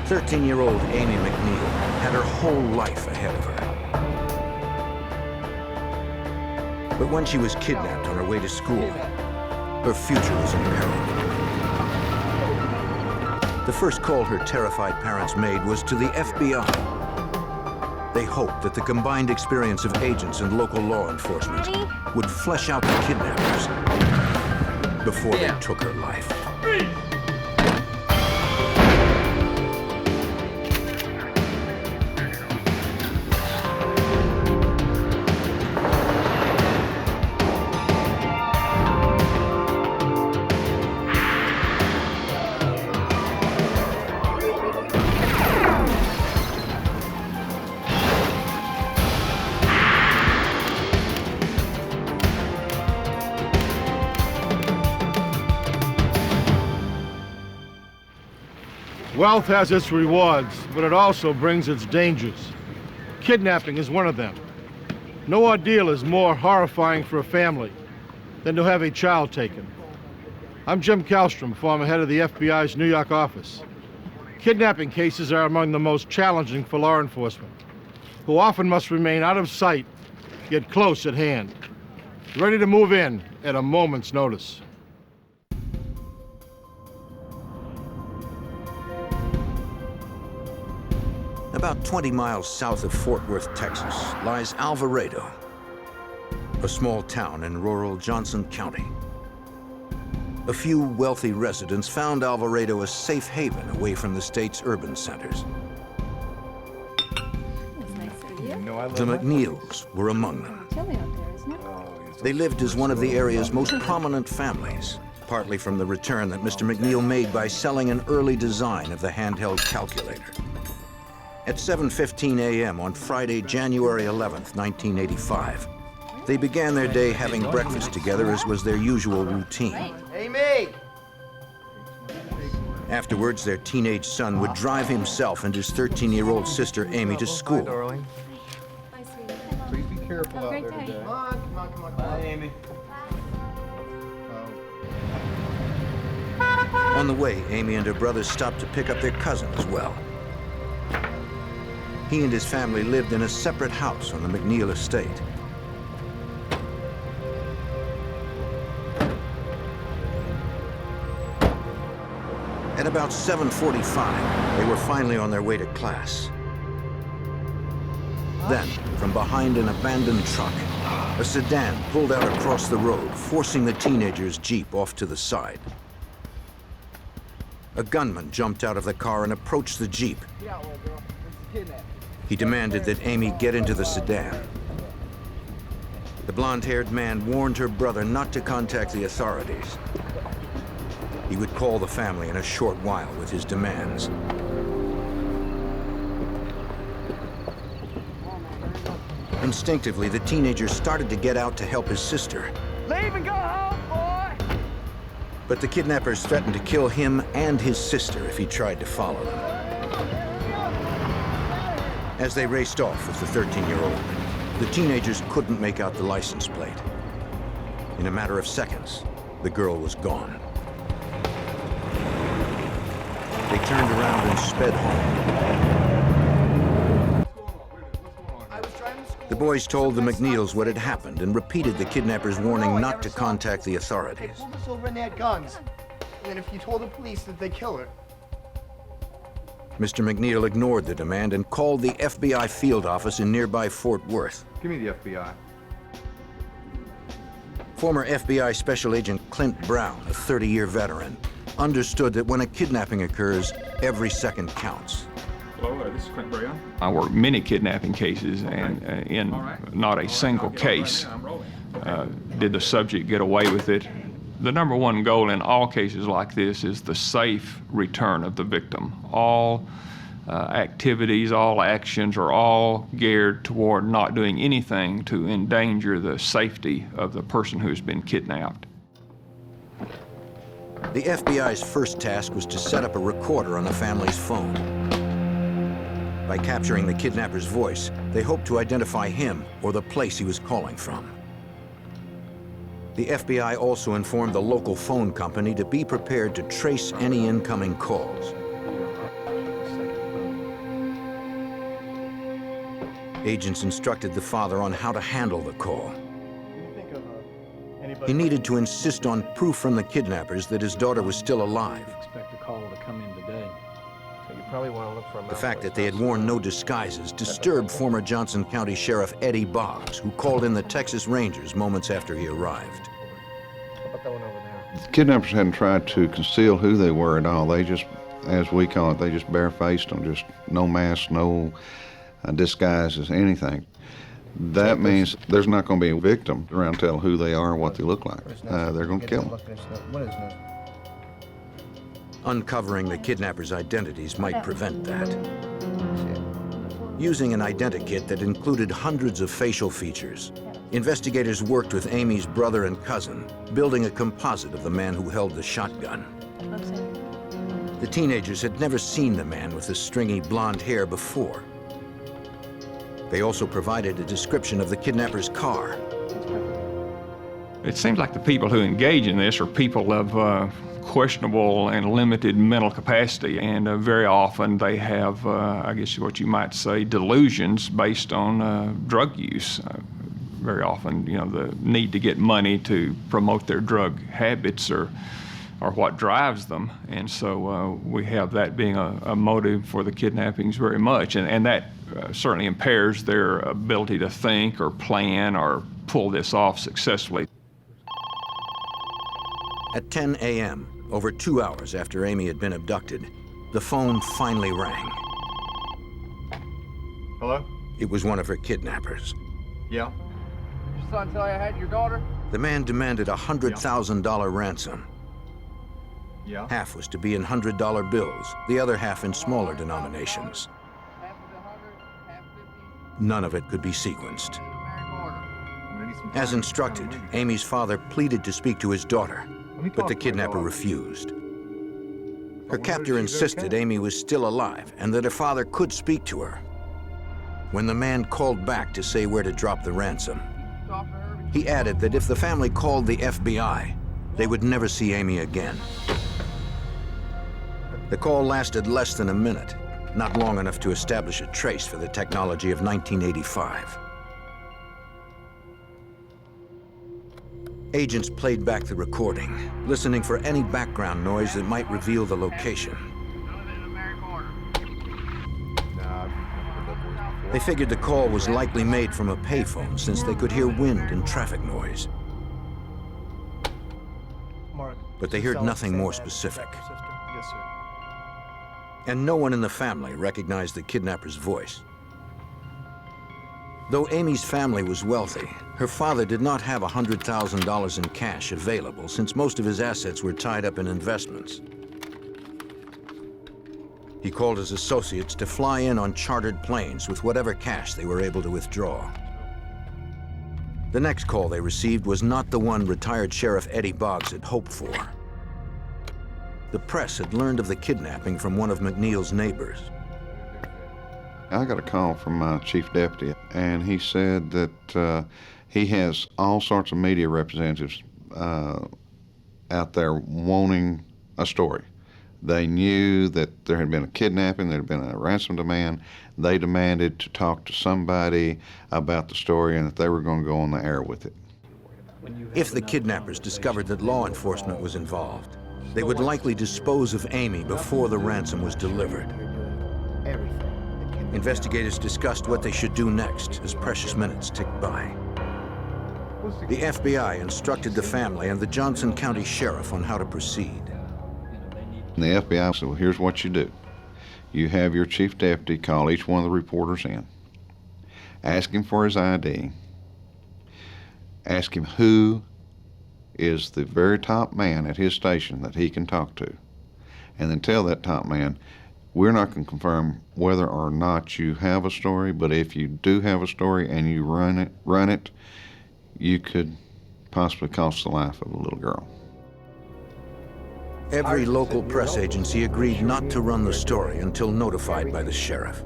13-year-old Amy McNeil had her whole life ahead of her. But when she was kidnapped on her way to school, her future was in peril. The first call her terrified parents made was to the FBI. They hoped that the combined experience of agents and local law enforcement would flesh out the kidnappers before they took her life. Wealth has its rewards, but it also brings its dangers. Kidnapping is one of them. No ordeal is more horrifying for a family than to have a child taken. I'm Jim Kallstrom, former head of the FBI's New York office. Kidnapping cases are among the most challenging for law enforcement, who often must remain out of sight, yet close at hand, ready to move in at a moment's notice. About 20 miles south of Fort Worth, Texas, lies Alvarado, a small town in rural Johnson County. A few wealthy residents found Alvarado a safe haven away from the state's urban centers. The McNeils were among them. They lived as one of the area's most prominent families, partly from the return that Mr. McNeil made by selling an early design of the handheld calculator. At 7:15 a.m. on Friday, January 11th, 1985, they began their day having breakfast together, as was their usual routine. Amy! Afterwards, their teenage son would drive himself and his 13-year-old sister, Amy, to school. Hi, darling. Please be careful out there today. Come on, come on, come on, come on. Bye, Amy. On the way, Amy and her brothers stopped to pick up their cousin as well. He and his family lived in a separate house on the McNeil estate. At about 7:45, they were finally on their way to class. Then, from behind an abandoned truck, a sedan pulled out across the road, forcing the teenagers' Jeep off to the side. A gunman jumped out of the car and approached the Jeep. He demanded that Amy get into the sedan. The blonde-haired man warned her brother not to contact the authorities. He would call the family in a short while with his demands. Instinctively, the teenager started to get out to help his sister. Leave and go home, boy! But the kidnappers threatened to kill him and his sister if he tried to follow them. As they raced off with the 13-year-old, the teenagers couldn't make out the license plate. In a matter of seconds, the girl was gone. They turned around and sped home. The boys told the McNeils what had happened and repeated the kidnappers' warning not to contact the authorities. They pulled us over and they had guns. And then if you told the police that they kill her. Mr. McNeil ignored the demand and called the FBI field office in nearby Fort Worth. Give me the FBI. Former FBI Special Agent Clint Brown, a 30-year veteran, understood that when a kidnapping occurs, every second counts. Hello, this is Clint Brown. I worked many kidnapping cases, and in not a single case did the subject get away with it. The number one goal in all cases like this is the safe return of the victim. All activities, all actions are all geared toward not doing anything to endanger the safety of the person who's been kidnapped. The FBI's first task was to set up a recorder on the family's phone. By capturing the kidnapper's voice, they hoped to identify him or the place he was calling from. The FBI also informed the local phone company to be prepared to trace any incoming calls. Agents instructed the father on how to handle the call. He needed to insist on proof from the kidnappers that his daughter was still alive. Expect a call to come in today. So you probably want to look for a The fact that they had worn no disguises disturbed former Johnson County Sheriff Eddie Boggs, who called in the Texas Rangers moments after he arrived. How about that one over there? The kidnappers hadn't tried to conceal who they were at all. They just, as we call it, they just barefaced them, just no mask, no disguises, anything. That means there's not going to be a victim around to tell who they are, what they look like. They're going to kill them. What is this? Uncovering the kidnappers' identities might prevent that. Using an identikit that included hundreds of facial features, investigators worked with Amy's brother and cousin, building a composite of the man who held the shotgun. The teenagers had never seen the man with the stringy blonde hair before. They also provided a description of the kidnapper's car. It seems like the people who engage in this are people of questionable and limited mental capacity, and very often they have, I guess what you might say, delusions based on drug use. Very often, you know, the need to get money to promote their drug habits or what drives them, and so we have that being a motive for the kidnappings very much, and that certainly impairs their ability to think or plan or pull this off successfully. At 10 a.m., over 2 hours after Amy had been abducted, the phone finally rang. Hello? It was one of her kidnappers. Yeah. Did your son tell you I had your daughter? The man demanded a $100,000 ransom. Yeah. Half was to be in $100 bills, the other half in smaller denominations. Half of the 100, half 50. None of it could be sequenced. American order. As instructed, Amy's father pleaded to speak to his daughter, but the kidnapper refused. Her captor insisted Amy was still alive and that her father could speak to her. When the man called back to say where to drop the ransom, Talk to her. he added that if the family called the FBI, they would never see Amy again. The call lasted less than a minute, not long enough to establish a trace for the technology of 1985. Agents played back the recording, listening for any background noise that might reveal the location. None of it in American order. Nah, I've heard that voice before. They figured the call was likely made from a payphone since they could hear wind and traffic noise. Mark, But they heard nothing more specific. Yes, sir. And no one in the family recognized the kidnapper's voice. Though Amy's family was wealthy, her father did not have $100,000 in cash available since most of his assets were tied up in investments. He called his associates to fly in on chartered planes with whatever cash they were able to withdraw. The next call they received was not the one retired Sheriff Eddie Boggs had hoped for. The press had learned of the kidnapping from one of McNeil's neighbors. I got a call from my chief deputy, and he said that he has all sorts of media representatives out there wanting a story. They knew that there had been a kidnapping, there had been a ransom demand. They demanded to talk to somebody about the story and that they were going to go on the air with it. If the kidnappers discovered that law enforcement was involved, they would likely dispose of Amy before the ransom was delivered. Investigators discussed what they should do next as precious minutes ticked by. The FBI instructed the family and the Johnson County Sheriff on how to proceed. And the FBI said, well, here's what you do. You have your chief deputy call each one of the reporters in, ask him for his ID, ask him who is the very top man at his station that he can talk to, and then tell that top man, we're not going to confirm whether or not you have a story, but if you do have a story and you run it, you could possibly cost the life of a little girl. Every local press agency agreed not to run the story until notified by the sheriff.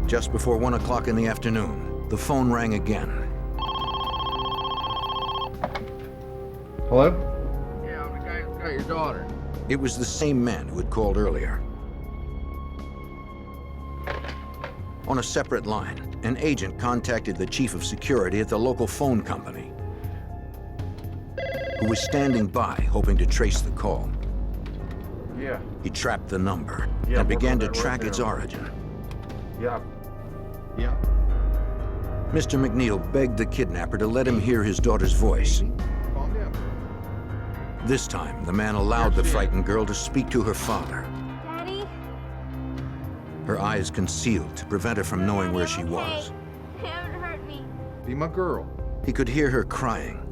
Just before 1 o'clock in the afternoon, the phone rang again. Hello? Yeah, I'm the guy who got your daughter. It was the same man who had called earlier. On a separate line, an agent contacted the chief of security at the local phone company, who was standing by, hoping to trace the call. Yeah. He trapped the number Yeah, and began to work on that track right its now. origin. Yeah. Yeah. Mr. McNeil begged the kidnapper to let him hear his daughter's voice. Calm down. This time, the man allowed the frightened girl to speak to her father. Daddy? Her eyes concealed to prevent her from knowing where she was. They haven't hurt me. Be my girl. He could hear her crying.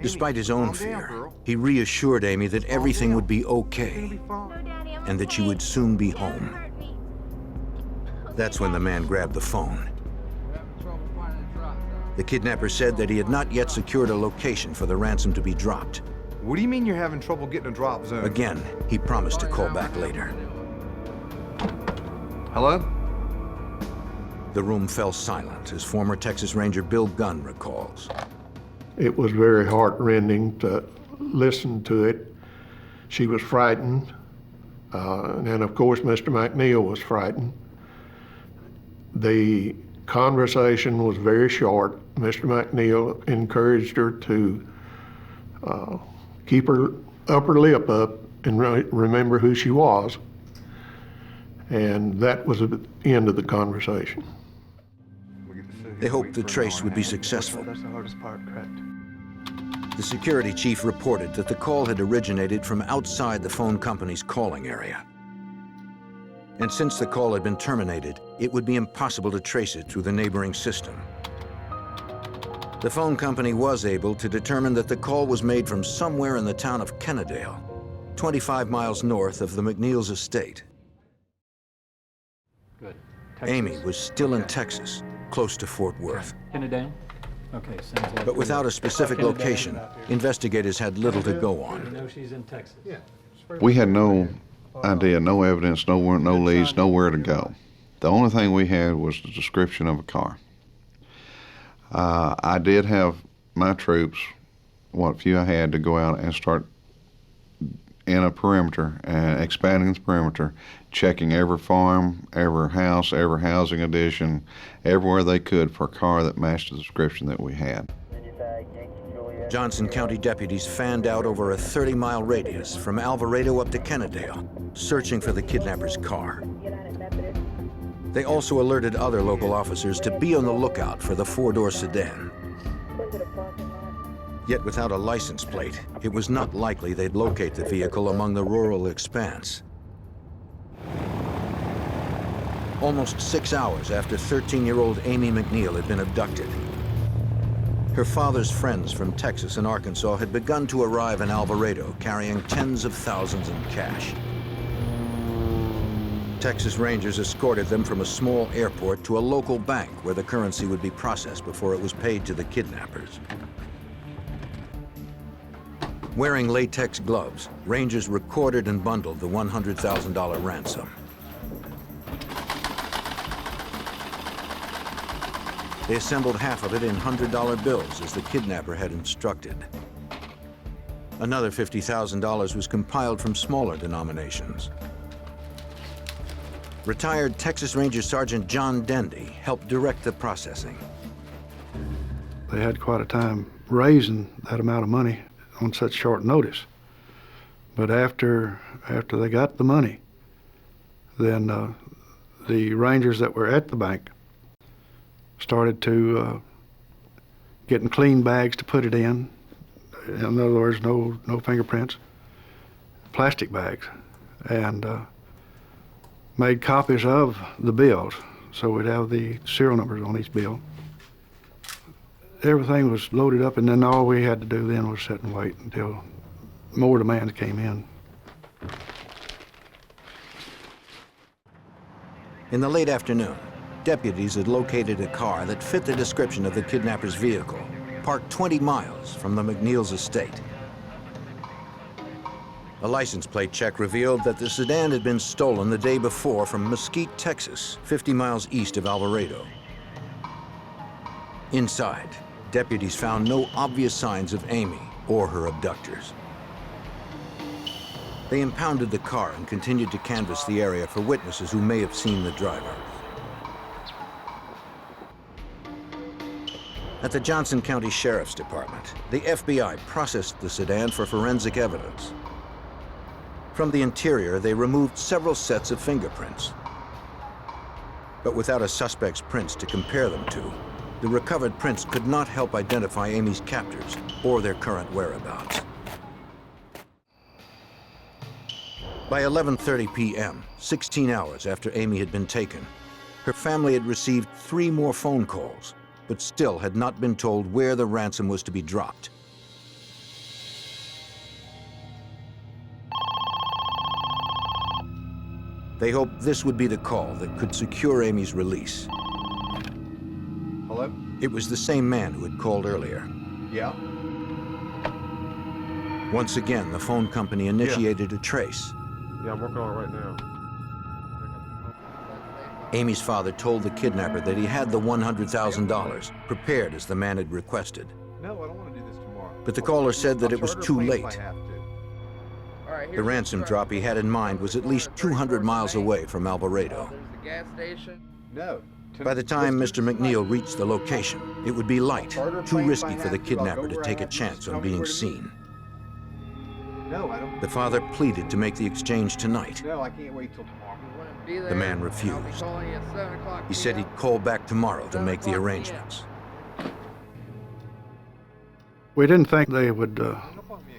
Despite his own calm down, fear, girl. he reassured Amy that everything would be okay It'll be fine. No, Daddy, I'm and that she okay. would soon be They haven't home. hurt me. That's when the man grabbed the phone. We're having trouble finding the drop zone. The kidnapper said that he had not yet secured a location for the ransom to be dropped. What do you mean you're having trouble getting a drop zone? Again, he promised to call back later. Hello? The room fell silent as former Texas Ranger Bill Gunn recalls. It was very heartrending to listen to it. She was frightened, and of course, Mr. McNeil was frightened. The conversation was very short. Mr. McNeil encouraged her to keep her upper lip up and remember who she was. And that was the end of the conversation. They hoped the trace would be successful. That's the hardest part, correct? The security chief reported that the call had originated from outside the phone company's calling area. And since the call had been terminated, it would be impossible to trace it through the neighboring system. The phone company was able to determine that the call was made from somewhere in the town of Kennedale, 25 miles north of the McNeil's estate. Good. Amy was still in Texas, close to Fort Worth. Pin it down? Okay, sounds like. But without a specific location, investigators had little to go You on. know she's in Texas. Yeah. We had no idea, no evidence, no leads, nowhere to go. The only thing we had was the description of a car. I did have my troops, what few I had, to go out and start in a perimeter, expanding the perimeter, checking every farm, every house, every housing addition, everywhere they could for a car that matched the description that we had. Johnson County deputies fanned out over a 30-mile radius from Alvarado up to Kennedale, searching for the kidnapper's car. They also alerted other local officers to be on the lookout for the four-door sedan. Yet without a license plate, it was not likely they'd locate the vehicle among the rural expanse. Almost 6 hours after 13-year-old Amy McNeil had been abducted, her father's friends from Texas and Arkansas had begun to arrive in Alvarado carrying tens of thousands in cash. Texas Rangers escorted them from a small airport to a local bank where the currency would be processed before it was paid to the kidnappers. Wearing latex gloves, Rangers recorded and bundled the $100,000 ransom. They assembled half of it in $100 bills as the kidnapper had instructed. Another $50,000 was compiled from smaller denominations. Retired Texas Ranger Sergeant John Dendy helped direct the processing. They had quite a time raising that amount of money on such short notice. But after they got the money, then the Rangers that were at the bank started to getting clean bags to put it in. In other words, no fingerprints, plastic bags, and made copies of the bills, so we'd have the serial numbers on each bill. Everything was loaded up, and then all we had to do then was sit and wait until more demands came in. In the late afternoon, deputies had located a car that fit the description of the kidnapper's vehicle, parked 20 miles from the McNeil's estate. A license plate check revealed that the sedan had been stolen the day before from Mesquite, Texas, 50 miles east of Alvarado. Inside, deputies found no obvious signs of Amy or her abductors. They impounded the car and continued to canvass the area for witnesses who may have seen the driver. At the Johnson County Sheriff's Department, the FBI processed the sedan for forensic evidence. From the interior, they removed several sets of fingerprints. But without a suspect's prints to compare them to, the recovered prints could not help identify Amy's captors or their current whereabouts. By 11:30 p.m., 16 hours after Amy had been taken, her family had received 3 more phone calls, but still had not been told where the ransom was to be dropped. They hoped this would be the call that could secure Amy's release. Hello? It was the same man who had called earlier. Yeah? Once again, the phone company initiated a trace. Yeah, I'm working on it right now. Amy's father told the kidnapper that he had the $100,000 prepared as the man had requested. No, I don't want to do this tomorrow. But the caller said that it was too late. Alright, The ransom drop he had in mind was at least 200 miles away from Alvarado. There's the gas station. No. By the time Mr. McNeil reached the location, it would be light, too risky for the kidnapper to take a chance on being seen. No, I don't. The father pleaded to make the exchange tonight. No, I can't wait till tomorrow. You wouldn't be there. The man I'll be refused. calling you at 7 o'clock He said he'd call back tomorrow to make the arrangements. We didn't think they would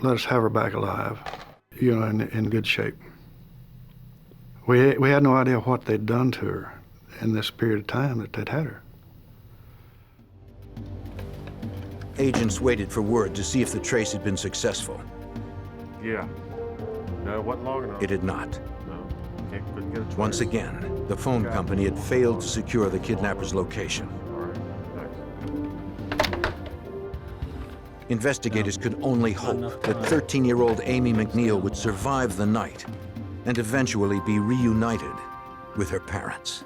let us have her back alive, you know, in good shape. We had no idea what they'd done to her in this period of time that they'd had her. Agents waited for word to see if the trace had been successful. Yeah. No, it wasn't long enough. It had not. No. Couldn't get a trace. Once again, the phone company had failed to secure the kidnapper's location. All right, thanks. Investigators could only hope that 13-year-old Amy McNeil would survive the night and eventually be reunited with her parents.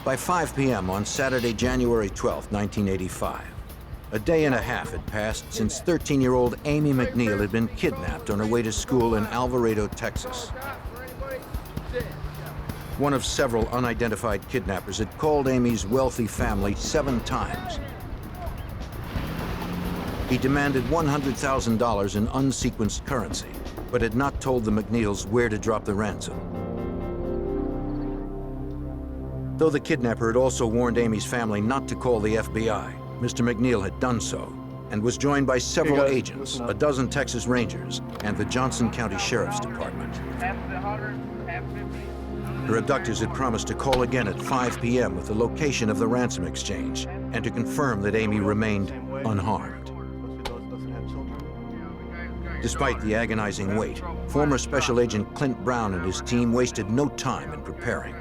By 5 p.m. on Saturday, January 12, 1985, a day and a half had passed since 13-year-old Amy McNeil had been kidnapped on her way to school in Alvarado, Texas. One of several unidentified kidnappers had called Amy's wealthy family 7 times. He demanded $100,000 in unsequenced currency, but had not told the McNeils where to drop the ransom. Though the kidnapper had also warned Amy's family not to call the FBI, Mr. McNeil had done so and was joined by several agents, a dozen Texas Rangers, and the Johnson County Sheriff's Department. Her abductors had promised to call again at 5 p.m. with the location of the ransom exchange and to confirm that Amy remained unharmed. Despite the agonizing wait, former Special Agent Clint Brown and his team wasted no time in preparing.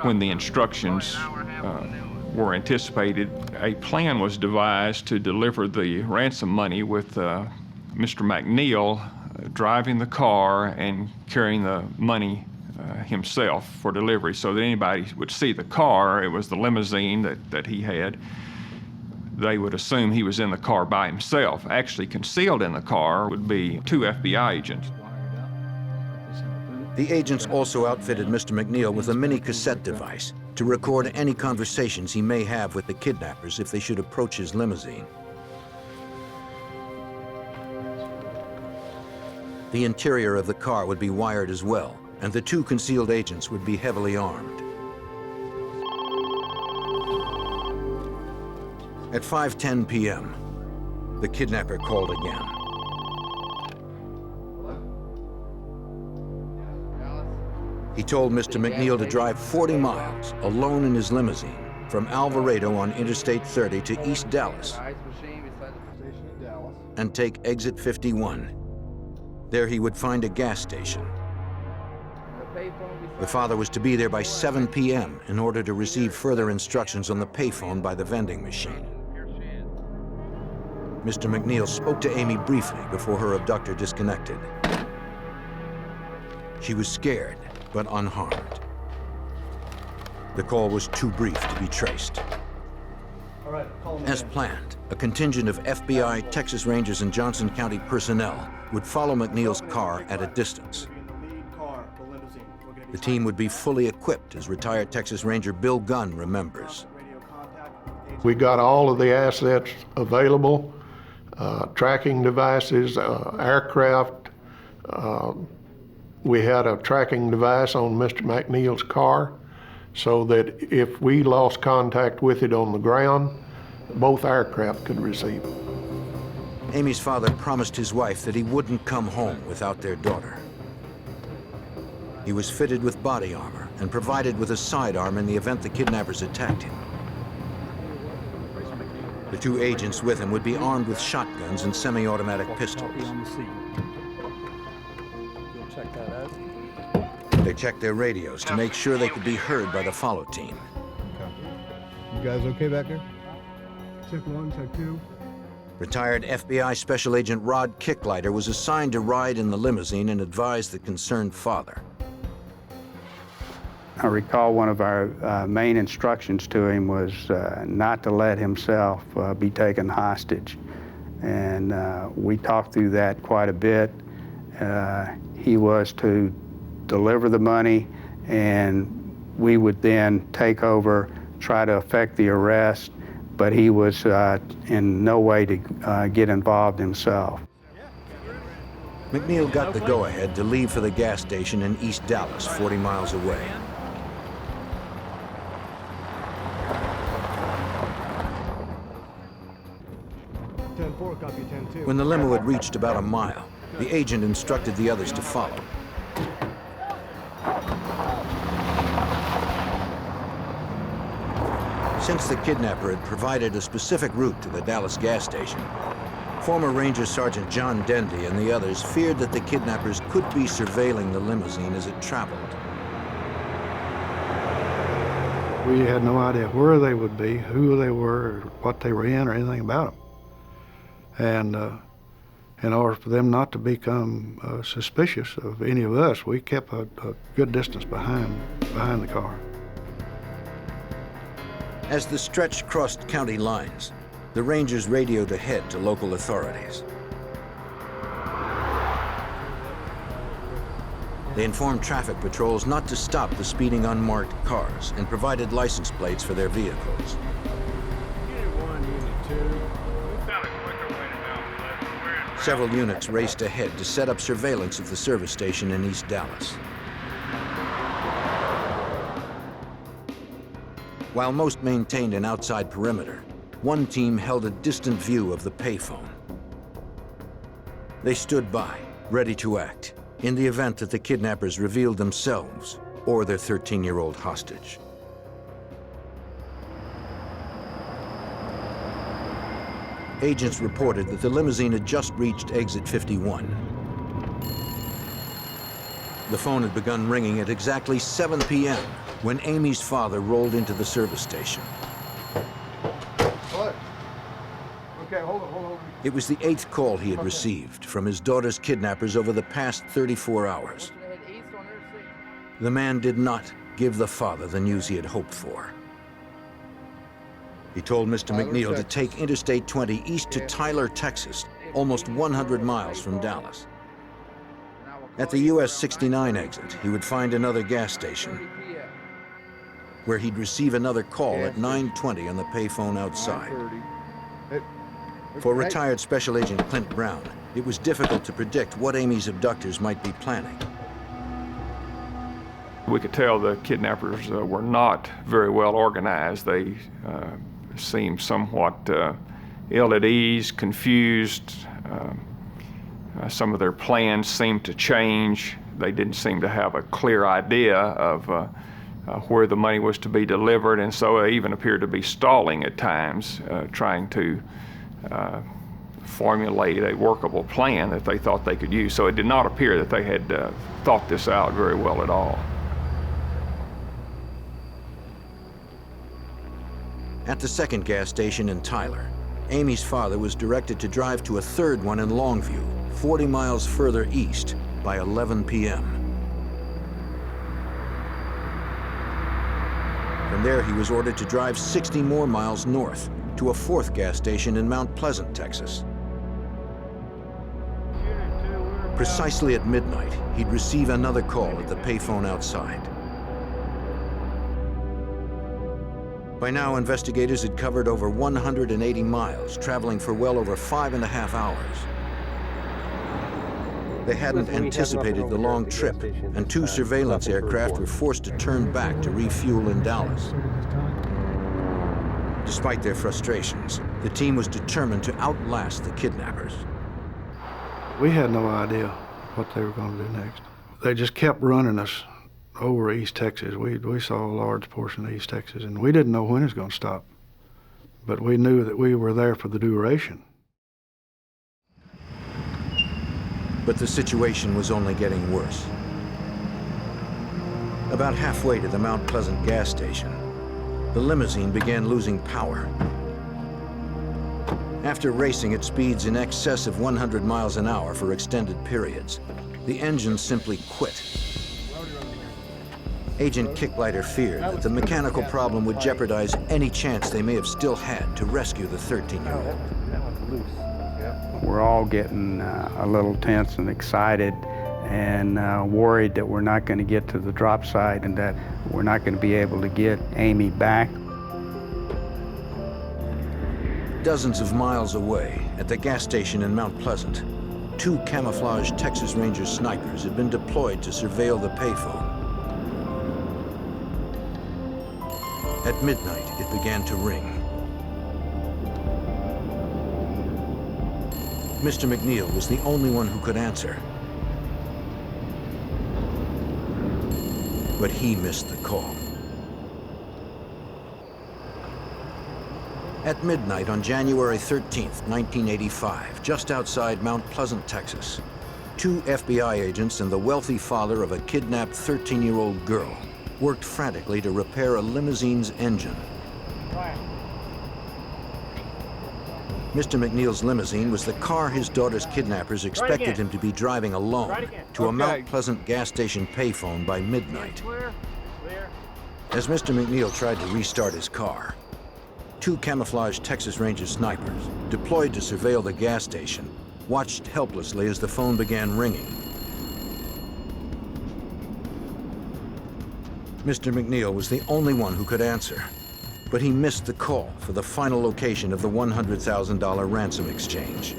When the instructions were anticipated, a plan was devised to deliver the ransom money with Mr. McNeil driving the car and carrying the money himself for delivery, so that anybody would see the car. It was the limousine that he had. They would assume he was in the car by himself. Actually concealed in the car would be 2 FBI agents. The agents also outfitted Mr. McNeil with a mini cassette device to record any conversations he may have with the kidnappers if they should approach his limousine. The interior of the car would be wired as well, and the 2 concealed agents would be heavily armed. At 5:10 p.m., the kidnapper called again. He told Mr. McNeil to drive 40 miles alone in his limousine from Alvarado on Interstate 30 to East Dallas and take exit 51. There he would find a gas station. The father was to be there by 7 p.m. in order to receive further instructions on the payphone by the vending machine. Mr. McNeil spoke to Amy briefly before her abductor disconnected. She was scared, but unharmed. The call was too brief to be traced. As planned, a contingent of FBI, Texas Rangers, and Johnson County personnel would follow McNeil's car at a distance. The team would be fully equipped, as retired Texas Ranger Bill Gunn remembers. We got all of the assets available, tracking devices, aircraft. We had a tracking device on Mr. McNeil's car so that if we lost contact with it on the ground, both aircraft could receive it. Amy's father promised his wife that he wouldn't come home without their daughter. He was fitted with body armor and provided with a sidearm in the event the kidnappers attacked him. The two agents with him would be armed with shotguns and semi-automatic pistols. They checked their radios to make sure they could be heard by the follow team. You guys okay back there? Check 1, check 2. Retired FBI Special Agent Rod Kicklighter was assigned to ride in the limousine and advise the concerned father. I recall one of our main instructions to him was not to let himself be taken hostage. And we talked through that quite a bit. He was to deliver the money, and we would then take over, try to effect the arrest, but he was in no way to get involved himself. McNeil got the go-ahead to leave for the gas station in East Dallas, 40 miles away. When the limo had reached about a mile, the agent instructed the others to follow. Since the kidnapper had provided a specific route to the Dallas gas station, former Ranger Sergeant John Dendy and the others feared that the kidnappers could be surveilling the limousine as it traveled. We had no idea where they would be, who they were, what they were in, or anything about them. And in order for them not to become suspicious of any of us, we kept a good distance behind the car. As the stretch crossed county lines, the Rangers radioed ahead to local authorities. They informed traffic patrols not to stop the speeding unmarked cars and provided license plates for their vehicles. Several units raced ahead to set up surveillance of the service station in East Dallas. While most maintained an outside perimeter, one team held a distant view of the payphone. They stood by, ready to act, in the event that the kidnappers revealed themselves or their 13-year-old hostage. Agents reported that the limousine had just reached exit 51. The phone had begun ringing at exactly 7 p.m. when Amy's father rolled into the service station. What? Okay, hold on. It was the 8th call he had received from his daughter's kidnappers over the past 34 hours. The man did not give the father the news he had hoped for. He told Mr. McNeil to take Interstate 20 east to Tyler, Texas, almost 100 miles from Dallas. At the US 69 exit, he would find another gas station, where he'd receive another call at 9:20 on the payphone outside. For retired Special Agent Clint Brown, it was difficult to predict what Amy's abductors might be planning. We could tell the kidnappers were not very well organized. They seemed somewhat ill at ease, confused. Some of their plans seemed to change. They didn't seem to have a clear idea of where the money was to be delivered, and so they even appeared to be stalling at times, trying to formulate a workable plan that they thought they could use. So it did not appear that they had thought this out very well at all. At the second gas station in Tyler, Amy's father was directed to drive to a third one in Longview, 40 miles further east, by 11 p.m. From there, he was ordered to drive 60 more miles north to a fourth gas station in Mount Pleasant, Texas. Precisely at midnight, he'd receive another call at the payphone outside. By now, investigators had covered over 180 miles, traveling for well over 5.5 hours. They hadn't anticipated the long trip, and 2 surveillance aircraft were forced to turn back to refuel in Dallas. Despite their frustrations, the team was determined to outlast the kidnappers. We had no idea what they were going to do next. They just kept running us over East Texas. We saw a large portion of East Texas, and we didn't know when it was going to stop. But we knew that we were there for the duration. But the situation was only getting worse. About halfway to the Mount Pleasant gas station, the limousine began losing power. After racing at speeds in excess of 100 miles an hour for extended periods, the engine simply quit. Agent Kicklighter feared that the mechanical problem would jeopardize any chance they may have still had to rescue the 13-year-old. We're all getting a little tense and excited and worried that we're not going to get to the drop site and that we're not going to be able to get Amy back. Dozens of miles away, at the gas station in Mount Pleasant, 2 camouflaged Texas Ranger snipers had been deployed to surveil the payphone. At midnight, it began to ring. Mr. McNeil was the only one who could answer. But he missed the call. At midnight on January 13th, 1985, just outside Mount Pleasant, Texas, 2 FBI agents and the wealthy father of a kidnapped 13-year-old girl worked frantically to repair a limousine's engine. Mr. McNeil's limousine was the car his daughter's kidnappers expected him to be driving alone to a Mount Pleasant gas station payphone by midnight. As Mr. McNeil tried to restart his car, 2 camouflaged Texas Ranger snipers, deployed to surveil the gas station, watched helplessly as the phone began ringing. Mr. McNeil was the only one who could answer, but he missed the call for the final location of the $100,000 ransom exchange.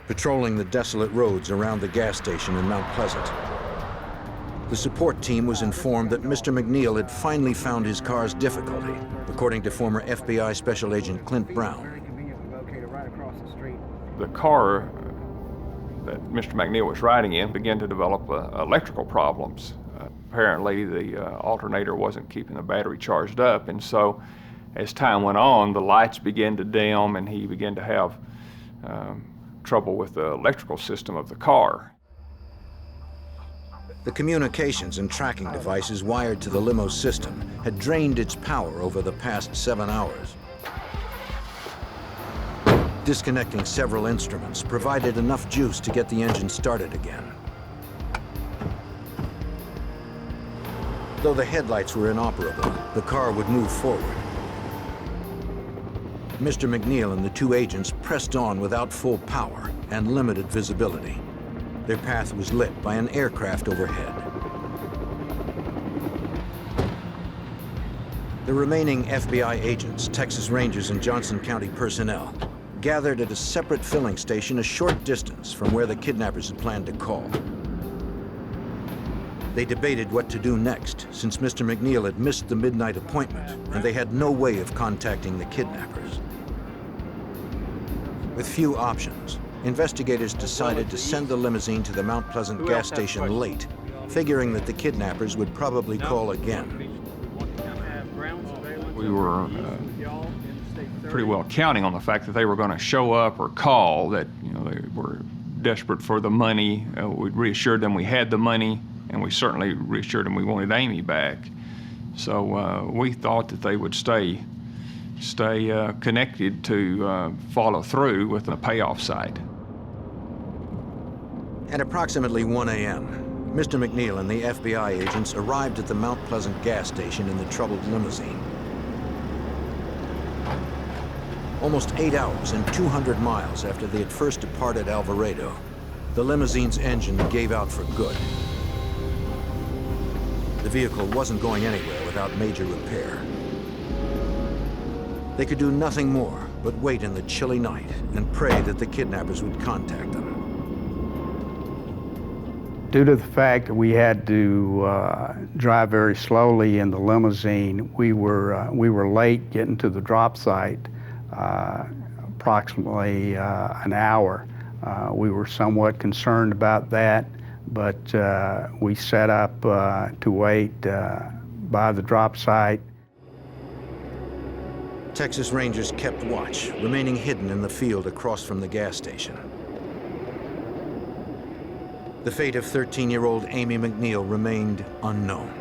Patrolling the desolate roads around the gas station in Mount Pleasant, the support team was informed that Mr. McNeil had finally found his car's difficulty, according to former FBI Special Agent Clint Brown. The car that Mr. McNeil was riding in began to develop electrical problems. Apparently the alternator wasn't keeping the battery charged up, and so as time went on, the lights began to dim and he began to have trouble with the electrical system of the car. The communications and tracking devices wired to the limo system had drained its power over the past 7 hours. Disconnecting several instruments provided enough juice to get the engine started again. Though the headlights were inoperable, the car would move forward. Mr. McNeil and the 2 agents pressed on without full power and limited visibility. Their path was lit by an aircraft overhead. The remaining FBI agents, Texas Rangers, and Johnson County personnel gathered at a separate filling station a short distance from where the kidnappers had planned to call. They debated what to do next, since Mr. McNeil had missed the midnight appointment, and they had no way of contacting the kidnappers. With few options, investigators decided to send the limousine to the Mount Pleasant gas station late, figuring that the kidnappers would probably call again. We were pretty well counting on the fact that they were going to show up or call, that they were desperate for the money. We reassured them we had the money, and we certainly reassured them we wanted Amy back. So we thought that they would stay connected to follow through with the payoff site. At approximately 1 a.m., Mr. McNeil and the FBI agents arrived at the Mount Pleasant gas station in the troubled limousine. Almost 8 hours and 200 miles after they had first departed Alvarado, the limousine's engine gave out for good. The vehicle wasn't going anywhere without major repair. They could do nothing more but wait in the chilly night and pray that the kidnappers would contact them. Due to the fact that we had to drive very slowly in the limousine, we were late getting to the drop site, approximately an hour. We were somewhat concerned about that, but we set up to wait by the drop site. Texas Rangers kept watch, remaining hidden in the field across from the gas station. The fate of 13-year-old Amy McNeil remained unknown.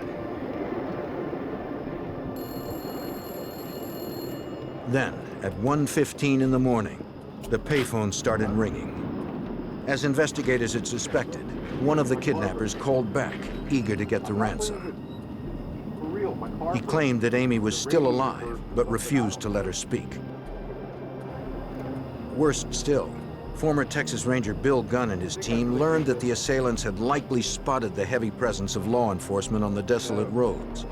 Then, at 1:15 in the morning, the payphone started ringing. As investigators had suspected, one of the kidnappers called back, eager to get the ransom. He claimed that Amy was still alive, but refused to let her speak. Worse still, former Texas Ranger Bill Gunn and his team learned that the assailants had likely spotted the heavy presence of law enforcement on the desolate roads.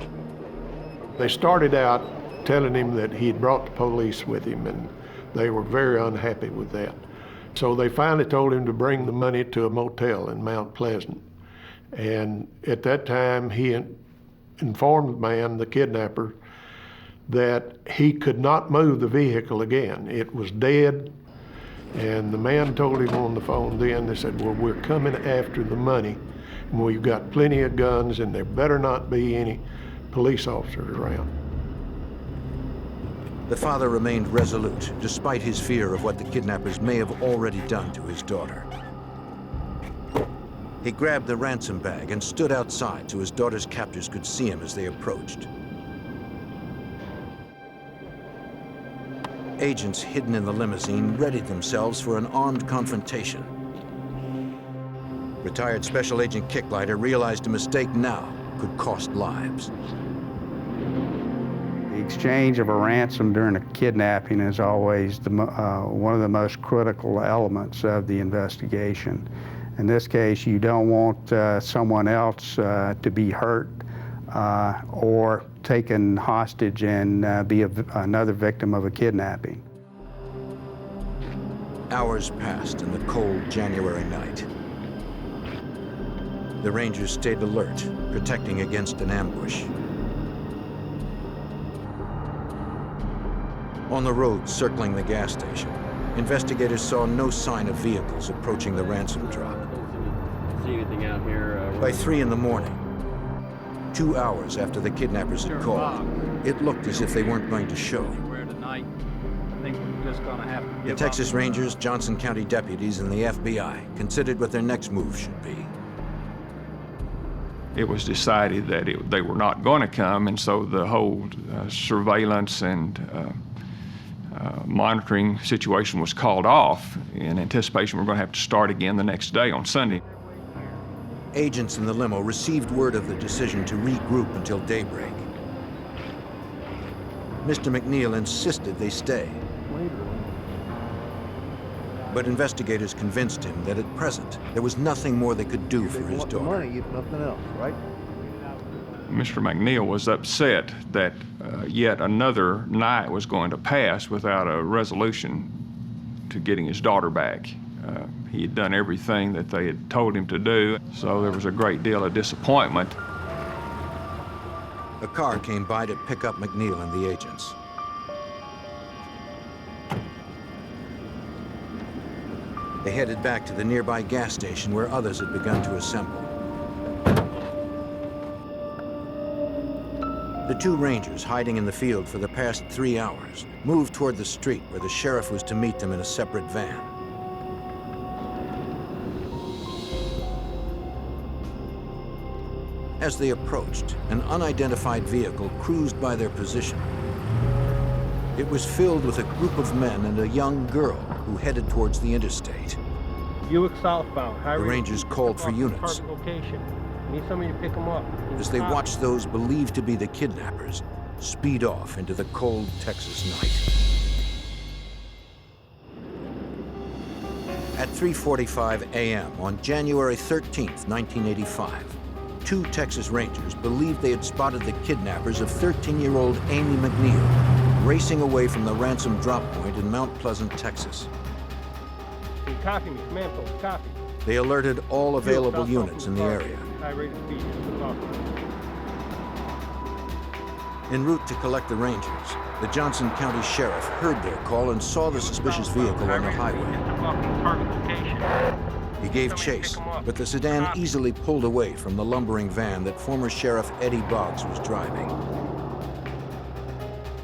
They started out telling him that he had brought the police with him, and they were very unhappy with that. So they finally told him to bring the money to a motel in Mount Pleasant. And at that time, he informed the man, the kidnapper, that he could not move the vehicle again. It was dead. And the man told him on the phone then, they said, well, we're coming after the money, and we've got plenty of guns, and there better not be any police officers around. The father remained resolute, despite his fear of what the kidnappers may have already done to his daughter. He grabbed the ransom bag and stood outside so his daughter's captors could see him as they approached. Agents hidden in the limousine readied themselves for an armed confrontation. Retired Special Agent Kicklighter realized a mistake now could cost lives. The exchange of a ransom during a kidnapping is always one of the most critical elements of the investigation. In this case, you don't want someone else to be hurt or taken hostage and be another victim of a kidnapping. Hours passed in the cold January night. The Rangers stayed alert, protecting against an ambush. On the road circling the gas station, investigators saw no sign of vehicles approaching the ransom drop. See anything out here? By 3 in the morning, 2 hours after the kidnappers had called, it looked as if they weren't going to show. The Texas Rangers, Johnson County deputies, and the FBI considered what their next move should be. It was decided that they were not going to come, and so the whole surveillance and monitoring situation was called off in anticipation we're going to have to start again the next day on Sunday. Agents in the limo received word of the decision to regroup until daybreak. Mr. McNeil insisted they stay. But investigators convinced him that at present, there was nothing more they could do for his daughter. Money, nothing else, right? Mr. McNeil was upset that yet another night was going to pass without a resolution to getting his daughter back. He had done everything that they had told him to do, so there was a great deal of disappointment. A car came by to pick up McNeil and the agents. They headed back to the nearby gas station where others had begun to assemble. The two Rangers, hiding in the field for the past 3 hours, moved toward the street where the sheriff was to meet them in a separate van. As they approached, an unidentified vehicle cruised by their position. It was filled with a group of men and a young girl who headed towards the interstate. Buick southbound. The Rangers called for units. Location. Need somebody to pick them up. As they watched those believed to be the kidnappers speed off into the cold Texas night. At 3:45 a.m. on January 13th, 1985, 2 Texas Rangers believed they had spotted the kidnappers of 13-year-old Amy McNeil racing away from the Ransom drop point in Mount Pleasant, Texas. Can you copy me? Command post, copy. They alerted all available units in the area. High rate of speed. En route to collect the Rangers, the Johnson County Sheriff heard their call and saw the suspicious vehicle on the highway. He gave chase, but the sedan easily pulled away from the lumbering van that former Sheriff Eddie Boggs was driving.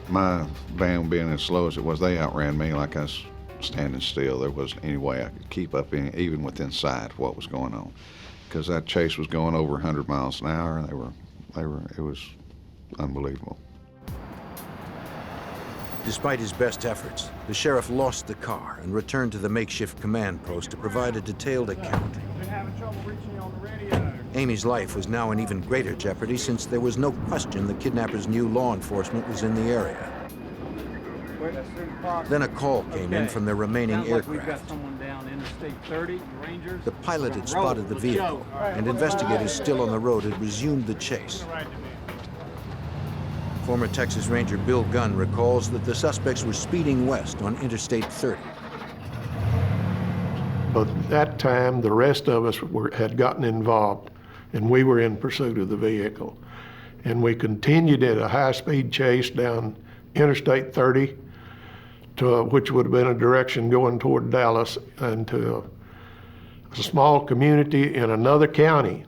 My van being as slow as it was, they outran me like I was standing still. There wasn't any way I could keep up even within sight of what was going on, because that chase was going over 100 miles an hour, and it was unbelievable. Despite his best efforts, the sheriff lost the car and returned to the makeshift command post to provide a detailed account. Amy's life was now in even greater jeopardy since there was no question the kidnappers knew law enforcement was in the area. Then a call came in from their remaining aircraft. The pilot had spotted the vehicle, and investigators still on the road had resumed the chase. Former Texas Ranger Bill Gunn recalls that the suspects were speeding west on Interstate 30. But at that time, the rest of us had gotten involved, and we were in pursuit of the vehicle. And we continued at a high-speed chase down Interstate 30, which would have been a direction going toward Dallas, and to a small community in another county.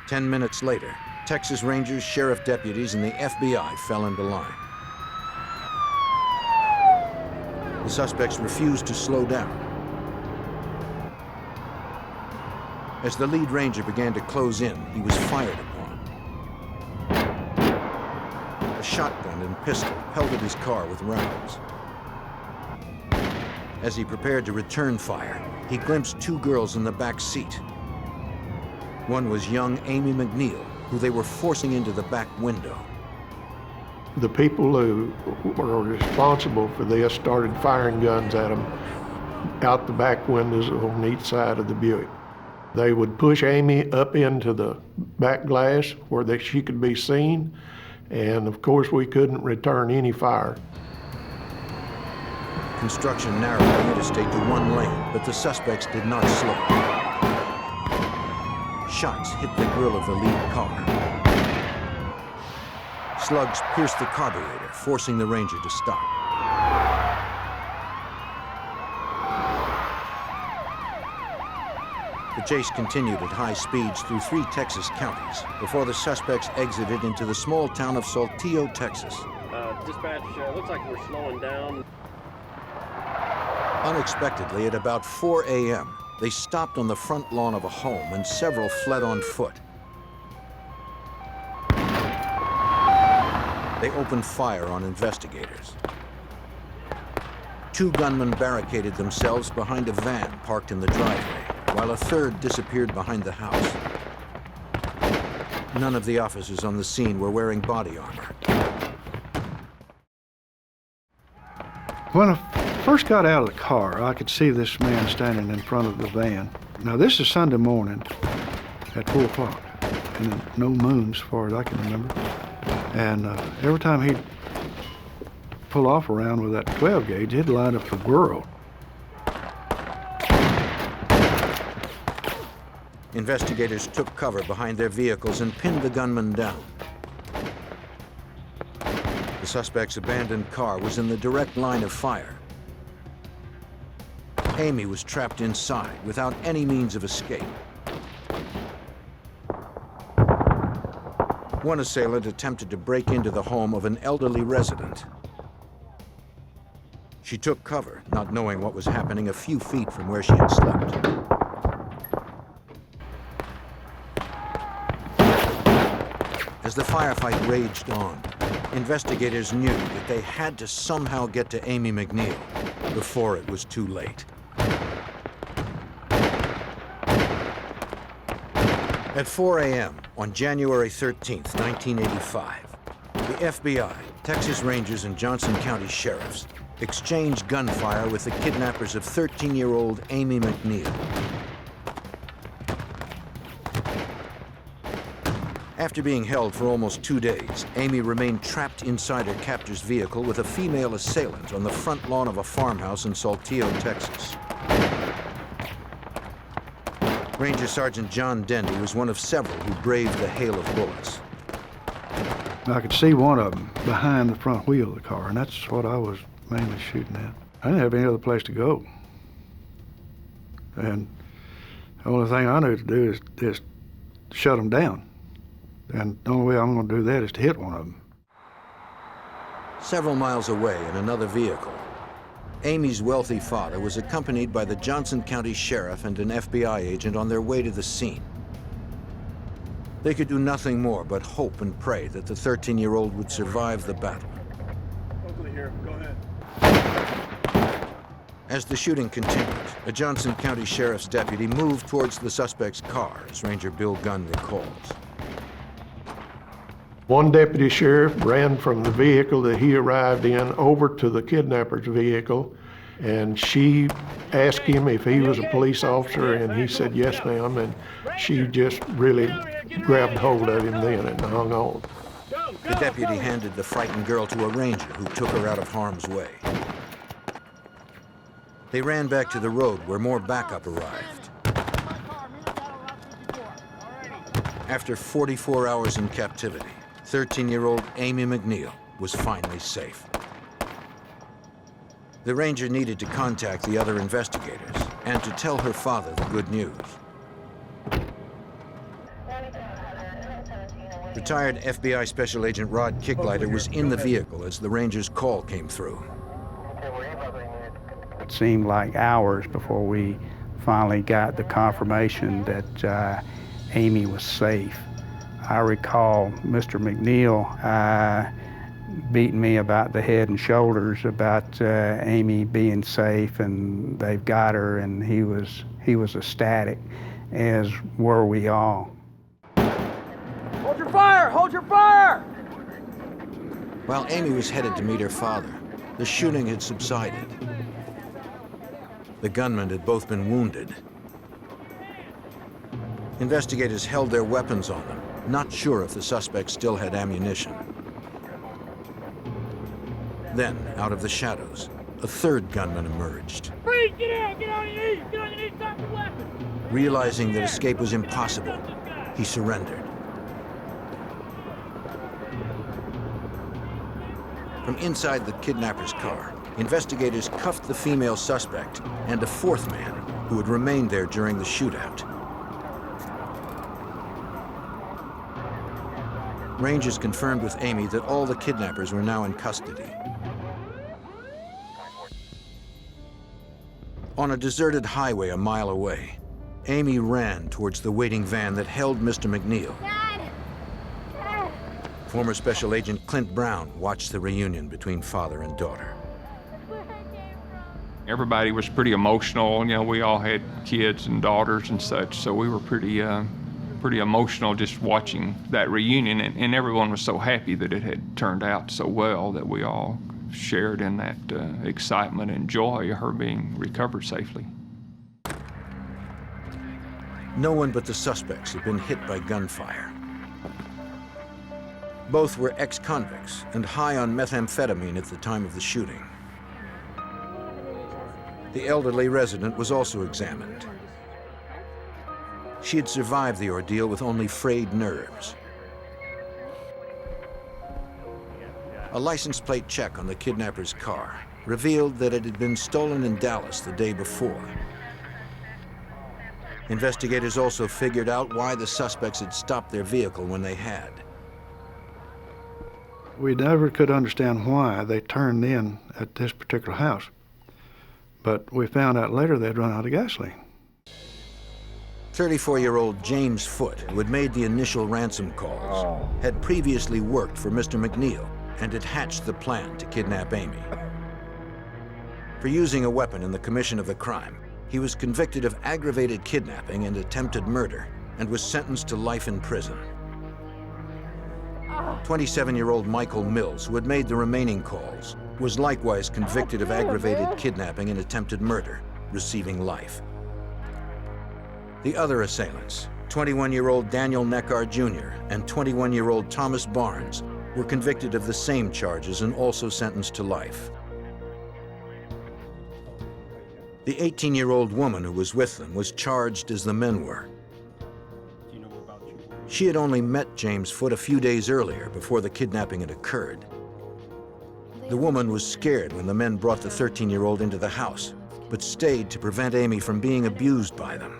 10 minutes later, Texas Rangers, sheriff deputies, and the FBI fell into line. The suspects refused to slow down. As the lead ranger began to close in, he was fired upon. A shotgun and pistol held at his car with rounds. As he prepared to return fire, he glimpsed 2 girls in the back seat. One was young Amy McNeil, who they were forcing into the back window. The people who were responsible for this started firing guns at them out the back windows on each side of the Buick. They would push Amy up into the back glass where she could be seen, and of course we couldn't return any fire. Construction narrowed the interstate to 1 lane, but the suspects did not slow. Shots hit the grill of the lead car. Slugs pierced the carburetor, forcing the Ranger to stop. The chase continued at high speeds through 3 Texas counties before the suspects exited into the small town of Saltillo, Texas. Dispatch, looks like we're slowing down. Unexpectedly, at about 4 a.m., they stopped on the front lawn of a home and several fled on foot. They opened fire on investigators. 2 gunmen barricaded themselves behind a van parked in the driveway, while a third disappeared behind the house. None of the officers on the scene were wearing body armor. When I first got out of the car, I could see this man standing in front of the van. Now, this is Sunday morning at 4 o'clock, and no moon as far as I can remember. And every time he'd pull off around with that 12 gauge, he'd light up the world. Investigators took cover behind their vehicles and pinned the gunman down. The suspect's abandoned car was in the direct line of fire. Amy was trapped inside without any means of escape. One assailant attempted to break into the home of an elderly resident. She took cover, not knowing what was happening a few feet from where she had slept. As the firefight raged on, investigators knew that they had to somehow get to Amy McNeil before it was too late. At 4 a.m. on January 13th, 1985, the FBI, Texas Rangers, and Johnson County sheriffs exchanged gunfire with the kidnappers of 13-year-old Amy McNeil. After being held for almost 2 days, Amy remained trapped inside her captor's vehicle with a female assailant on the front lawn of a farmhouse in Saltillo, Texas. Ranger Sergeant John Dendy was one of several who braved the hail of bullets. I could see one of them behind the front wheel of the car, and that's what I was mainly shooting at. I didn't have any other place to go. And the only thing I knew to do is shut them down. And the only way I'm going to do that is to hit one of them. Several miles away in another vehicle, Amy's wealthy father was accompanied by the Johnson County Sheriff and an FBI agent on their way to the scene. They could do nothing more but hope and pray that the 13-year-old would survive the battle. Hopefully here. Go ahead. As the shooting continued, a Johnson County Sheriff's deputy moved towards the suspect's car, as Ranger Bill Gunn recalls. One deputy sheriff ran from the vehicle that he arrived in over to the kidnapper's vehicle, and she asked him if he was a police officer, and he said, yes, ma'am, and she just really grabbed hold of him then and hung on. The deputy handed the frightened girl to a ranger who took her out of harm's way. They ran back to the road where more backup arrived. After 44 hours in captivity, 13-year-old Amy McNeil was finally safe. The ranger needed to contact the other investigators and to tell her father the good news. Retired FBI Special Agent Rod Kicklighter was in the vehicle as the ranger's call came through. It seemed like hours before we finally got the confirmation that Amy was safe. I recall Mr. McNeil beating me about the head and shoulders about Amy being safe and they've got her, and he was ecstatic, as were we all. Hold your fire! Hold your fire! While Amy was headed to meet her father, the shooting had subsided. The gunmen had both been wounded. Investigators held their weapons on them, not sure if the suspect still had ammunition. Then, out of the shadows, a third gunman emerged. Freeze! Get out! Get on your knees! Get on your knees! Drop your weapon! Realizing that escape was impossible, he surrendered. From inside the kidnapper's car, investigators cuffed the female suspect and a fourth man who had remained there during the shootout. Rangers confirmed with Amy that all the kidnappers were now in custody. On a deserted highway a mile away, Amy ran towards the waiting van that held Mr. McNeil. Dad! Dad! Former Special Agent Clint Brown watched the reunion between father and daughter. Everybody was pretty emotional. You know, we all had kids and daughters and such, so we were pretty emotional just watching that reunion, and everyone was so happy that it had turned out so well that we all shared in that excitement and joy of her being recovered safely. No one but the suspects had been hit by gunfire. Both were ex-convicts and high on methamphetamine at the time of the shooting. The elderly resident was also examined. She had survived the ordeal with only frayed nerves. A license plate check on the kidnapper's car revealed that it had been stolen in Dallas the day before. Investigators also figured out why the suspects had stopped their vehicle when they had. We never could understand why they turned in at this particular house, but we found out later they'd run out of gasoline. 34-year-old James Foote, who had made the initial ransom calls, had previously worked for Mr. McNeil and had hatched the plan to kidnap Amy. For using a weapon in the commission of the crime, he was convicted of aggravated kidnapping and attempted murder and was sentenced to life in prison. 27-year-old Michael Mills, who had made the remaining calls, was likewise convicted of aggravated kidnapping and attempted murder, receiving life. The other assailants, 21-year-old Daniel Neckar Jr. and 21-year-old Thomas Barnes, were convicted of the same charges and also sentenced to life. The 18-year-old woman who was with them was charged as the men were. She had only met James Foote a few days earlier before the kidnapping had occurred. The woman was scared when the men brought the 13-year-old into the house, but stayed to prevent Amy from being abused by them.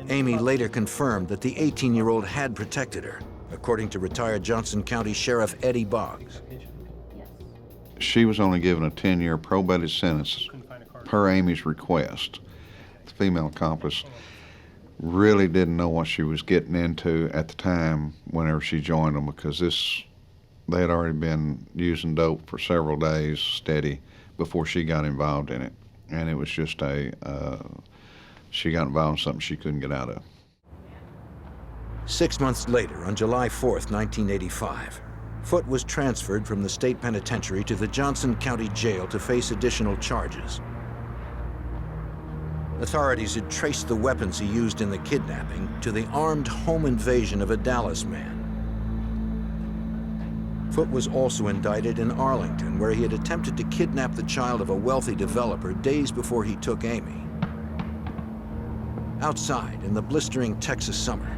Amy later confirmed that the 18-year-old had protected her, according to retired Johnson County Sheriff Eddie Boggs. She was only given a 10-year probated sentence per Amy's request. The female accomplice really didn't know what she was getting into at the time whenever she joined them, because they had already been using dope for several days steady before she got involved in it. And it was just she got involved in something she couldn't get out of. 6 months later, on July 4th, 1985, Foote was transferred from the state penitentiary to the Johnson County Jail to face additional charges. Authorities had traced the weapons he used in the kidnapping to the armed home invasion of a Dallas man. Foote was also indicted in Arlington, where he had attempted to kidnap the child of a wealthy developer days before he took Amy. Outside, in the blistering Texas summer,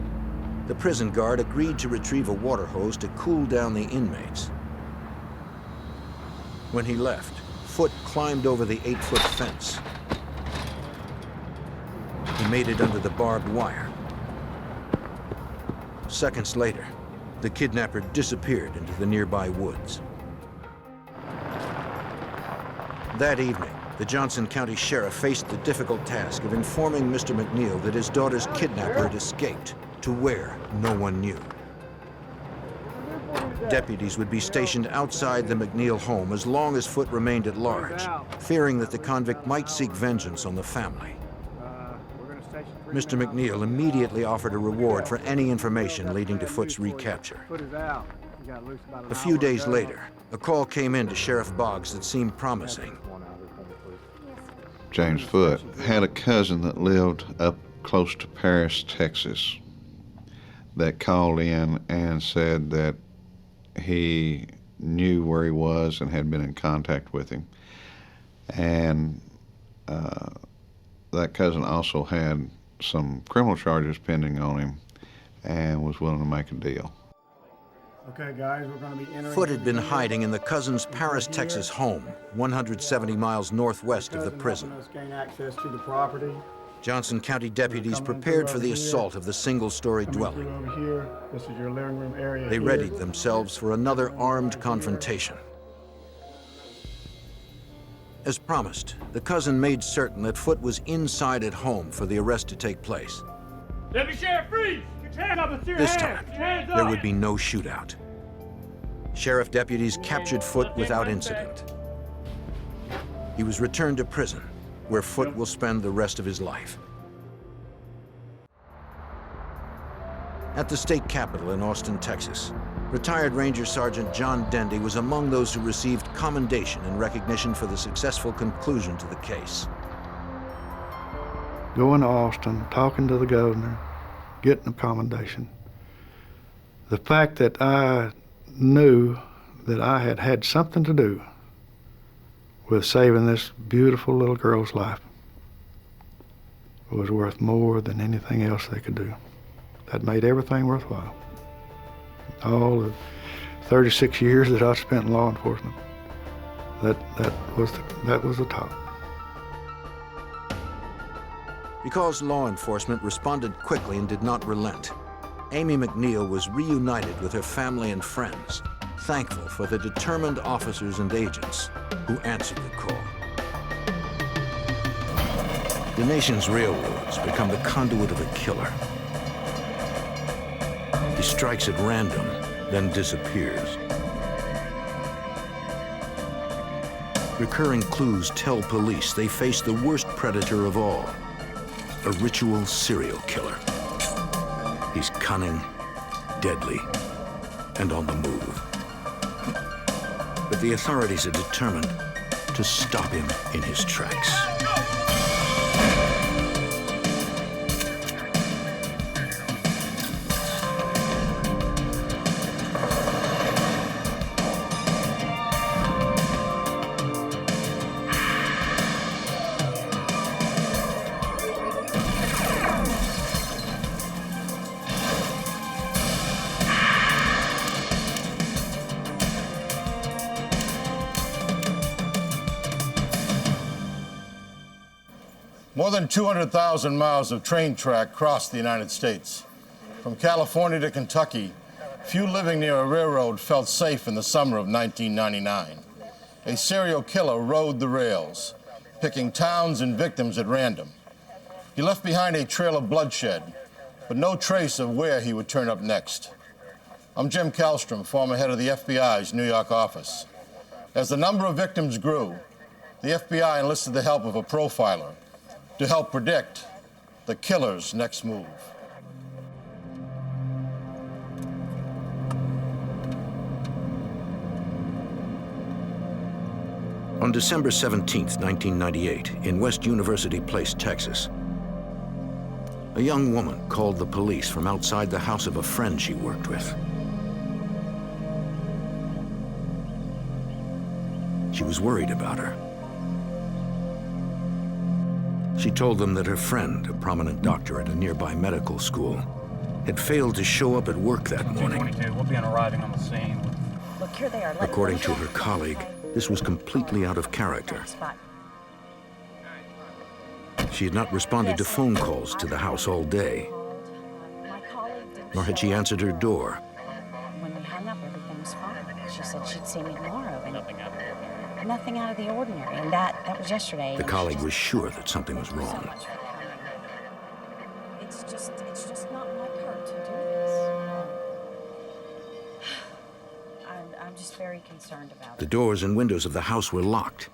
the prison guard agreed to retrieve a water hose to cool down the inmates. When he left, Foote climbed over the 8-foot fence. He made it under the barbed wire. Seconds later, the kidnapper disappeared into the nearby woods. That evening, the Johnson County Sheriff faced the difficult task of informing Mr. McNeil that his daughter's kidnapper had escaped to where no one knew. Deputies would be stationed outside the McNeil home as long as Foote remained at large, fearing that the convict might seek vengeance on the family. Mr. McNeil immediately offered a reward for any information leading to Foote's recapture. A few days later, a call came in to Sheriff Boggs that seemed promising. James Foote had a cousin that lived up close to Paris, Texas, that called in and said that he knew where he was and had been in contact with him. And that cousin also had some criminal charges pending on him and was willing to make a deal. Okay, guys, we're going to be entering. Foote had been hiding in the cousin's Paris, Texas home, 170 miles northwest of the prison. Gain access to the property. Johnson County deputies prepared for the assault of the single-story dwelling. Over here. This is your living room area. They readied themselves for another armed confrontation. As promised, the cousin made certain that Foote was inside at home for the arrest to take place. Deputy Sheriff, freeze! Get your hands up and This time, there would be no shootout. Sheriff deputies captured Foote without incident. He was returned to prison, where Foote will spend the rest of his life. At the state capitol in Austin, Texas, retired Ranger Sergeant John Dendy was among those who received commendation and recognition for the successful conclusion to the case. Going to Austin, talking to the governor, getting a commendation. The fact that I knew that I had had something to do with saving this beautiful little girl's life was worth more than anything else they could do. That made everything worthwhile. All the 36 years that I spent in law enforcement, that was the top. Because law enforcement responded quickly and did not relent, Amy McNeil was reunited with her family and friends, thankful for the determined officers and agents who answered the call. The nation's railroads become the conduit of a killer. He strikes at random, then disappears. Recurring clues tell police they face the worst predator of all, a ritual serial killer. He's cunning, deadly, and on the move. But the authorities are determined to stop him in his tracks. More than 200,000 miles of train track crossed the United States. From California to Kentucky, few living near a railroad felt safe in the summer of 1999. A serial killer rode the rails, picking towns and victims at random. He left behind a trail of bloodshed, but no trace of where he would turn up next. I'm Jim Kallstrom, former head of the FBI's New York office. As the number of victims grew, the FBI enlisted the help of a profiler to help predict the killer's next move. On December 17, 1998, in West University Place, Texas, a young woman called the police from outside the house of a friend she worked with. She was worried about her. She told them that her friend, a prominent doctor at a nearby medical school, had failed to show up at work that morning. 222, we'll be arriving on the scene. Look, here they are. According to her colleague, this was completely out of character. She had not responded to phone calls to the house all day, nor had she answered her door. When we hung up, everything was fine. She said she'd see me tomorrow. And nothing out of the ordinary, and that was yesterday. The colleague was sure that something was wrong. It's just not like her to do this. I'm just very concerned about The it. doors and windows of the house were locked.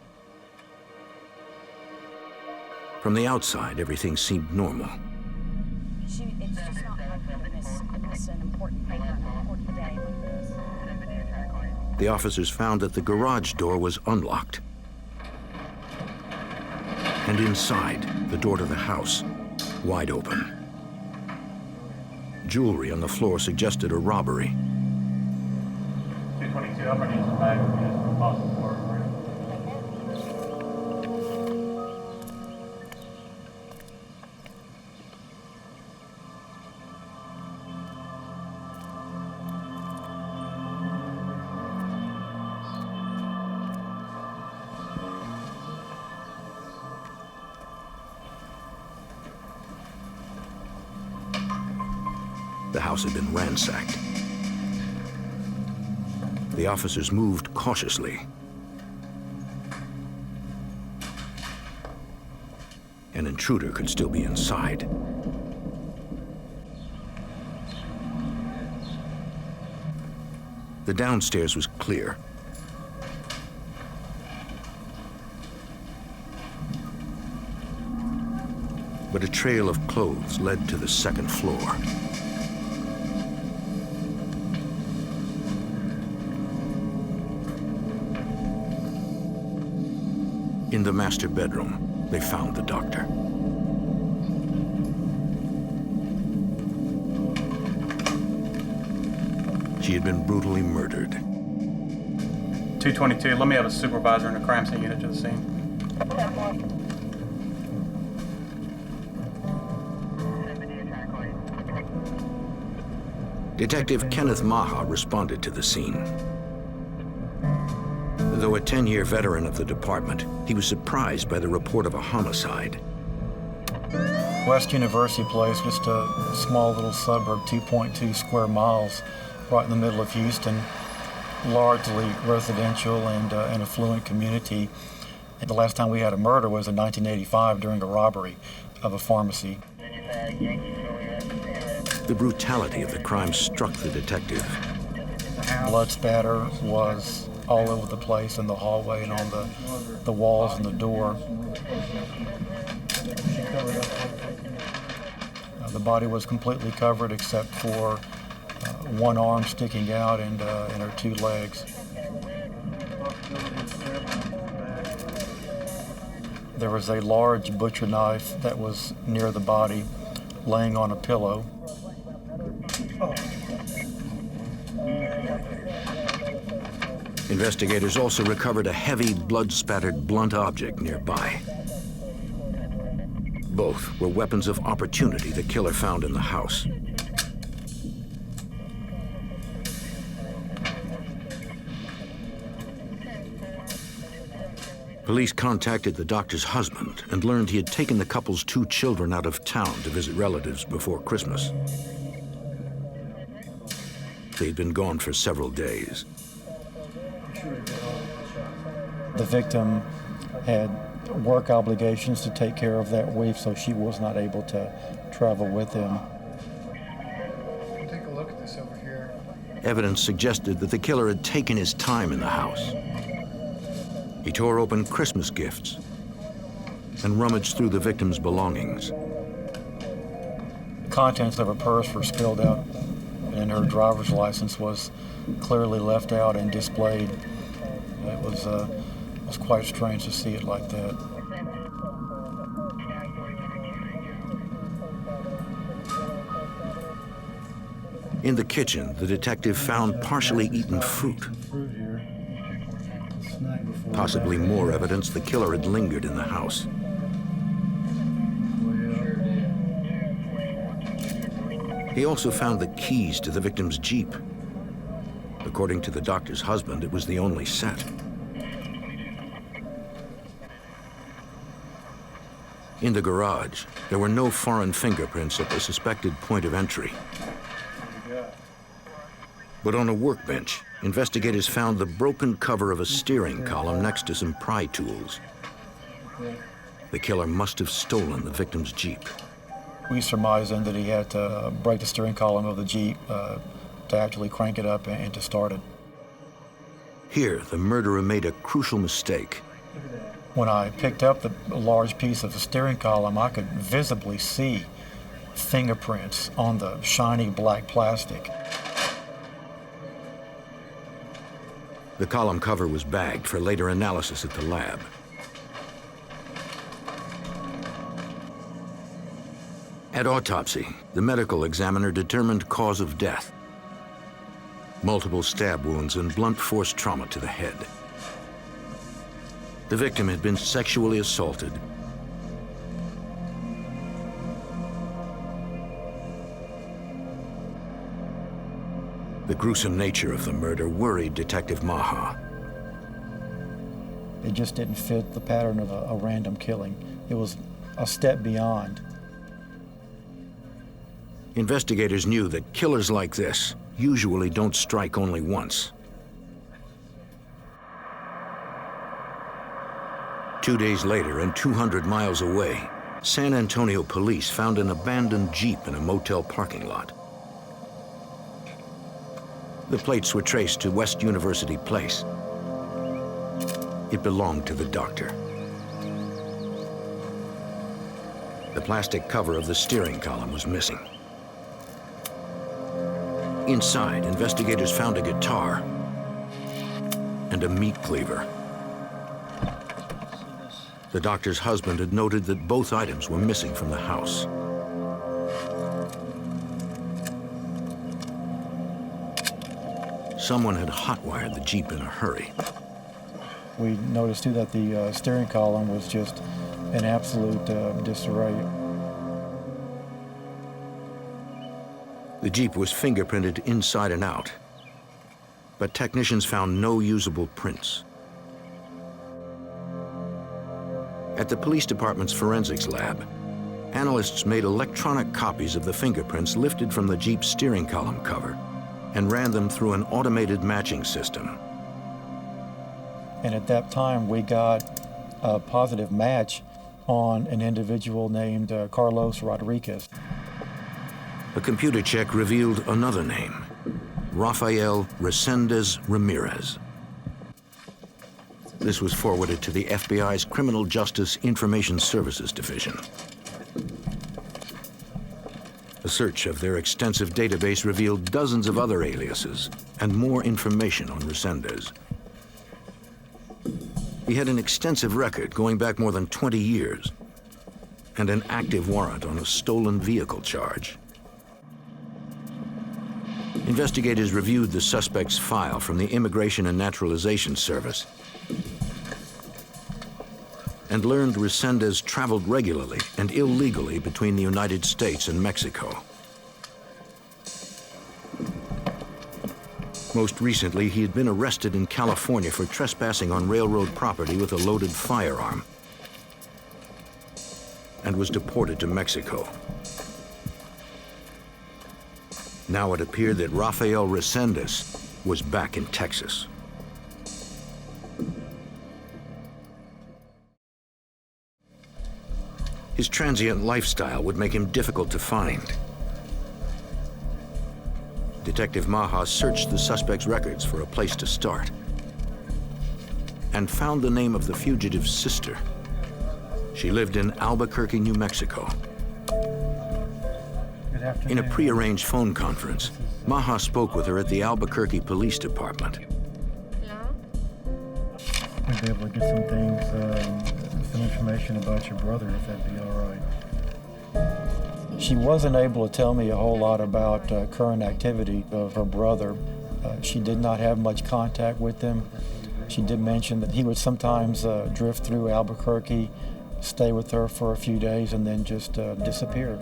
From the outside, everything seemed normal. It's just not like her to miss an important paper on an important day like this. The officers found that the garage door was unlocked. And inside, the door to the house, wide open. Jewelry on the floor suggested a robbery. 222, I'm going to use the bag with you as possible for it. The house had been ransacked. The officers moved cautiously. An intruder could still be inside. The downstairs was clear. But a trail of clothes led to the second floor. In the master bedroom, they found the doctor. She had been brutally murdered. 222, let me have a supervisor and a crime scene unit to the scene. Detective Kenneth Maha responded to the scene. Though a 10-year veteran of the department, he was surprised by the report of a homicide. West University Place, just a small little suburb, 2.2 square miles, right in the middle of Houston, largely residential and an affluent community. And the last time we had a murder was in 1985 during a robbery of a pharmacy. The brutality of the crime struck the detective. Blood spatter was all over the place in the hallway and on the walls and the door. The body was completely covered except for one arm sticking out and her two legs. There was a large butcher knife that was near the body, laying on a pillow. Investigators also recovered a heavy, blood-spattered blunt object nearby. Both were weapons of opportunity the killer found in the house. Police contacted the doctor's husband and learned he had taken the couple's 2 children out of town to visit relatives before Christmas. They'd been gone for several days. The victim had work obligations to take care of that week, so she was not able to travel with him. Take a look at this over here. Evidence suggested that the killer had taken his time in the house. He tore open Christmas gifts and rummaged through the victim's belongings. The contents of her purse were spilled out, and her driver's license was clearly left out and displayed. It was quite strange to see it like that. In the kitchen, the detective found partially eaten fruit. Possibly more evidence the killer had lingered in the house. He also found the keys to the victim's Jeep. According to the doctor's husband, it was the only set. In the garage, there were no foreign fingerprints at the suspected point of entry. But on a workbench, investigators found the broken cover of a steering column next to some pry tools. The killer must have stolen the victim's Jeep. We surmised then that he had to break the steering column of the Jeep to actually crank it up and to start it. Here, the murderer made a crucial mistake. When I picked up the large piece of the steering column, I could visibly see fingerprints on the shiny black plastic. The column cover was bagged for later analysis at the lab. At autopsy, the medical examiner determined cause of death: multiple stab wounds and blunt force trauma to the head. The victim had been sexually assaulted. The gruesome nature of the murder worried Detective Maha. It just didn't fit the pattern of a random killing. It was a step beyond. Investigators knew that killers like this usually don't strike only once. 2 days later, and 200 miles away, San Antonio police found an abandoned Jeep in a motel parking lot. The plates were traced to West University Place. It belonged to the doctor. The plastic cover of the steering column was missing. Inside, investigators found a guitar and a meat cleaver. The doctor's husband had noted that both items were missing from the house. Someone had hotwired the Jeep in a hurry. We noticed too that the steering column was just in absolute disarray. The Jeep was fingerprinted inside and out, but technicians found no usable prints. At the police department's forensics lab, analysts made electronic copies of the fingerprints lifted from the Jeep's steering column cover and ran them through an automated matching system. And at that time, we got a positive match on an individual named Carlos Rodriguez. A computer check revealed another name, Rafael Resendez Ramirez. This was forwarded to the FBI's Criminal Justice Information Services Division. A search of their extensive database revealed dozens of other aliases and more information on Resendez. He had an extensive record going back more than 20 years and an active warrant on a stolen vehicle charge. Investigators reviewed the suspect's file from the Immigration and Naturalization Service and learned Resendez traveled regularly and illegally between the United States and Mexico. Most recently, he had been arrested in California for trespassing on railroad property with a loaded firearm and was deported to Mexico. Now it appeared that Rafael Resendez was back in Texas. His transient lifestyle would make him difficult to find. Detective Maha searched the suspect's records for a place to start and found the name of the fugitive's sister. She lived in Albuquerque, New Mexico. In a prearranged phone conference, Maha spoke with her at the Albuquerque Police Department. I'd be able to get some things, some information about your brother, if that'd be all right. She wasn't able to tell me a whole lot about current activity of her brother. She did not have much contact with him. She did mention that he would sometimes drift through Albuquerque, stay with her for a few days, and then just disappear.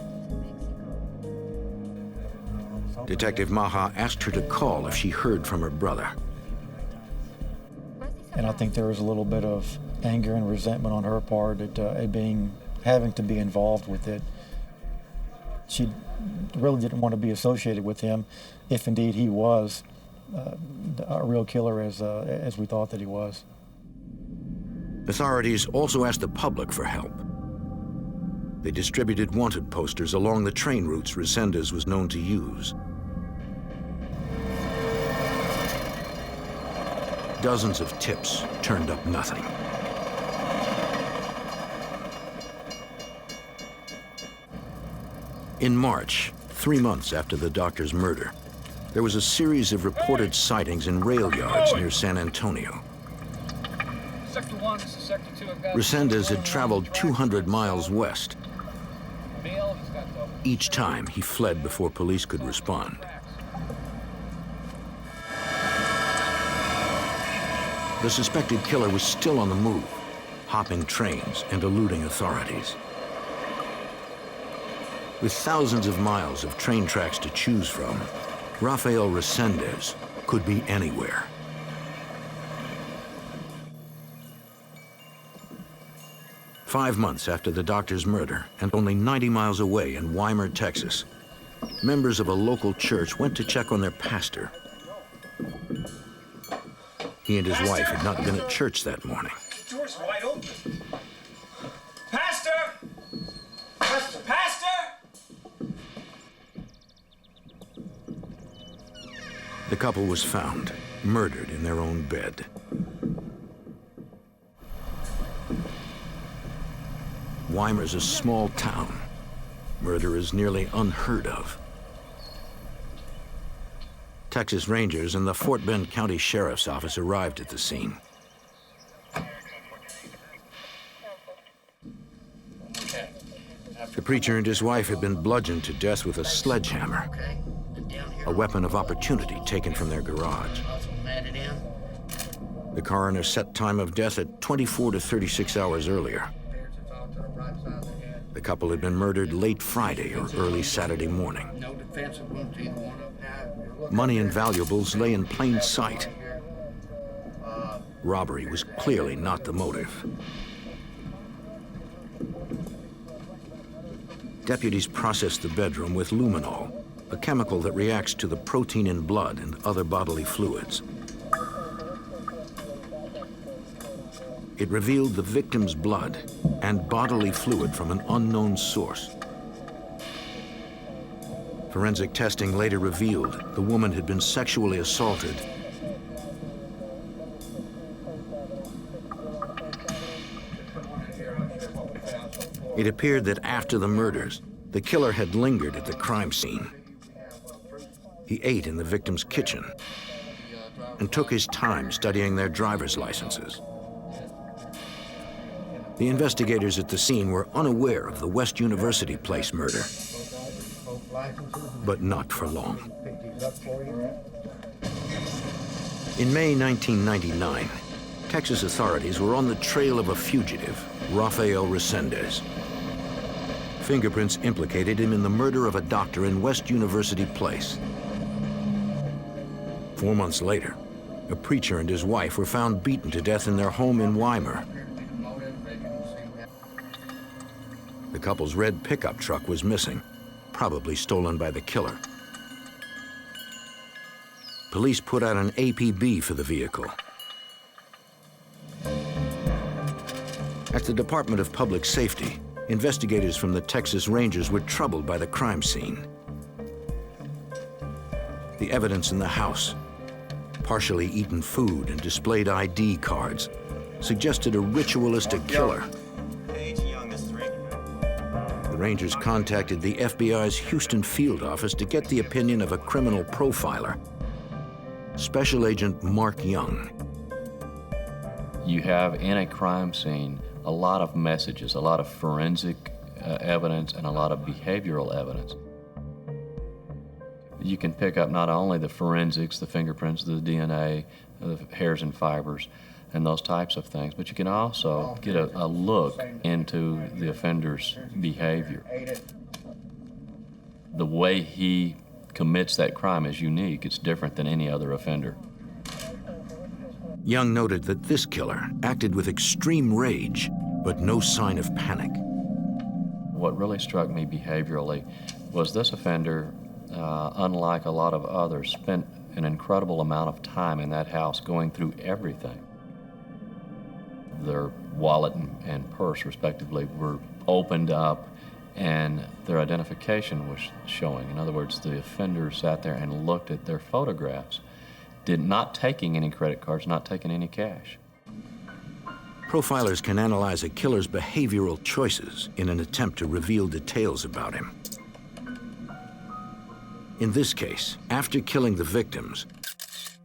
Detective Maha asked her to call if she heard from her brother. And I think there was a little bit of anger and resentment on her part at having to be involved with it. She really didn't want to be associated with him, if indeed he was a real killer as we thought that he was. Authorities also asked the public for help. They distributed wanted posters along the train routes Resendez was known to use. Dozens of tips turned up nothing. In March, 3 months after the doctor's murder, there was a series of reported sightings in rail yards near San Antonio. Sector 1, this is Sector 2. I've got Resendez had traveled 200 miles west. Each time, he fled before police could respond. The suspected killer was still on the move, hopping trains and eluding authorities. With thousands of miles of train tracks to choose from, Rafael Resendez could be anywhere. Five months after the doctor's murder, and only 90 miles away in Weimar, Texas, members of a local church went to check on their pastor. He and his wife had not been at church that morning. The door's wide open. Pastor! Pastor! Pastor! The couple was found, murdered in their own bed. Weimar's a small town. Murder is nearly unheard of. Texas Rangers and the Fort Bend County Sheriff's Office arrived at the scene. The preacher and his wife had been bludgeoned to death with a sledgehammer, a weapon of opportunity taken from their garage. The coroner set time of death at 24 to 36 hours earlier. The couple had been murdered late Friday or early Saturday morning. Money and valuables lay in plain sight. Robbery was clearly not the motive. Deputies processed the bedroom with luminol, a chemical that reacts to the protein in blood and other bodily fluids. It revealed the victim's blood and bodily fluid from an unknown source. Forensic testing later revealed the woman had been sexually assaulted. It appeared that after the murders, the killer had lingered at the crime scene. He ate in the victim's kitchen and took his time studying their driver's licenses. The investigators at the scene were unaware of the West University Place murder, but not for long. In May 1999, Texas authorities were on the trail of a fugitive, Rafael Resendez. Fingerprints implicated him in the murder of a doctor in West University Place. 4 months later, a preacher and his wife were found beaten to death in their home in Weimar. The couple's red pickup truck was missing, probably stolen by the killer. Police put out an APB for the vehicle. At the Department of Public Safety, investigators from the Texas Rangers were troubled by the crime scene. The evidence in the house, partially eaten food and displayed ID cards, suggested a ritualistic killer. The Rangers contacted the FBI's Houston field office to get the opinion of a criminal profiler, Special Agent Mark Young. You have in a crime scene a lot of messages, a lot of forensic evidence, and a lot of behavioral evidence. You can pick up not only the forensics, the fingerprints, the DNA, the hairs and fibers, and those types of things, but you can also get a look into the offender's behavior. The way he commits that crime is unique. It's different than any other offender. Young noted that this killer acted with extreme rage, but no sign of panic. What really struck me behaviorally was this offender, unlike a lot of others, spent an incredible amount of time in that house going through everything. Their wallet and purse, respectively, were opened up, and their identification was showing. In other words, the offender sat there and looked at their photographs, not taking any credit cards, not taking any cash. Profilers can analyze a killer's behavioral choices in an attempt to reveal details about him. In this case, after killing the victims,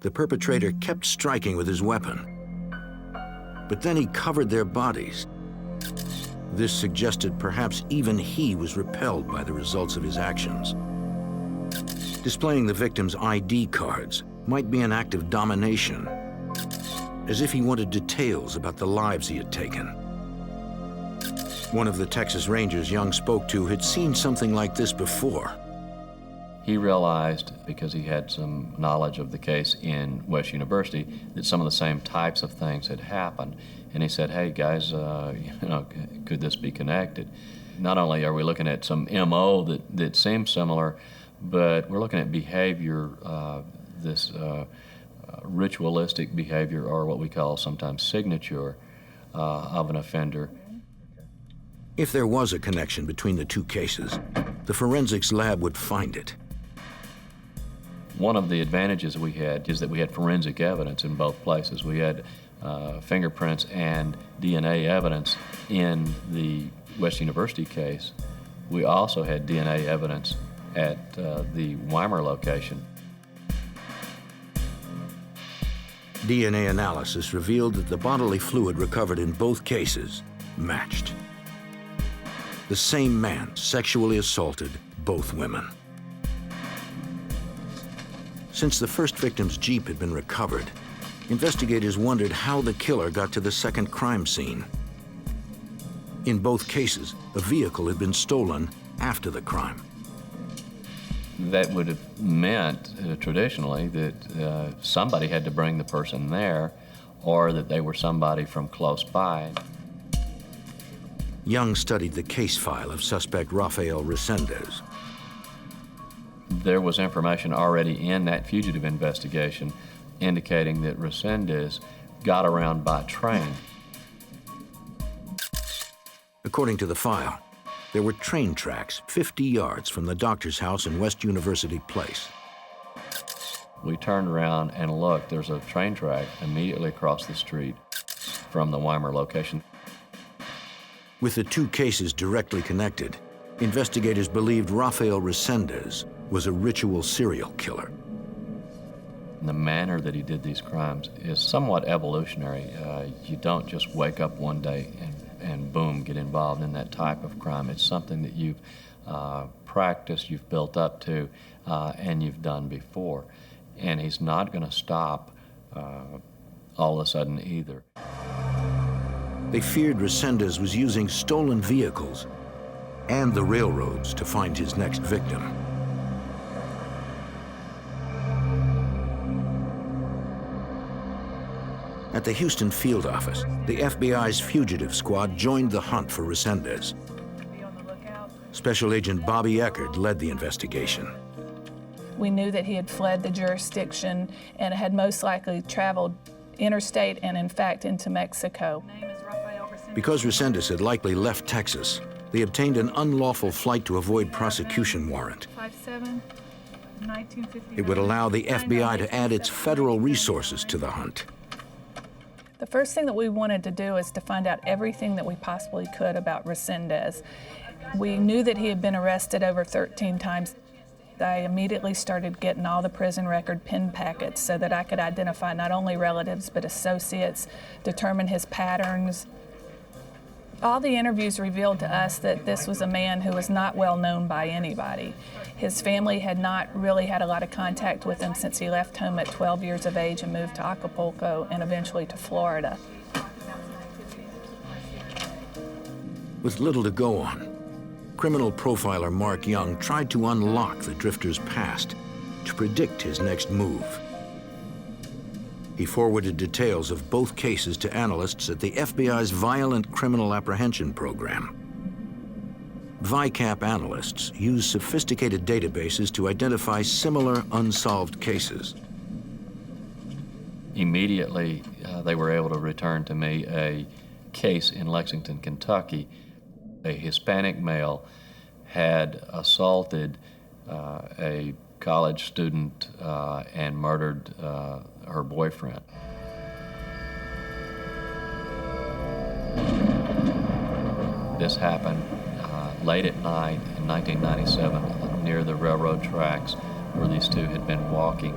the perpetrator kept striking with his weapon, but then he covered their bodies. This suggested perhaps even he was repelled by the results of his actions. Displaying the victim's ID cards might be an act of domination, as if he wanted details about the lives he had taken. One of the Texas Rangers Young spoke to had seen something like this before. He realized, because he had some knowledge of the case in West University, that some of the same types of things had happened. And he said, hey guys, could this be connected? Not only are we looking at some MO that seems similar, but we're looking at behavior, this ritualistic behavior, or what we call sometimes signature of an offender. If there was a connection between the two cases, the forensics lab would find it. One of the advantages we had is that we had forensic evidence in both places. We had fingerprints and DNA evidence in the West University case. We also had DNA evidence at the Weimar location. DNA analysis revealed that the bodily fluid recovered in both cases matched. The same man sexually assaulted both women. Since the first victim's Jeep had been recovered, investigators wondered how the killer got to the second crime scene. In both cases, a vehicle had been stolen after the crime. That would have meant, traditionally, that somebody had to bring the person there, or that they were somebody from close by. Young studied the case file of suspect Rafael Resendez. There was information already in that fugitive investigation indicating that Resendez got around by train. According to the file, there were train tracks 50 yards from the doctor's house in West University Place. We turned around and looked. There's a train track immediately across the street from the Weimar location. With the two cases directly connected, investigators believed Rafael Resendez was a ritual serial killer. The manner that he did these crimes is somewhat evolutionary. You don't just wake up one day and boom, get involved in that type of crime. It's something that you've practiced, you've built up to, and you've done before. And he's not going to stop all of a sudden either. They feared Resendez was using stolen vehicles and the railroads to find his next victim. At the Houston field office, the FBI's fugitive squad joined the hunt for Resendez. Special Agent Bobby Eckert led the investigation. We knew that he had fled the jurisdiction and had most likely traveled interstate and, in fact, into Mexico. Because Resendez had likely left Texas, they obtained an unlawful flight to avoid prosecution warrant. 5/7/1959. It would allow the FBI to add its federal resources to the hunt. The first thing that we wanted to do is to find out everything that we possibly could about Resendez. We knew that he had been arrested over 13 times. I immediately started getting all the prison record pin packets so that I could identify not only relatives but associates, determine his patterns. All the interviews revealed to us that this was a man who was not well known by anybody. His family had not really had a lot of contact with him since he left home at 12 years of age and moved to Acapulco and eventually to Florida. With little to go on, criminal profiler Mark Young tried to unlock the drifter's past to predict his next move. He forwarded details of both cases to analysts at the FBI's Violent Criminal Apprehension program. VICAP analysts use sophisticated databases to identify similar unsolved cases. Immediately, they were able to return to me a case in Lexington, Kentucky. A Hispanic male had assaulted a college student and murdered her boyfriend. This happened late at night in 1997 near the railroad tracks where these two had been walking.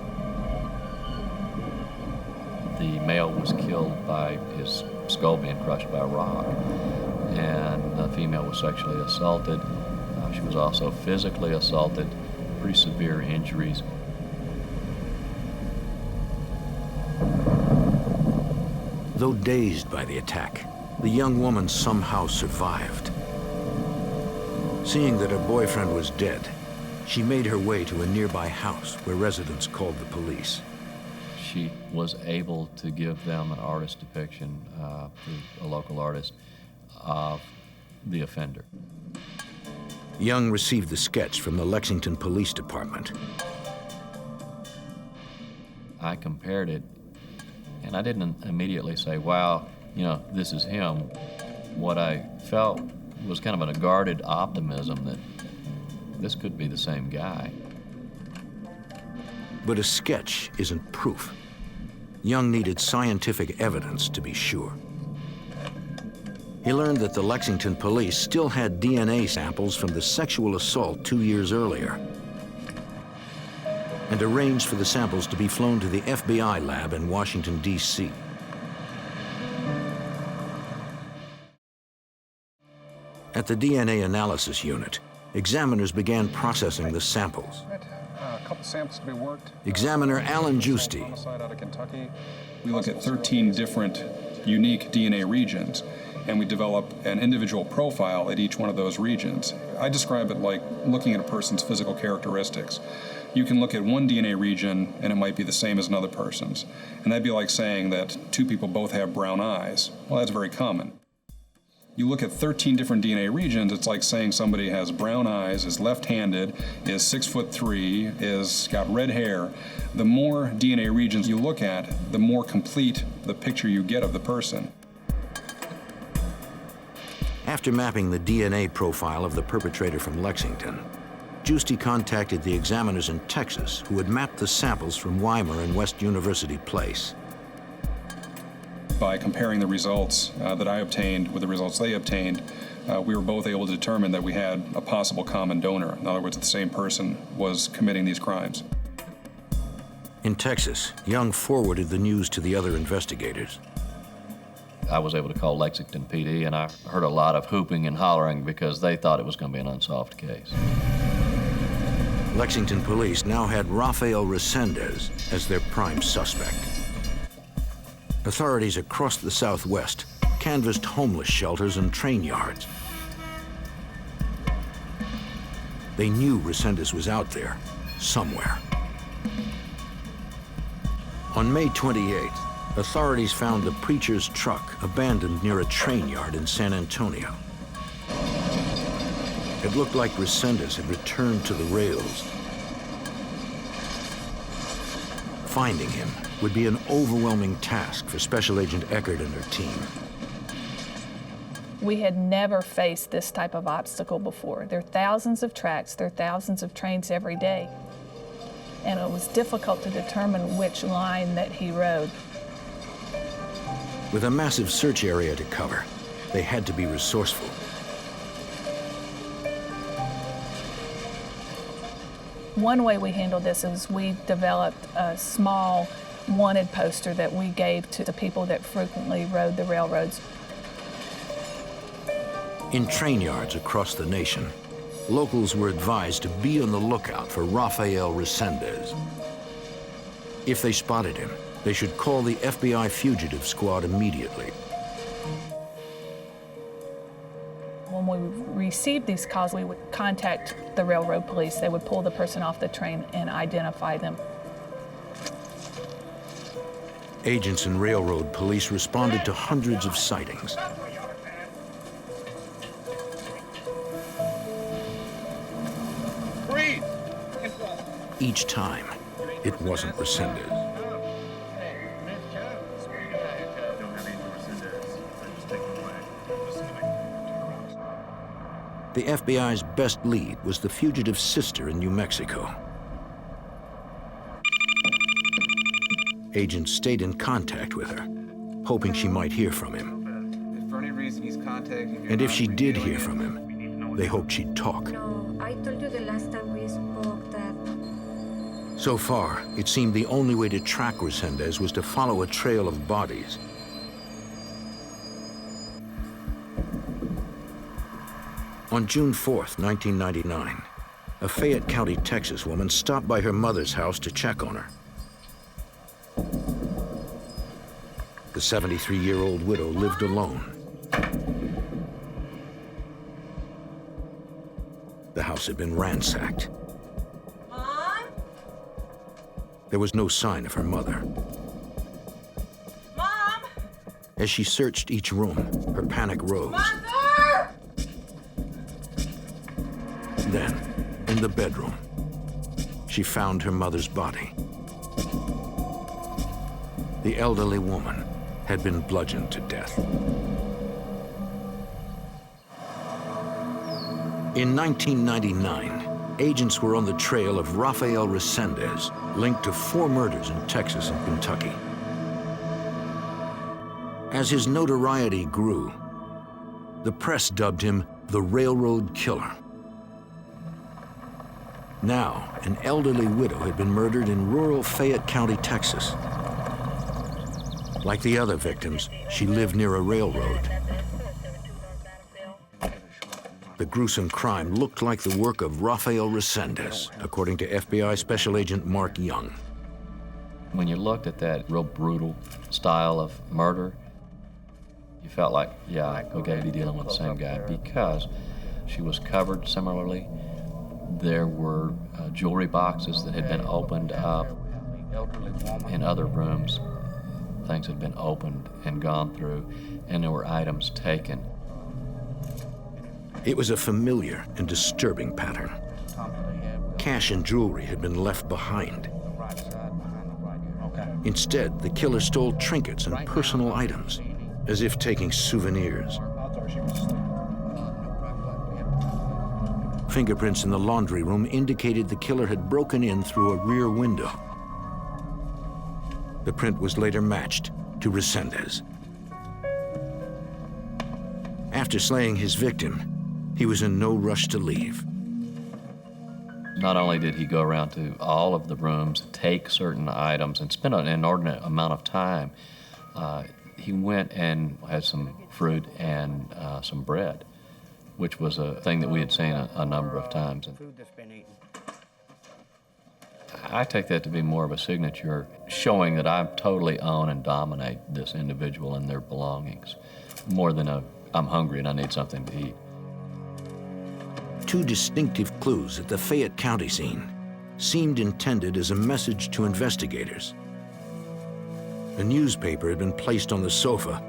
The male was killed by his skull being crushed by a rock, and the female was sexually assaulted. She was also physically assaulted, pretty severe injuries. Though dazed by the attack, the young woman somehow survived. Seeing that her boyfriend was dead, she made her way to a nearby house where residents called the police. She was able to give them an artist depiction, through a local artist, of the offender. Young received the sketch from the Lexington Police Department. I compared it, and I didn't immediately say, wow, you know, this is him. What I felt was kind of a guarded optimism that this could be the same guy. But a sketch isn't proof. Young needed scientific evidence to be sure. He learned that the Lexington police still had DNA samples from the sexual assault 2 years earlier, and arranged for the samples to be flown to the FBI lab in Washington, D.C. At the DNA analysis unit, examiners began processing the samples. A couple samples to be worked. Examiner Alan Giusti. Out of Kentucky. We look at 13 different unique DNA regions, and we develop an individual profile at each one of those regions. I describe it like looking at a person's physical characteristics. You can look at one DNA region and it might be the same as another person's. And that'd be like saying that two people both have brown eyes. Well, that's very common. You look at 13 different DNA regions, it's like saying somebody has brown eyes, is left-handed, is 6'3", is got red hair. The more DNA regions you look at, the more complete the picture you get of the person. After mapping the DNA profile of the perpetrator from Lexington, Giusti contacted the examiners in Texas who had mapped the samples from Weimar and West University Place. By comparing the results that I obtained with the results they obtained, we were both able to determine that we had a possible common donor. In other words, the same person was committing these crimes. In Texas, Young forwarded the news to the other investigators. I was able to call Lexington PD, and I heard a lot of hooping and hollering because they thought it was going to be an unsolved case. Lexington police now had Rafael Resendez as their prime suspect. Authorities across the Southwest canvassed homeless shelters and train yards. They knew Resendez was out there, somewhere. On May 28th, authorities found the preacher's truck abandoned near a train yard in San Antonio. It looked like Resendez had returned to the rails. Finding him would be an overwhelming task for Special Agent Eckert and her team. We had never faced this type of obstacle before. There are thousands of tracks, there are thousands of trains every day. And it was difficult to determine which line that he rode. With a massive search area to cover, they had to be resourceful. One way we handled this is we developed a small wanted poster that we gave to the people that frequently rode the railroads. In train yards across the nation, locals were advised to be on the lookout for Rafael Resendez. If they spotted him, they should call the FBI fugitive squad immediately. When we received these calls, we would contact the railroad police. They would pull the person off the train and identify them. Agents and railroad police responded to hundreds of sightings. Each time, it wasn't Resendez. The FBI's best lead was the fugitive's sister in New Mexico. Agents stayed in contact with her, hoping she might hear from him. If for any reason he's contacting you, and if she did hear from him, they hoped she'd talk. No, I told you the last time we spoke that... So far, it seemed the only way to track Resendez was to follow a trail of bodies. On June 4th, 1999, a Fayette County, Texas woman stopped by her mother's house to check on her. The 73-year-old widow lived alone. The house had been ransacked. Mom? There was no sign of her mother. Mom? As she searched each room, her panic rose. Mother! Then, in the bedroom, she found her mother's body. The elderly woman had been bludgeoned to death. In 1999, agents were on the trail of Rafael Resendez, linked to 4 murders in Texas and Kentucky. As his notoriety grew, the press dubbed him the Railroad Killer. Now, an elderly widow had been murdered in rural Fayette County, Texas. Like the other victims, she lived near a railroad. The gruesome crime looked like the work of Rafael Resendez, according to FBI Special Agent Mark Young. When you looked at that real brutal style of murder, you felt like, yeah, we got to be dealing with the same guy, because she was covered similarly. There were jewelry boxes that had been opened up in other rooms. Things had been opened and gone through, and there were items taken. It was a familiar and disturbing pattern. Cash and jewelry had been left behind. Instead, the killer stole trinkets and personal items, as if taking souvenirs. Fingerprints in the laundry room indicated the killer had broken in through a rear window. The print was later matched to Resendez. After slaying his victim, he was in no rush to leave. Not only did he go around to all of the rooms, take certain items, and spend an inordinate amount of time, He went and had some fruit and some bread, which was a thing that we had seen a number of times. I take that to be more of a signature, showing that I totally own and dominate this individual and their belongings, more than I'm hungry and I need something to eat. Two distinctive clues at the Fayette County scene seemed intended as a message to investigators. A newspaper had been placed on the sofa,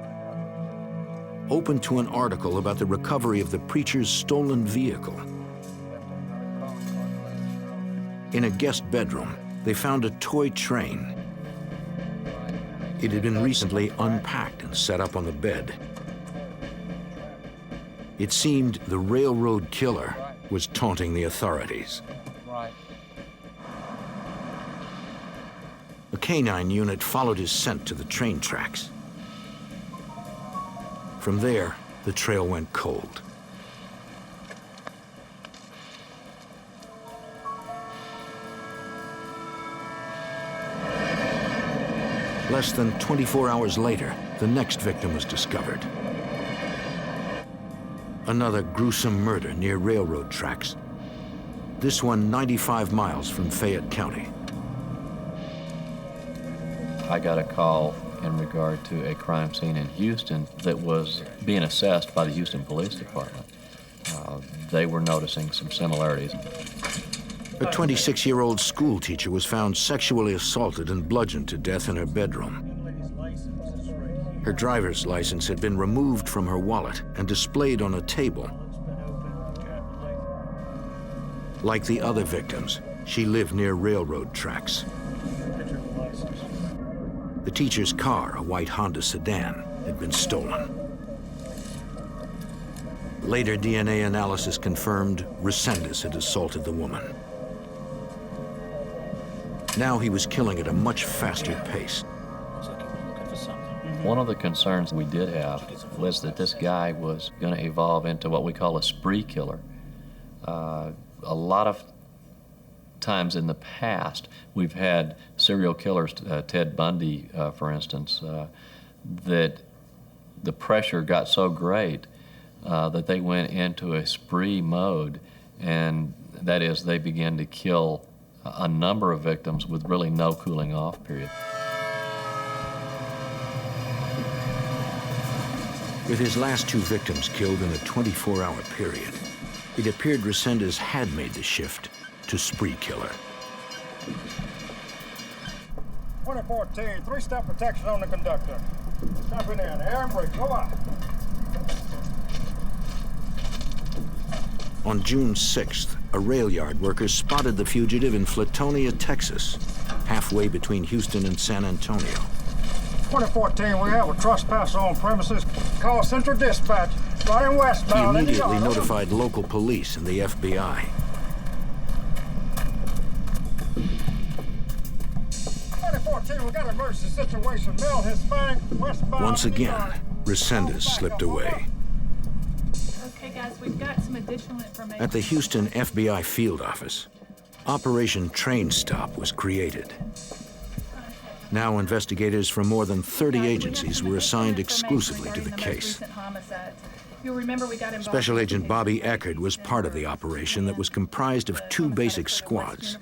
open to an article about the recovery of the preacher's stolen vehicle. In a guest bedroom, they found a toy train. It had been recently unpacked and set up on the bed. It seemed the railroad killer was taunting the authorities. A canine unit followed his scent to the train tracks. From there, the trail went cold. Less than 24 hours later, the next victim was discovered. Another gruesome murder near railroad tracks. This one 95 miles from Fayette County. I got a call in regard to a crime scene in Houston that was being assessed by the Houston Police Department. They were noticing some similarities. A 26-year-old school teacher was found sexually assaulted and bludgeoned to death in her bedroom. Her driver's license had been removed from her wallet and displayed on a table. Like the other victims, she lived near railroad tracks. The teacher's car, a white Honda sedan, had been stolen. Later DNA analysis confirmed Resendez had assaulted the woman. Now he was killing at a much faster pace. One of the concerns we did have was that this guy was going to evolve into what we call a spree killer. A lot of times in the past, we've had serial killers, Ted Bundy, for instance, that the pressure got so great that they went into a spree mode, and that is they began to kill a number of victims with really no cooling off period. With his last two victims killed in a 24-hour period, it appeared Resendez had made the shift to spree killer. 2014, three-step protection on the conductor. Step in there, air and brake, go out. On June 6th, a rail yard worker spotted the fugitive in Flatonia, Texas, halfway between Houston and San Antonio. 2014, we have a trespass on premises. Call Central Dispatch, running westbound. He immediately notified local police and the FBI. 2014, we got an emergency situation. Mill Hispanic, westbound. Once again, Resendez slipped away. Okay, guys, we've got some additional information. At the Houston FBI field office, Operation Train Stop was created. Now investigators from more than 30 agencies were assigned exclusively to the case. You'll remember we got Special Agent Bobby Eckerd was part of the operation that was comprised of two basic squads.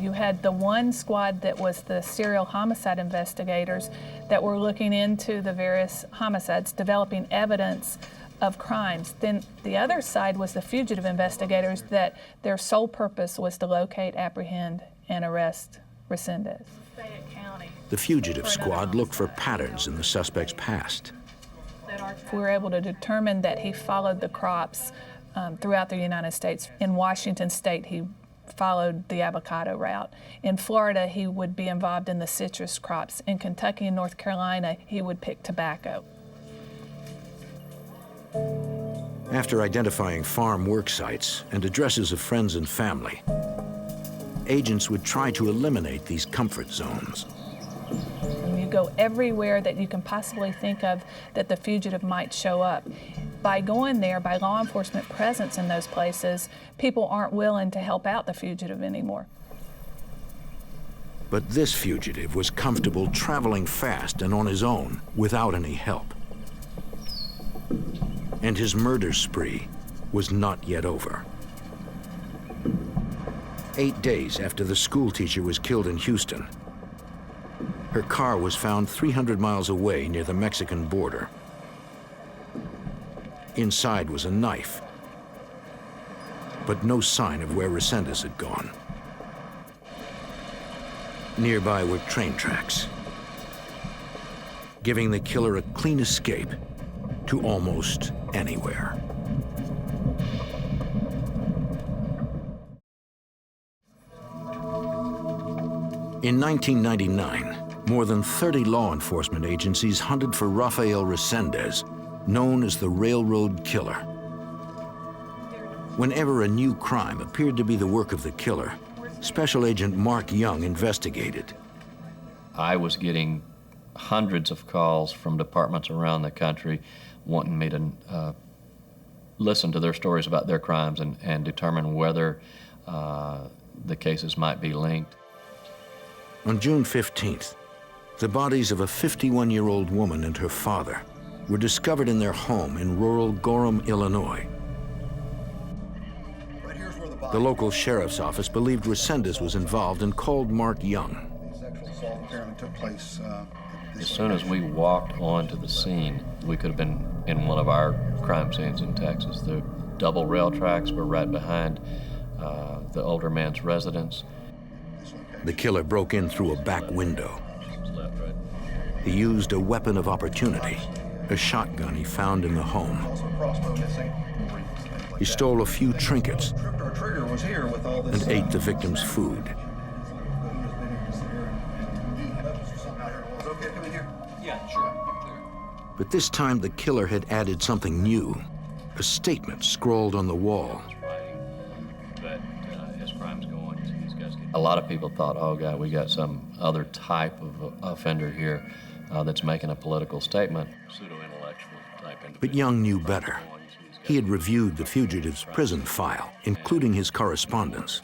You had the one squad that was the serial homicide investigators that were looking into the various homicides, developing evidence of crimes. Then the other side was the fugitive investigators that their sole purpose was to locate, apprehend, and arrest Resendez. The fugitive squad looked for patterns in the suspect's past. We were able to determine that he followed the crops throughout the United States. In Washington State, he followed the avocado route. In Florida, he would be involved in the citrus crops. In Kentucky and North Carolina, he would pick tobacco. After identifying farm work sites and addresses of friends and family, agents would try to eliminate these comfort zones. And you go everywhere that you can possibly think of that the fugitive might show up. By going there, by law enforcement presence in those places, people aren't willing to help out the fugitive anymore. But this fugitive was comfortable traveling fast and on his own without any help. And his murder spree was not yet over. 8 days after the schoolteacher was killed in Houston, her car was found 300 miles away near the Mexican border. Inside was a knife, but no sign of where Resendez had gone. Nearby were train tracks, giving the killer a clean escape to almost anywhere. In 1999, more than 30 law enforcement agencies hunted for Rafael Resendez, known as the Railroad Killer. Whenever a new crime appeared to be the work of the killer, Special Agent Mark Young investigated. I was getting hundreds of calls from departments around the country wanting me to listen to their stories about their crimes and determine whether the cases might be linked. On June 15th, the bodies of a 51-year-old woman and her father were discovered in their home in rural Gorham, Illinois. The local sheriff's office believed Resendez was involved and called Mark Young. As soon as we walked onto the scene, we could have been in one of our crime scenes in Texas. The double rail tracks were right behind the older man's residence. The killer broke in through a back window. He used a weapon of opportunity, a shotgun he found in the home. He stole a few trinkets and ate the victim's food. But this time the killer had added something new, a statement scrawled on the wall. A lot of people thought, oh God, we got some other type of offender here that's making a political statement. Pseudo-intellectual type individual. But Young knew better. He had reviewed the fugitive's prison file, including his correspondence.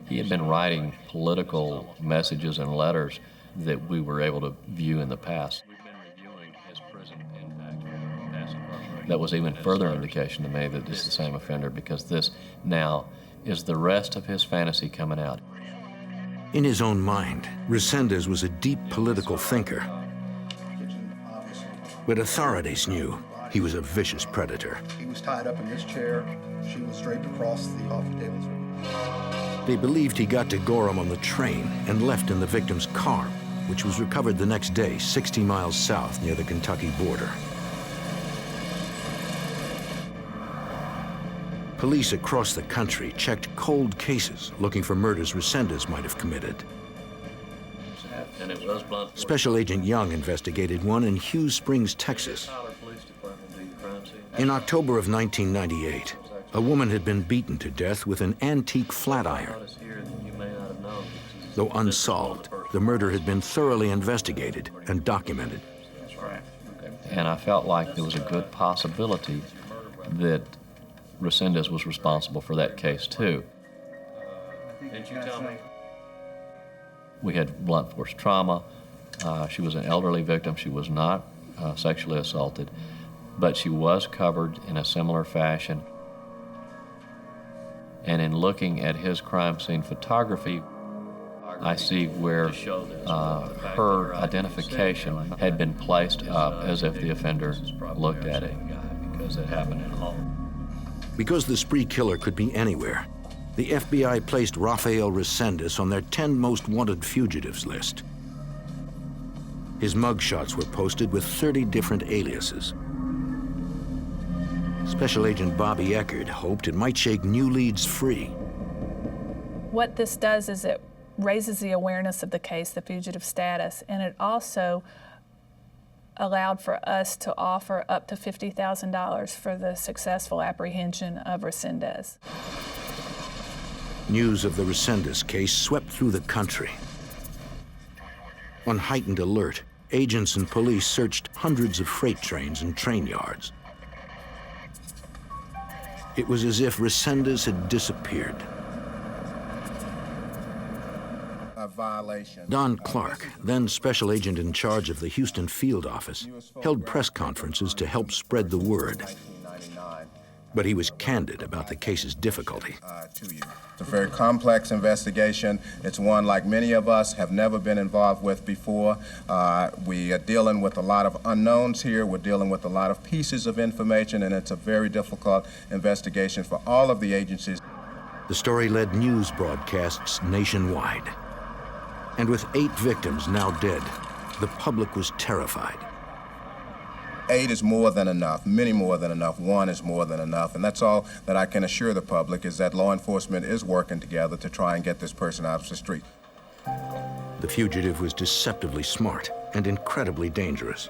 He had been writing political messages and letters that we were able to view in the past. That was even further indication to me that this is the same offender, because this now is the rest of his fantasy coming out. In his own mind, Resendez was a deep political thinker. But authorities knew he was a vicious predator. He was tied up in this chair. She was draped across the coffee tables. They believed he got to Gorham on the train and left in the victim's car, which was recovered the next day 60 miles south near the Kentucky border. Police across the country checked cold cases looking for murders Resendez might have committed. Special Agent Young investigated one in Hughes Springs, Texas. In October of 1998, a woman had been beaten to death with an antique flat iron. Though unsolved, the murder had been thoroughly investigated and documented. And I felt like there was a good possibility that Resendez was responsible for that case too. Did you tell me? We had blunt force trauma. She was an elderly victim. She was not sexually assaulted, but she was covered in a similar fashion. And in looking at his crime scene photography, I see where her identification had been placed up as if the offender looked at it, because it happened in home. Because the spree killer could be anywhere, the FBI placed Rafael Resendez on their 10 most wanted fugitives list. His mugshots were posted with 30 different aliases. Special Agent Bobby Eckert hoped it might shake new leads free. What this does is it raises the awareness of the case, the fugitive status, and it also allowed for us to offer up to $50,000 for the successful apprehension of Resendez. News of the Resendez case swept through the country. On heightened alert, agents and police searched hundreds of freight trains and train yards. It was as if Resendez had disappeared. violation. Don Clark, then special agent in charge of the Houston field office, held press conferences to help spread the word. But he was candid about the case's difficulty. It's a very complex investigation. It's one like many of us have never been involved with before. We are dealing with a lot of unknowns here. We're dealing with a lot of pieces of information, and it's a very difficult investigation for all of the agencies. The story led news broadcasts nationwide. And with 8 victims now dead, the public was terrified. 8 is more than enough, many more than enough. 1 is more than enough. And that's all that I can assure the public, is that law enforcement is working together to try and get this person out of the street. The fugitive was deceptively smart and incredibly dangerous.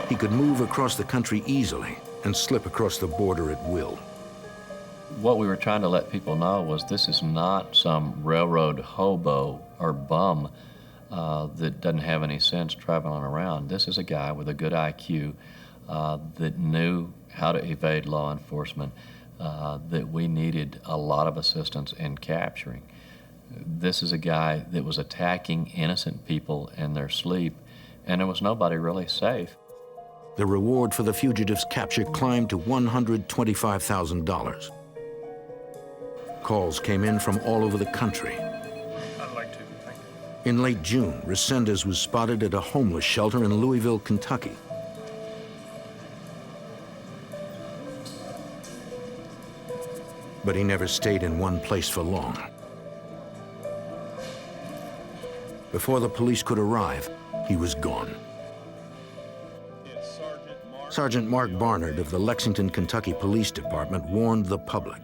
He could move across the country easily and slip across the border at will. What we were trying to let people know was this is not some railroad hobo or bum that doesn't have any sense traveling around. This is a guy with a good IQ that knew how to evade law enforcement, that we needed a lot of assistance in capturing. This is a guy that was attacking innocent people in their sleep, and there was nobody really safe. The reward for the fugitive's capture climbed to $125,000. Calls came in from all over the country. I'd like to, thank you. In late June, Resendez was spotted at a homeless shelter in Louisville, Kentucky. But he never stayed in one place for long. Before the police could arrive, he was gone. Sergeant Mark Barnard of the Lexington, Kentucky Police Department warned the public.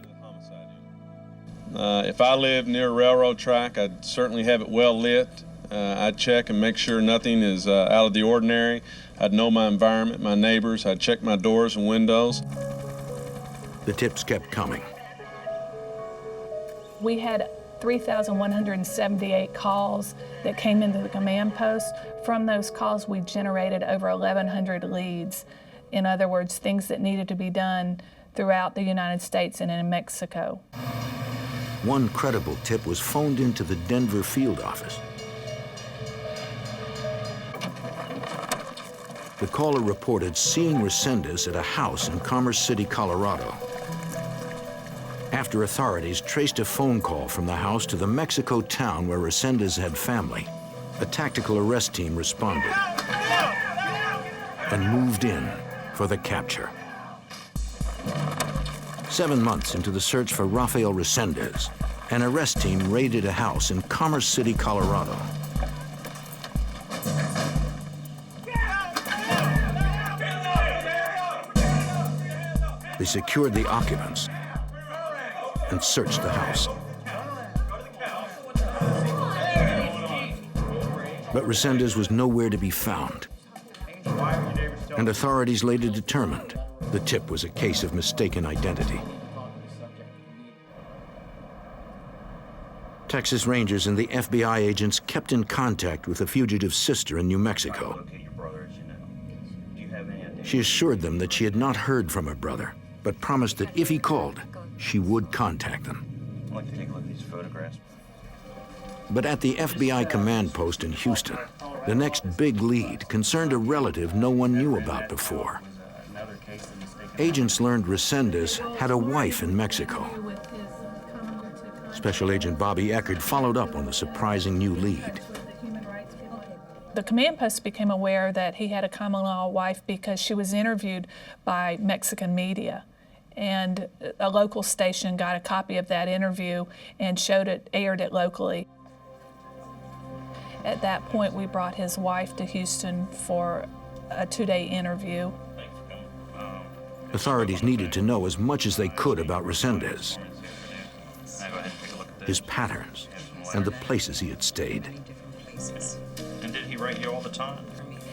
If I lived near a railroad track, I'd certainly have it well lit. I'd check and make sure nothing is out of the ordinary. I'd know my environment, my neighbors. I'd check my doors and windows. The tips kept coming. We had 3,178 calls that came into the command post. From those calls, we generated over 1,100 leads. In other words, things that needed to be done throughout the United States and in Mexico. One credible tip was phoned into the Denver field office. The caller reported seeing Resendez at a house in Commerce City, Colorado. After authorities traced a phone call from the house to the Mexico town where Resendez had family, a tactical arrest team responded and moved in for the capture. 7 months into the search for Rafael Resendez, an arrest team raided a house in Commerce City, Colorado. They secured the occupants and searched the house. But Resendez was nowhere to be found. And authorities later determined the tip was a case of mistaken identity. Texas Rangers and the FBI agents kept in contact with the fugitive's sister in New Mexico. She assured them that she had not heard from her brother, but promised that if he called, she would contact them. I'd like to take a look at these photographs. But at the FBI command post in Houston, the next big lead concerned a relative no one knew about before. Agents learned Resendez had a wife in Mexico. Special Agent Bobby Eckert followed up on the surprising new lead. The command post became aware that he had a common-law wife because she was interviewed by Mexican media. And a local station got a copy of that interview and aired it locally. At that point, we brought his wife to Houston for a 2-day interview. Authorities needed to know as much as they could about Resendez, his patterns, and the places he had stayed. And did he write you all the time?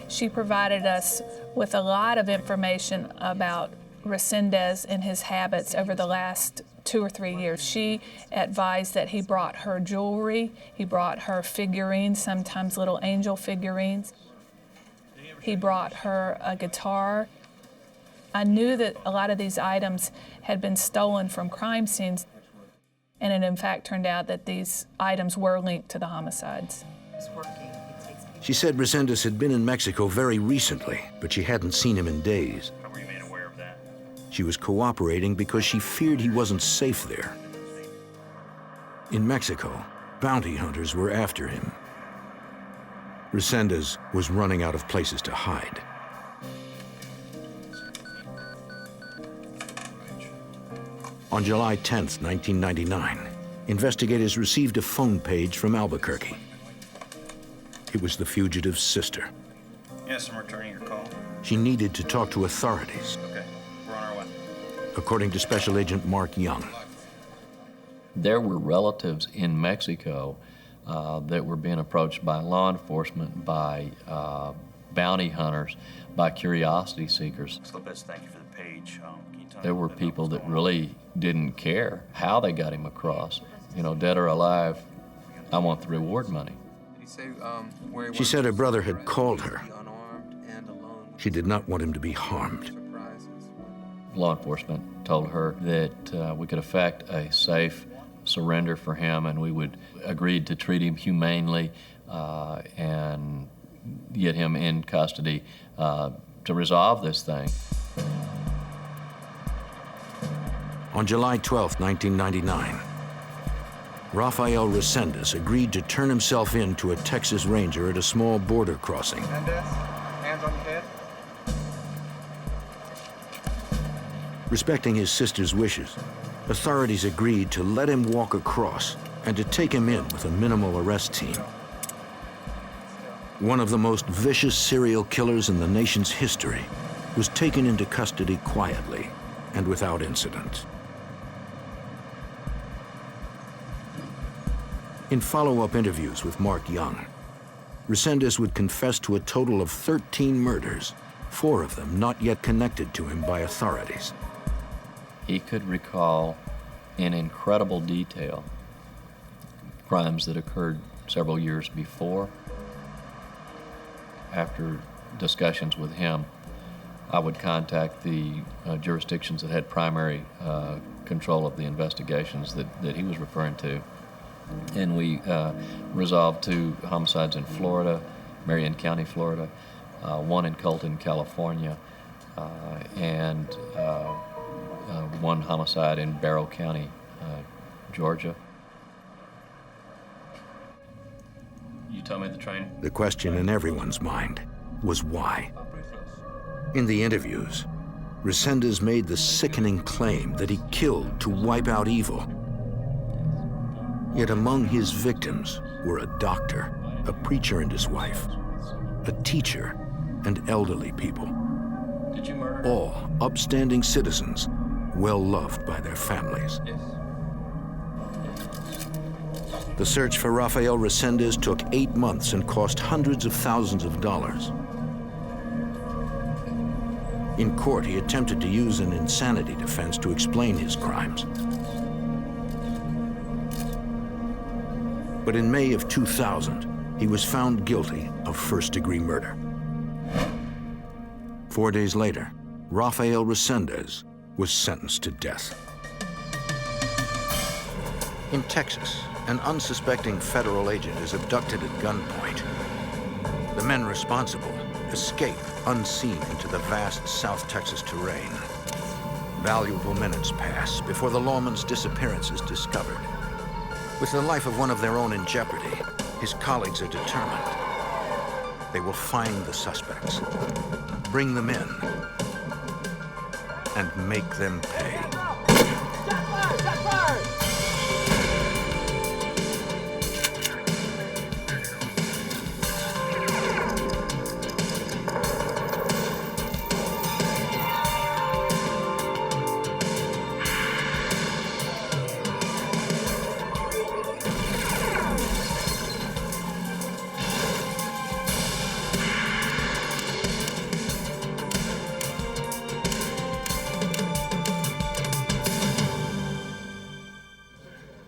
She provided us with a lot of information about Resendez and his habits over the last 2 or 3 years. She advised that he brought her jewelry, he brought her figurines, sometimes little angel figurines. He brought her a guitar. I knew that a lot of these items had been stolen from crime scenes. And it in fact turned out that these items were linked to the homicides. She said Resendez had been in Mexico very recently, but she hadn't seen him in days. How were you made aware of that? She was cooperating because she feared he wasn't safe there. In Mexico, bounty hunters were after him. Resendez was running out of places to hide. On July 10th, 1999, investigators received a phone page from Albuquerque. It was the fugitive's sister. Yes, I'm returning your call. She needed to talk to authorities. Okay, we're on our way. According to Special Agent Mark Young. There were relatives in Mexico that were being approached by law enforcement, by bounty hunters, by curiosity seekers. Lopez, thank you for the page. Can you tell There me were what people was that going really didn't care how they got him across. You know, dead or alive, I want the reward money. She said her brother had called her. She did not want him to be harmed. Law enforcement told her that we could effect a safe surrender for him, and we would agree to treat him humanely and get him in custody to resolve this thing. On July 12, 1999, Rafael Resendez agreed to turn himself in to a Texas Ranger at a small border crossing. Resendez, hands on your head. Respecting his sister's wishes, authorities agreed to let him walk across and to take him in with a minimal arrest team. One of the most vicious serial killers in the nation's history was taken into custody quietly and without incident. In follow-up interviews with Mark Young, Resendez would confess to a total of 13 murders, 4 of them not yet connected to him by authorities. He could recall in incredible detail crimes that occurred several years before. After discussions with him, I would contact the jurisdictions that had primary control of the investigations that he was referring to. And we resolved 2 homicides in Florida, Marion County, Florida, 1 in Colton, California, and 1 homicide in Barrow County, Georgia. You tell me the train. The question in everyone's mind was why. In the interviews, Resendez made the sickening claim that he killed to wipe out evil. Yet among his victims were a doctor, a preacher and his wife, a teacher, and elderly people. Did you murder? All upstanding citizens, well-loved by their families. Yes. The search for Rafael Resendez took 8 months and cost hundreds of thousands of dollars. In court, he attempted to use an insanity defense to explain his crimes. But in May of 2000, he was found guilty of first-degree murder. 4 days later, Rafael Resendez was sentenced to death. In Texas, an unsuspecting federal agent is abducted at gunpoint. The men responsible escape unseen into the vast South Texas terrain. Valuable minutes pass before the lawman's disappearance is discovered. With the life of one of their own in jeopardy, his colleagues are determined. They will find the suspects, bring them in, and make them pay.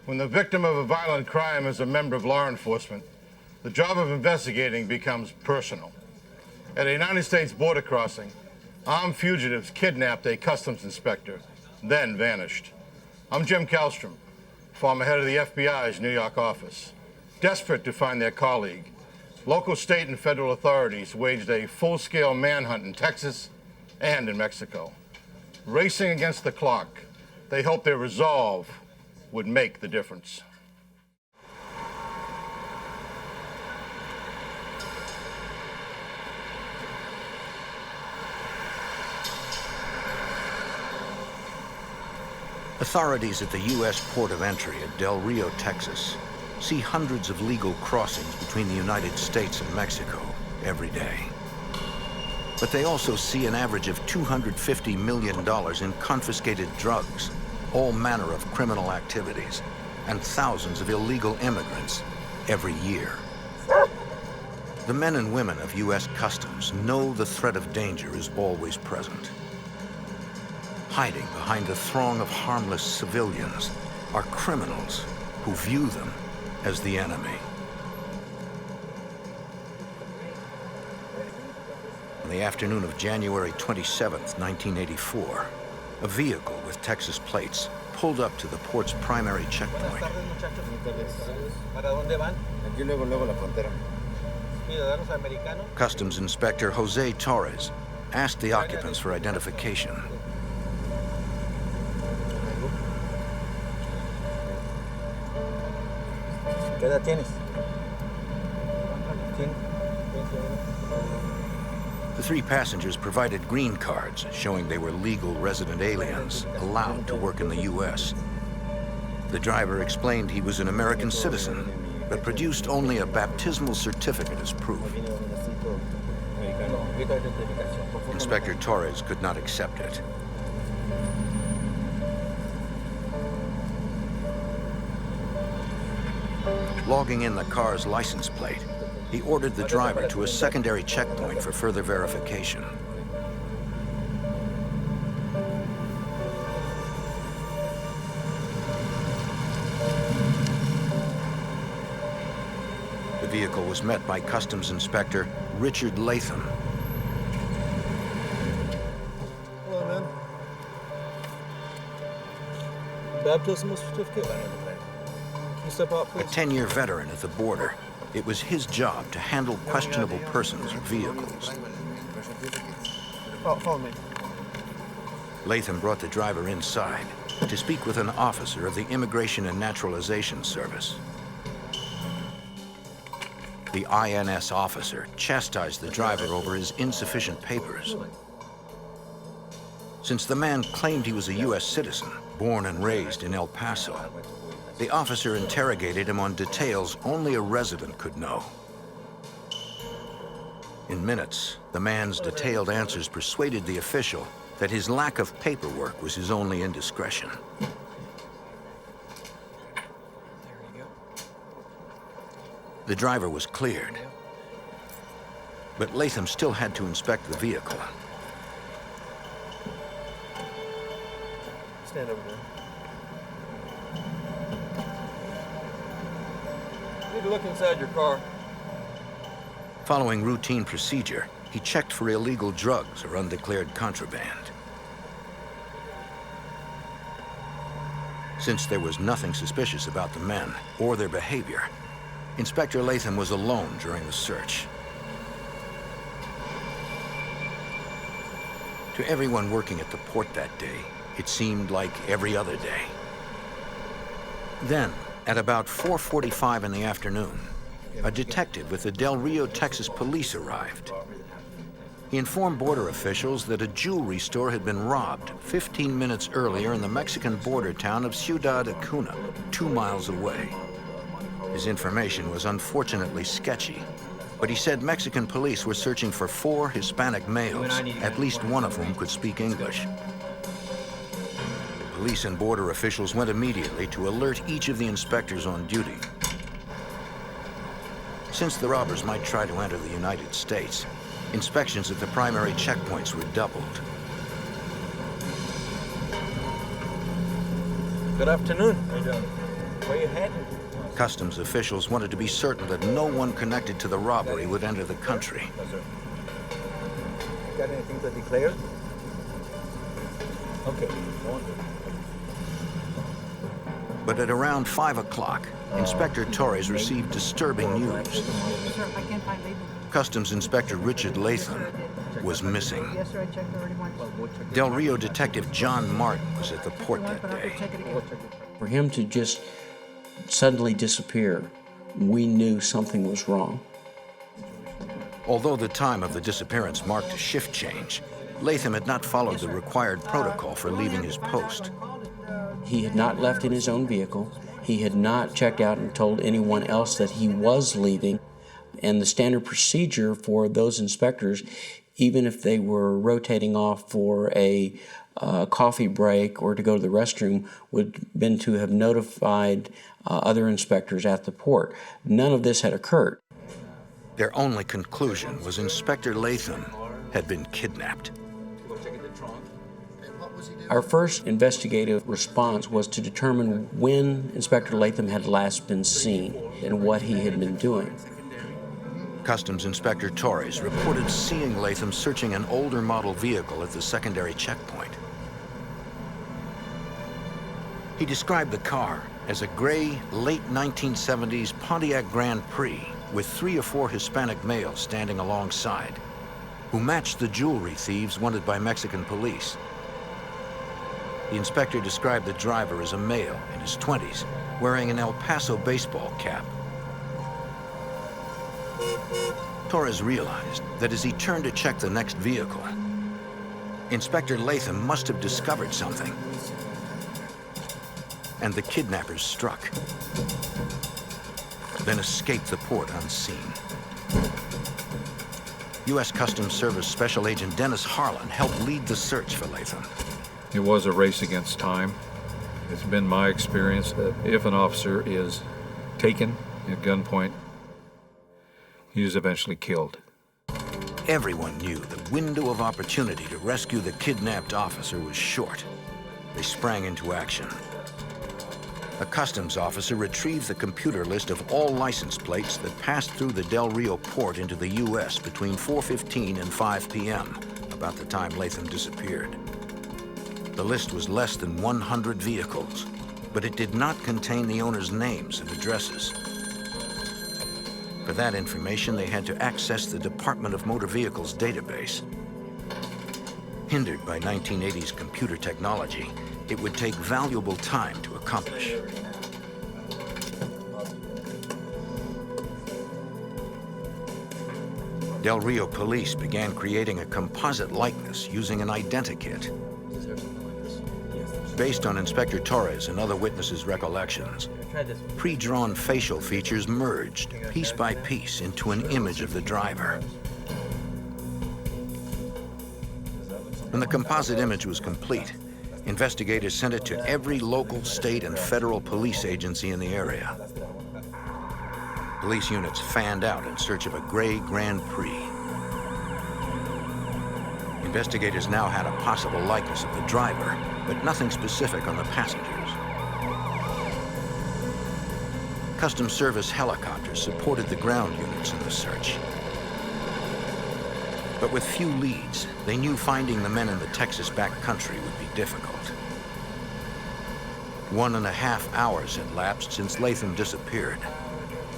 When the victim of a violent crime is a member of law enforcement, the job of investigating becomes personal. At a United States border crossing, armed fugitives kidnapped a customs inspector, then vanished. I'm Jim Kallstrom, former head of the FBI's New York office. Desperate to find their colleague, local, state, and federal authorities waged a full-scale manhunt in Texas and in Mexico. Racing against the clock, they hoped their resolve would make the difference. Authorities at the U.S. port of entry at Del Rio, Texas, see hundreds of legal crossings between the United States and Mexico every day. But they also see an average of $250 million in confiscated drugs, all manner of criminal activities, and thousands of illegal immigrants every year. The men and women of U.S. Customs know the threat of danger is always present. Hiding behind the throng of harmless civilians are criminals who view them as the enemy. On the afternoon of January 27, 1984, a vehicle with Texas plates pulled up to the port's primary checkpoint. Customs Inspector Jose Torres asked the occupants for identification. ¿Qué edad tienes? The three passengers provided green cards showing they were legal resident aliens allowed to work in the U.S. The driver explained he was an American citizen, but produced only a baptismal certificate as proof. Inspector Torres could not accept it. Logging in the car's license plate, he ordered the driver to a secondary checkpoint for further verification. The vehicle was met by Customs Inspector Richard Latham. Hello, man. Baptismal certificate? Step out, a 10-year veteran at the border, it was his job to handle questionable persons or vehicles. Follow me. Latham brought the driver inside to speak with an officer of the Immigration and Naturalization Service. The INS officer chastised the driver over his insufficient papers. Since the man claimed he was a U.S. citizen, born and raised in El Paso, the officer interrogated him on details only a resident could know. In minutes, the man's detailed answers persuaded the official that his lack of paperwork was his only indiscretion. The driver was cleared, but Latham still had to inspect the vehicle. Stand over there. You need to look inside your car. Following routine procedure, he checked for illegal drugs or undeclared contraband. Since there was nothing suspicious about the men or their behavior, Inspector Latham was alone during the search. To everyone working at the port that day, it seemed like every other day. Then, at about 4:45 in the afternoon, a detective with the Del Rio, Texas police arrived. He informed border officials that a jewelry store had been robbed 15 minutes earlier in the Mexican border town of Ciudad Acuna, 2 miles away. His information was unfortunately sketchy, but he said Mexican police were searching for 4 Hispanic males, at least one of whom could speak English. Police and border officials went immediately to alert each of the inspectors on duty. Since the robbers might try to enter the United States, inspections at the primary checkpoints were doubled. Good afternoon. Where you heading? Customs officials wanted to be certain that no one connected to the robbery would enter the country. Got anything to declare? Okay. But at around 5 o'clock, Inspector Torres received disturbing news. Customs Inspector Richard Latham was missing. Del Rio Detective John Martin was at the port that day. For him to just suddenly disappear, we knew something was wrong. Although the time of the disappearance marked a shift change, Latham had not followed the required protocol for leaving his post. He had not left in his own vehicle. He had not checked out and told anyone else that he was leaving. And the standard procedure for those inspectors, even if they were rotating off for a coffee break or to go to the restroom, would have been to have notified other inspectors at the port. None of this had occurred. Their only conclusion was Inspector Latham had been kidnapped. Our first investigative response was to determine when Inspector Latham had last been seen and what he had been doing. Customs Inspector Torres reported seeing Latham searching an older model vehicle at the secondary checkpoint. He described the car as a gray, late 1970s Pontiac Grand Prix with 3 or 4 Hispanic males standing alongside, who matched the jewelry thieves wanted by Mexican police. The inspector described the driver as a male in his 20s, wearing an El Paso baseball cap. Torres realized that as he turned to check the next vehicle, Inspector Latham must have discovered something. And the kidnappers struck, then escaped the port unseen. U.S. Customs Service Special Agent Dennis Harlan helped lead the search for Latham. It was a race against time. It's been my experience that if an officer is taken at gunpoint, he is eventually killed. Everyone knew the window of opportunity to rescue the kidnapped officer was short. They sprang into action. A customs officer retrieved the computer list of all license plates that passed through the Del Rio port into the U.S. between 4:15 and 5 p.m., about the time Latham disappeared. The list was less than 100 vehicles, but it did not contain the owners' names and addresses. For that information, they had to access the Department of Motor Vehicles database. Hindered by 1980s computer technology, it would take valuable time to accomplish. Del Rio police began creating a composite likeness using an identikit. Based on Inspector Torres and other witnesses' recollections, pre-drawn facial features merged piece by piece into an image of the driver. When the composite image was complete, investigators sent it to every local, state, and federal police agency in the area. Police units fanned out in search of a gray Grand Prix. Investigators now had a possible likeness of the driver, but nothing specific on the passengers. Customs Service helicopters supported the ground units in the search. But with few leads, they knew finding the men in the Texas backcountry would be difficult. 1.5 hours had lapsed since Latham disappeared.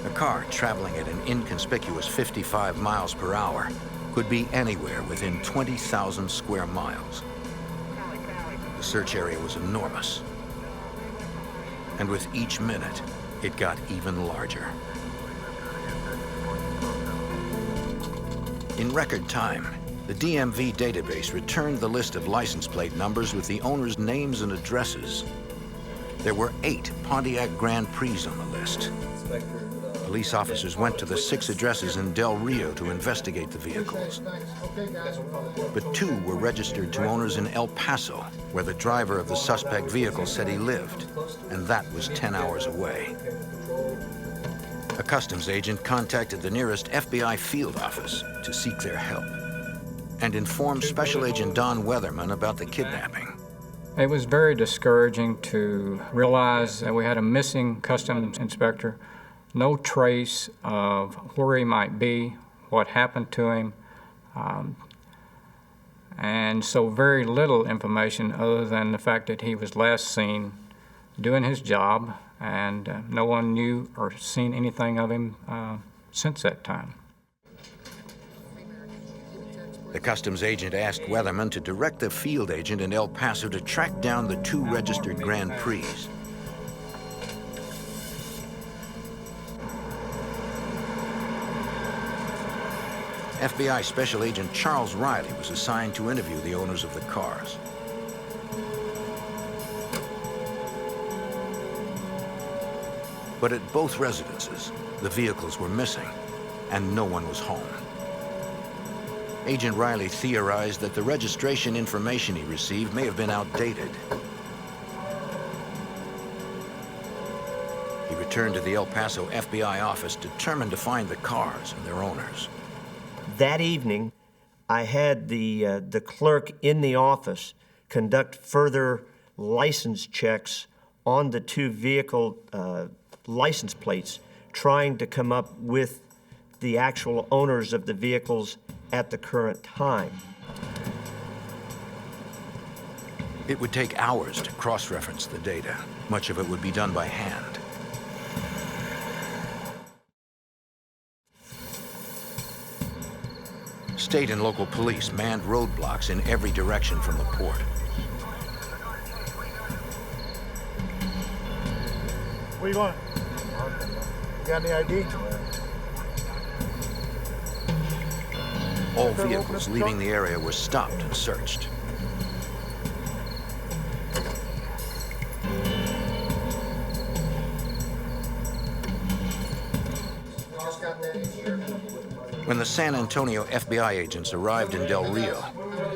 A car traveling at an inconspicuous 55 miles per hour could be anywhere within 20,000 square miles. The search area was enormous. And with each minute, it got even larger. In record time, the DMV database returned the list of license plate numbers with the owners' names and addresses. There were 8 Pontiac Grand Prix on the list. Police officers went to the 6 addresses in Del Rio to investigate the vehicles. But 2 were registered to owners in El Paso, where the driver of the suspect vehicle said he lived, and that was 10 hours away. A customs agent contacted the nearest FBI field office to seek their help and informed Special Agent Don Weatherman about the kidnapping. It was very discouraging to realize that we had a missing customs inspector, no trace of where he might be, what happened to him, and so very little information other than the fact that he was last seen doing his job, and no one knew or seen anything of him since that time. The customs agent asked Weatherman to direct the field agent in El Paso to track down the 2 registered Grand Prix. FBI Special Agent Charles Riley was assigned to interview the owners of the cars. But at both residences, the vehicles were missing, and no one was home. Agent Riley theorized that the registration information he received may have been outdated. He returned to the El Paso FBI office determined to find the cars and their owners. That evening, I had the clerk in the office conduct further license checks on the 2 vehicle license plates, trying to come up with the actual owners of the vehicles at the current time. It would take hours to cross-reference the data. Much of it would be done by hand. State and local police manned roadblocks in every direction from the port. Where you going? Got any ID? All vehicles leaving the area were stopped and searched. When the San Antonio FBI agents arrived in Del Rio,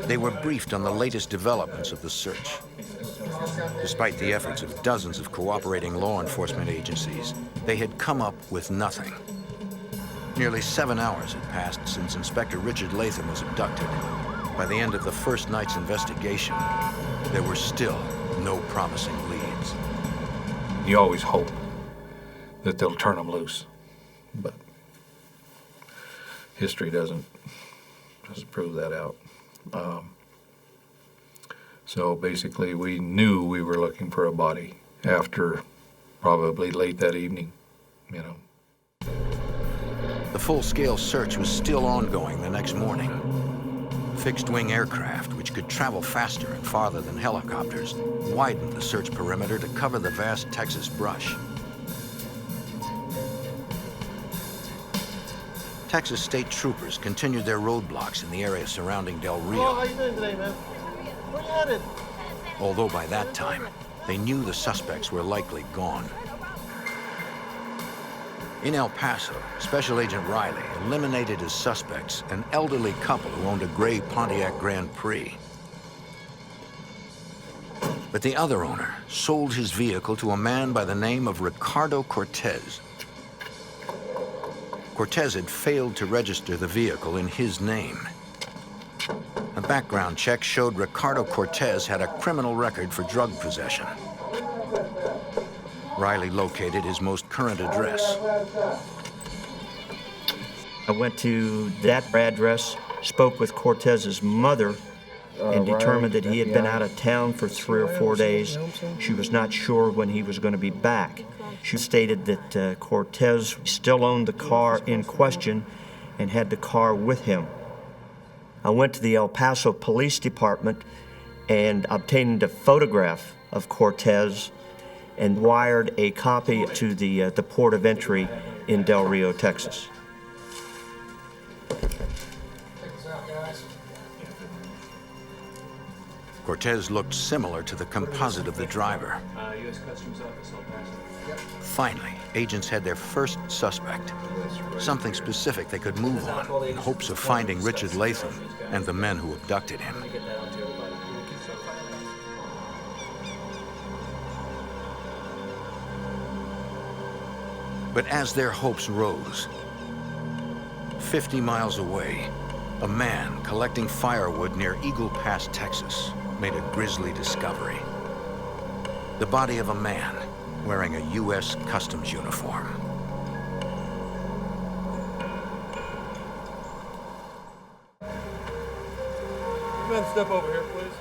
they were briefed on the latest developments of the search. Despite the efforts of dozens of cooperating law enforcement agencies, they had come up with nothing. Nearly 7 hours had passed since Inspector Richard Latham was abducted. By the end of the first night's investigation, there were still no promising leads. You always hope that they'll turn them loose, but history doesn't prove that out. So basically, we knew we were looking for a body after probably late that evening, you know. The full-scale search was still ongoing the next morning. Fixed-wing aircraft, which could travel faster and farther than helicopters, widened the search perimeter to cover the vast Texas brush. Texas state troopers continued their roadblocks in the area surrounding Del Rio. Oh, how you doing today, man? Where you headed? Although by that time, they knew the suspects were likely gone. In El Paso, Special Agent Riley eliminated as suspects an elderly couple who owned a gray Pontiac Grand Prix. But the other owner sold his vehicle to a man by the name of Ricardo Cortez. Cortez had failed to register the vehicle in his name. A background check showed Ricardo Cortez had a criminal record for drug possession. Riley located his most current address. I went to that address, spoke with Cortez's mother, and determined that he had been out of town for 3 or 4 days. She was not sure when he was going to be back. She stated that Cortez still owned the car in question and had the car with him. I went to the El Paso Police Department and obtained a photograph of Cortez and wired a copy to the port of entry in Del Rio, Texas. Cortez looked similar to the composite of the driver. U.S. Customs Office, El Paso. Finally, agents had their first suspect, something specific they could move on in hopes of finding Richard Latham and the men who abducted him. But as their hopes rose, 50 miles away, a man collecting firewood near Eagle Pass, Texas, made a grisly discovery. The body of a man wearing a U.S. Customs uniform. You men step over here, please.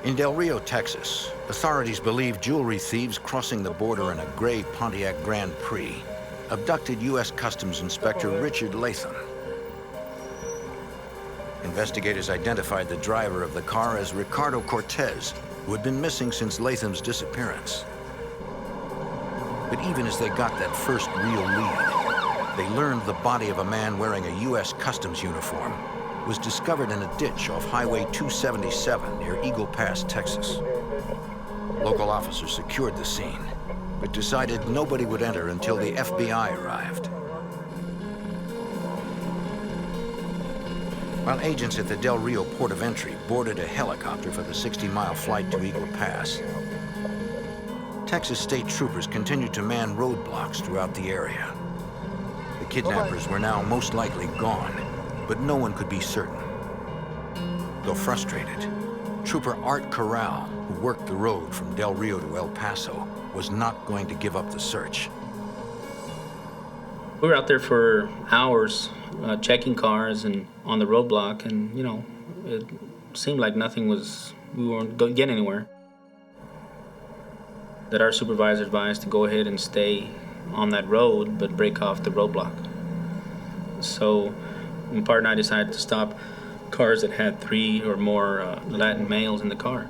In Del Rio, Texas, authorities believe jewelry thieves crossing the border in a gray Pontiac Grand Prix abducted U.S. Customs Inspector Richard Latham. Investigators identified the driver of the car as Ricardo Cortez, who had been missing since Latham's disappearance. But even as they got that first real lead, they learned the body of a man wearing a U.S. Customs uniform was discovered in a ditch off Highway 277 near Eagle Pass, Texas. Local officers secured the scene, but decided nobody would enter until the FBI arrived. While agents at the Del Rio port of entry boarded a helicopter for the 60-mile flight to Eagle Pass, Texas state troopers continued to man roadblocks throughout the area. The kidnappers were now most likely gone, but no one could be certain. Though frustrated, Trooper Art Corral, who worked the road from Del Rio to El Paso, was not going to give up the search. We were out there for hours, checking cars and on the roadblock, and it seemed like we weren't going to get anywhere. That our supervisor advised to go ahead and stay on that road, but break off the roadblock. So my partner and I decided to stop cars that had 3 or more Latin males in the car.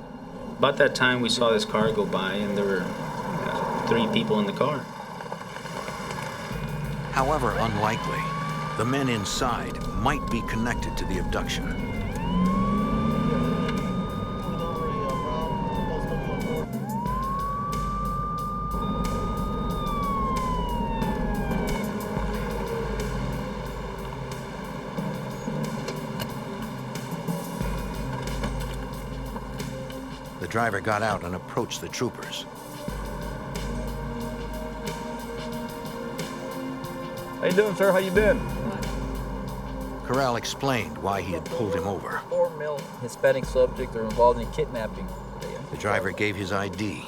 About that time, we saw this car go by, and there were 3 people in the car. However unlikely, the men inside might be connected to the abduction. The driver got out and approached the troopers. How you doing, sir? How you been? Corral explained why he had pulled him over. 4 male Hispanic subjects are involved in kidnapping. The driver gave his ID.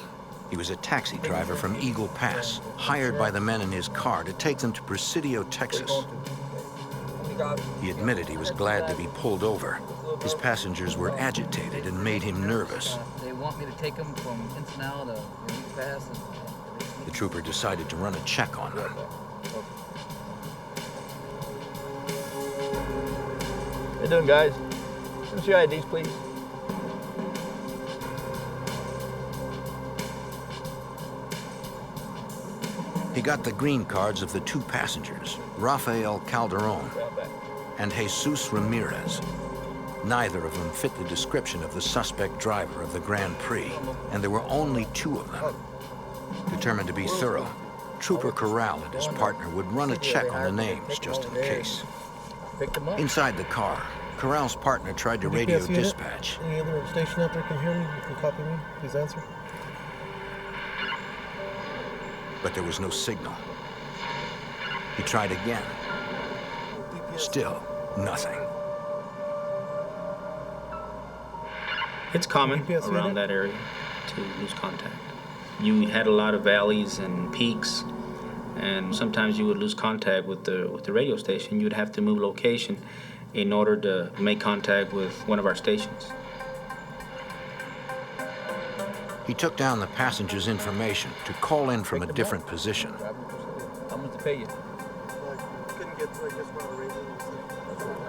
He was a taxi driver from Eagle Pass, hired by the men in his car to take them to Presidio, Texas. He admitted he was glad to be pulled over. His passengers were agitated and made him nervous. They want me to take them from Ensenada to Eagle Pass. The trooper decided to run a check on them. How you doing, guys? Give us your IDs, please. He got the green cards of the 2 passengers, Rafael Calderon and Jesus Ramirez. Neither of them fit the description of the suspect driver of the Grand Prix, and there were only 2 of them. Determined to be thorough, Trooper Corral and his partner would run a check on the names just in case. Inside the car, Corral's partner tried to radio dispatch. Any other station out there can hear me? You can copy me? Please answer. But there was no signal. He tried again. Still nothing. It's common around that area to lose contact. You had a lot of valleys and peaks, and sometimes you would lose contact with the radio station. You would have to move location in order to make contact with one of our stations. He took down the passenger's information to call in from a different position. How much to pay you?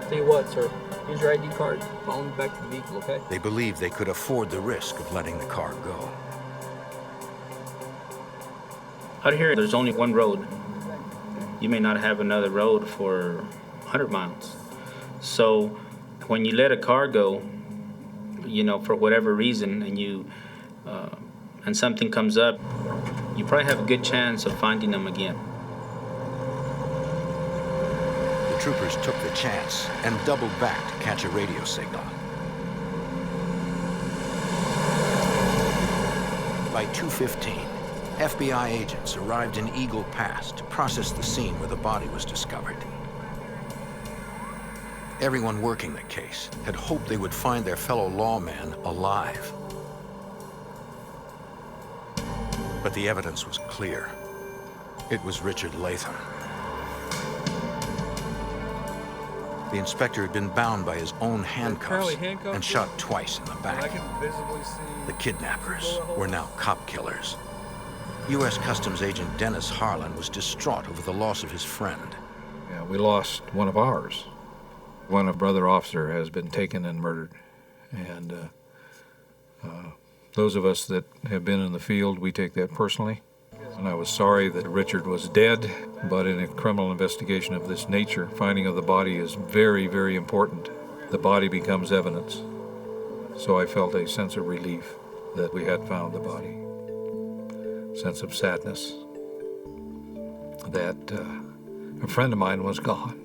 Tell you what, sir. Here's your ID card. Follow me back to the vehicle, okay? They believed they could afford the risk of letting the car go. Out here, there's only one road. You may not have another road for 100 miles. So when you let a car go, for whatever reason, and something comes up, you probably have a good chance of finding them again. The troopers took the chance and doubled back to catch a radio signal. By 2:15, FBI agents arrived in Eagle Pass to process the scene where the body was discovered. Everyone working the case had hoped they would find their fellow lawman alive. But the evidence was clear. It was Richard Latham. The inspector had been bound by his own handcuffs and shot twice in the back. The kidnappers were now cop killers. U.S. Customs Agent Dennis Harlan was distraught over the loss of his friend. Yeah, we lost one of ours. One brother officer has been taken and murdered. And those of us that have been in the field, we take that personally. And I was sorry that Richard was dead, but in a criminal investigation of this nature, finding of the body is very, very important. The body becomes evidence. So I felt a sense of relief that we had found the body. Sense of sadness that a friend of mine was gone.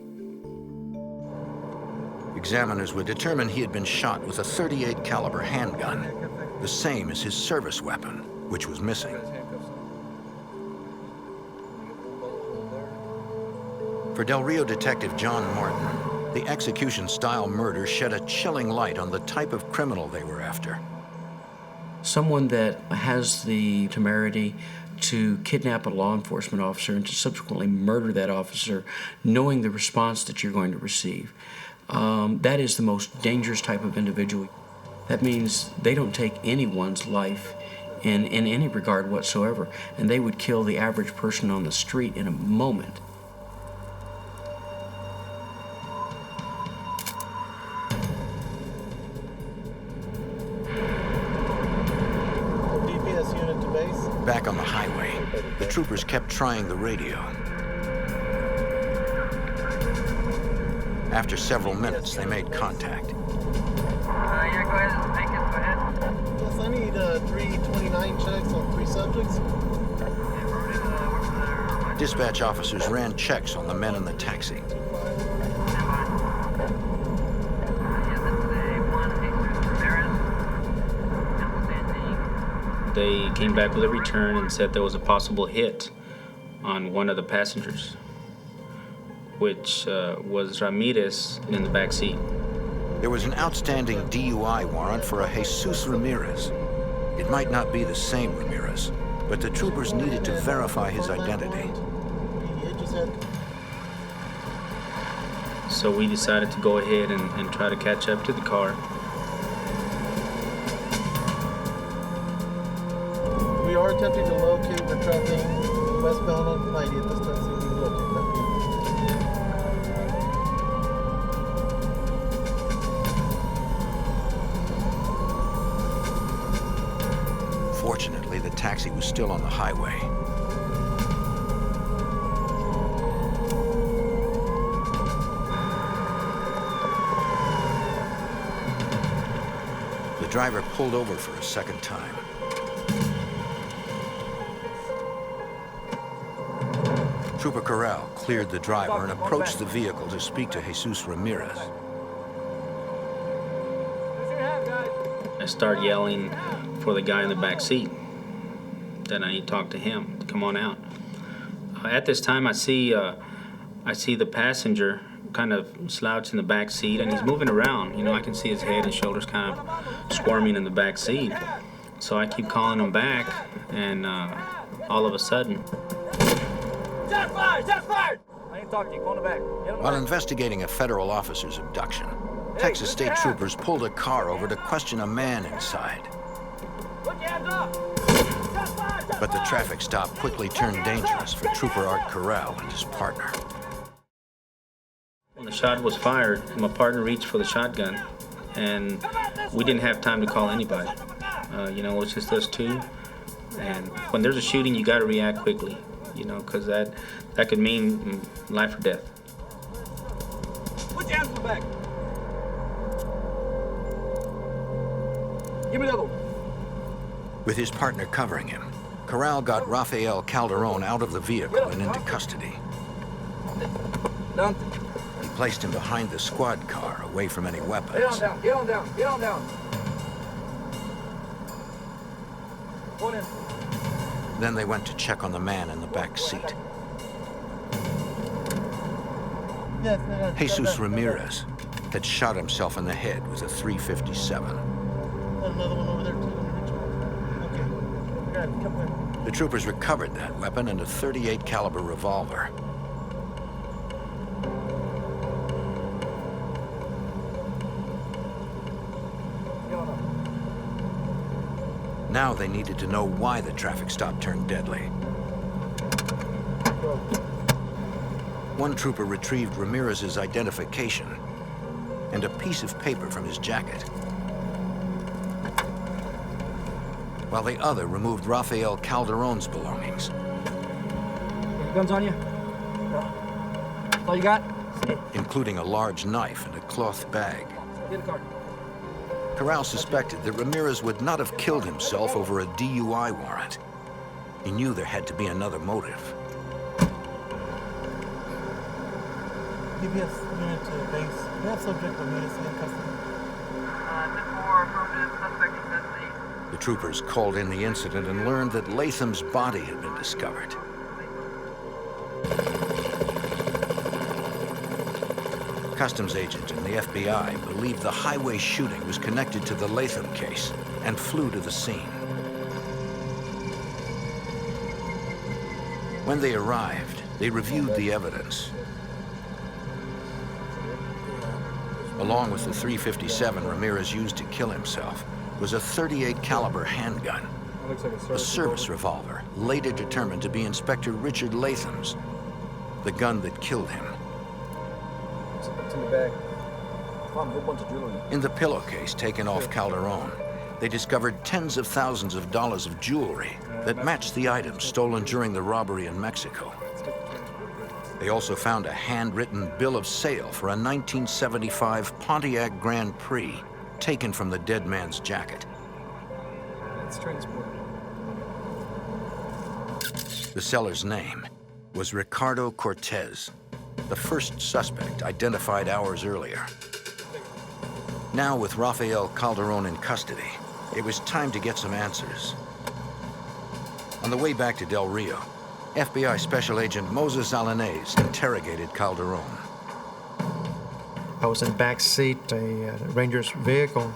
Examiners would determine he had been shot with a .38 caliber handgun, the same as his service weapon, which was missing. For Del Rio detective John Martin, the execution-style murder shed a chilling light on the type of criminal they were after. Someone that has the temerity to kidnap a law enforcement officer and to subsequently murder that officer, knowing the response that you're going to receive. That is the most dangerous type of individual. That means they don't take anyone's life in any regard whatsoever, and they would kill the average person on the street in a moment. Back on the highway, the troopers kept trying the radio. After several minutes, they made contact. Yeah, go ahead. Make it. Go ahead. Yes, I need 329 checks on 3 subjects. Dispatch officers ran checks on the men in the taxi. They came back with a return and said there was a possible hit on one of the passengers, which was Ramirez in the back seat. There was an outstanding DUI warrant for a Jesus Ramirez. It might not be the same Ramirez, but the troopers needed to verify his identity. So we decided to go ahead and try to catch up to the car. We are attempting to locate. We're traveling westbound on 90 at this time, so we can locate that. Fortunately, the taxi was still on the highway. The driver pulled over for a second time. Trooper Corral cleared the driver and approached the vehicle to speak to Jesus Ramirez. I start yelling for the guy in the back seat that I need to talk to him to come on out. At this time, I see the passenger kind of slouch in the back seat, and he's moving around. You know, I can see his head and shoulders kind of squirming in the back seat. So I keep calling him back, and all of a sudden, Shots fired! Shots fired! I ain't talking to you. Go in the back. While investigating a federal officer's abduction, Texas state troopers pulled a car over to question a man inside. Put your hands up! But the traffic stop quickly turned dangerous for Trooper Art Corral and his partner. When the shot was fired, my partner reached for the shotgun, and we didn't have time to call anybody. You know, it was just us two. And when there's a shooting, you got to react quickly. You know, because that could mean life or death. Put your hands in the back. Give me the other one. With his partner covering him, Corral got Rafael Calderon out of the vehicle and into custody. Down. He placed him behind the squad car, away from any weapons. Get on down. Get on down. Get on down. One in. Then they went to check on the man in the back seat. Jesus Ramirez had shot himself in the head with a .357. Another one over there too. Okay. Good. Come there. The troopers recovered that weapon and a .38 caliber revolver. Now they needed to know why the traffic stop turned deadly. One trooper retrieved Ramirez's identification and a piece of paper from his jacket, while the other removed Rafael Calderon's belongings. Guns on you? That's all you got? Including a large knife and a cloth bag. Get a card. Corral suspected that Ramirez would not have killed himself over a DUI warrant. He knew there had to be another motive. DBS unit to base. We have subject Ramirez in custody. The troopers called in the incident and learned that Latham's body had been discovered. Customs agent and the FBI believed the highway shooting was connected to the Latham case and flew to the scene. When they arrived, they reviewed the evidence. Along with the .357 Ramirez used to kill himself was a .38 caliber handgun, a service revolver later determined to be Inspector Richard Latham's, the gun that killed him. It's in the bag. Found a whole bunch of jewelry. In the pillowcase taken off Calderon, they discovered tens of thousands of dollars of jewelry that matched the items stolen during the robbery in Mexico. They also found a handwritten bill of sale for a 1975 Pontiac Grand Prix taken from the dead man's jacket. It's transport. The seller's name was Ricardo Cortez, the first suspect identified hours earlier. Now, with Rafael Calderon in custody, it was time to get some answers. On the way back to Del Rio, FBI Special Agent Moses Alanez interrogated Calderon. I was in the back seat, a Ranger's vehicle.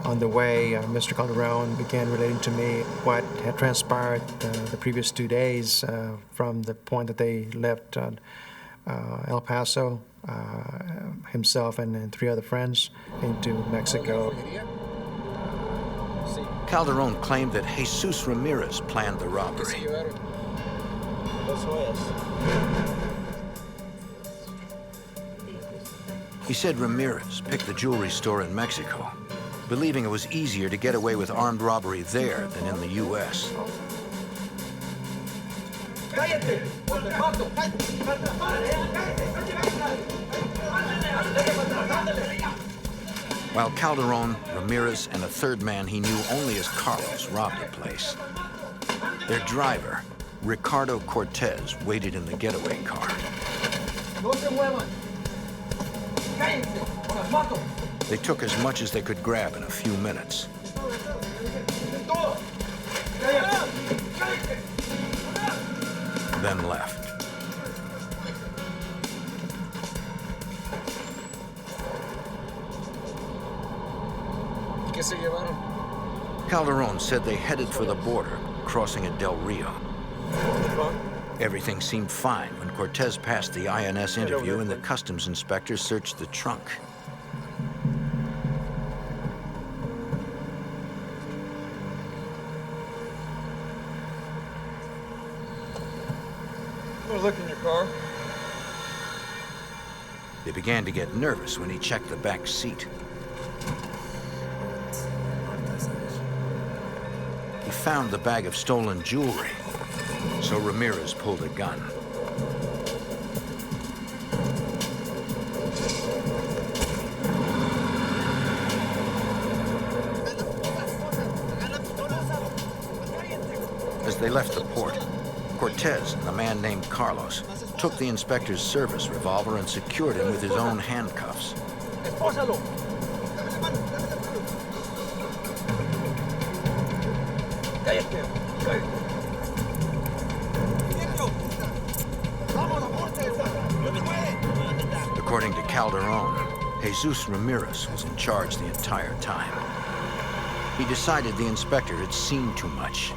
On the way, Mr. Calderon began relating to me what had transpired the previous 2 days from the point that they left El Paso, himself and 3 other friends, into Mexico. Calderon claimed that Jesus Ramirez planned the robbery. He said Ramirez picked the jewelry store in Mexico, believing it was easier to get away with armed robbery there than in the U.S. While Calderon, Ramirez, and a third man he knew only as Carlos robbed the place, their driver, Ricardo Cortez, waited in the getaway car. They took as much as they could grab in a few minutes. Then left. Calderon said they headed for the border, crossing at Del Rio. Everything seemed fine when Cortez passed the INS interview and the customs inspector searched the trunk. Look in your car. They began to get nervous when he checked the back seat. He found the bag of stolen jewelry, so Ramirez pulled a gun. As they left the port, Cortez and a man named Carlos took the inspector's service revolver and secured him with his own handcuffs. According to Calderon, Jesus Ramirez was in charge the entire time. He decided the inspector had seen too much.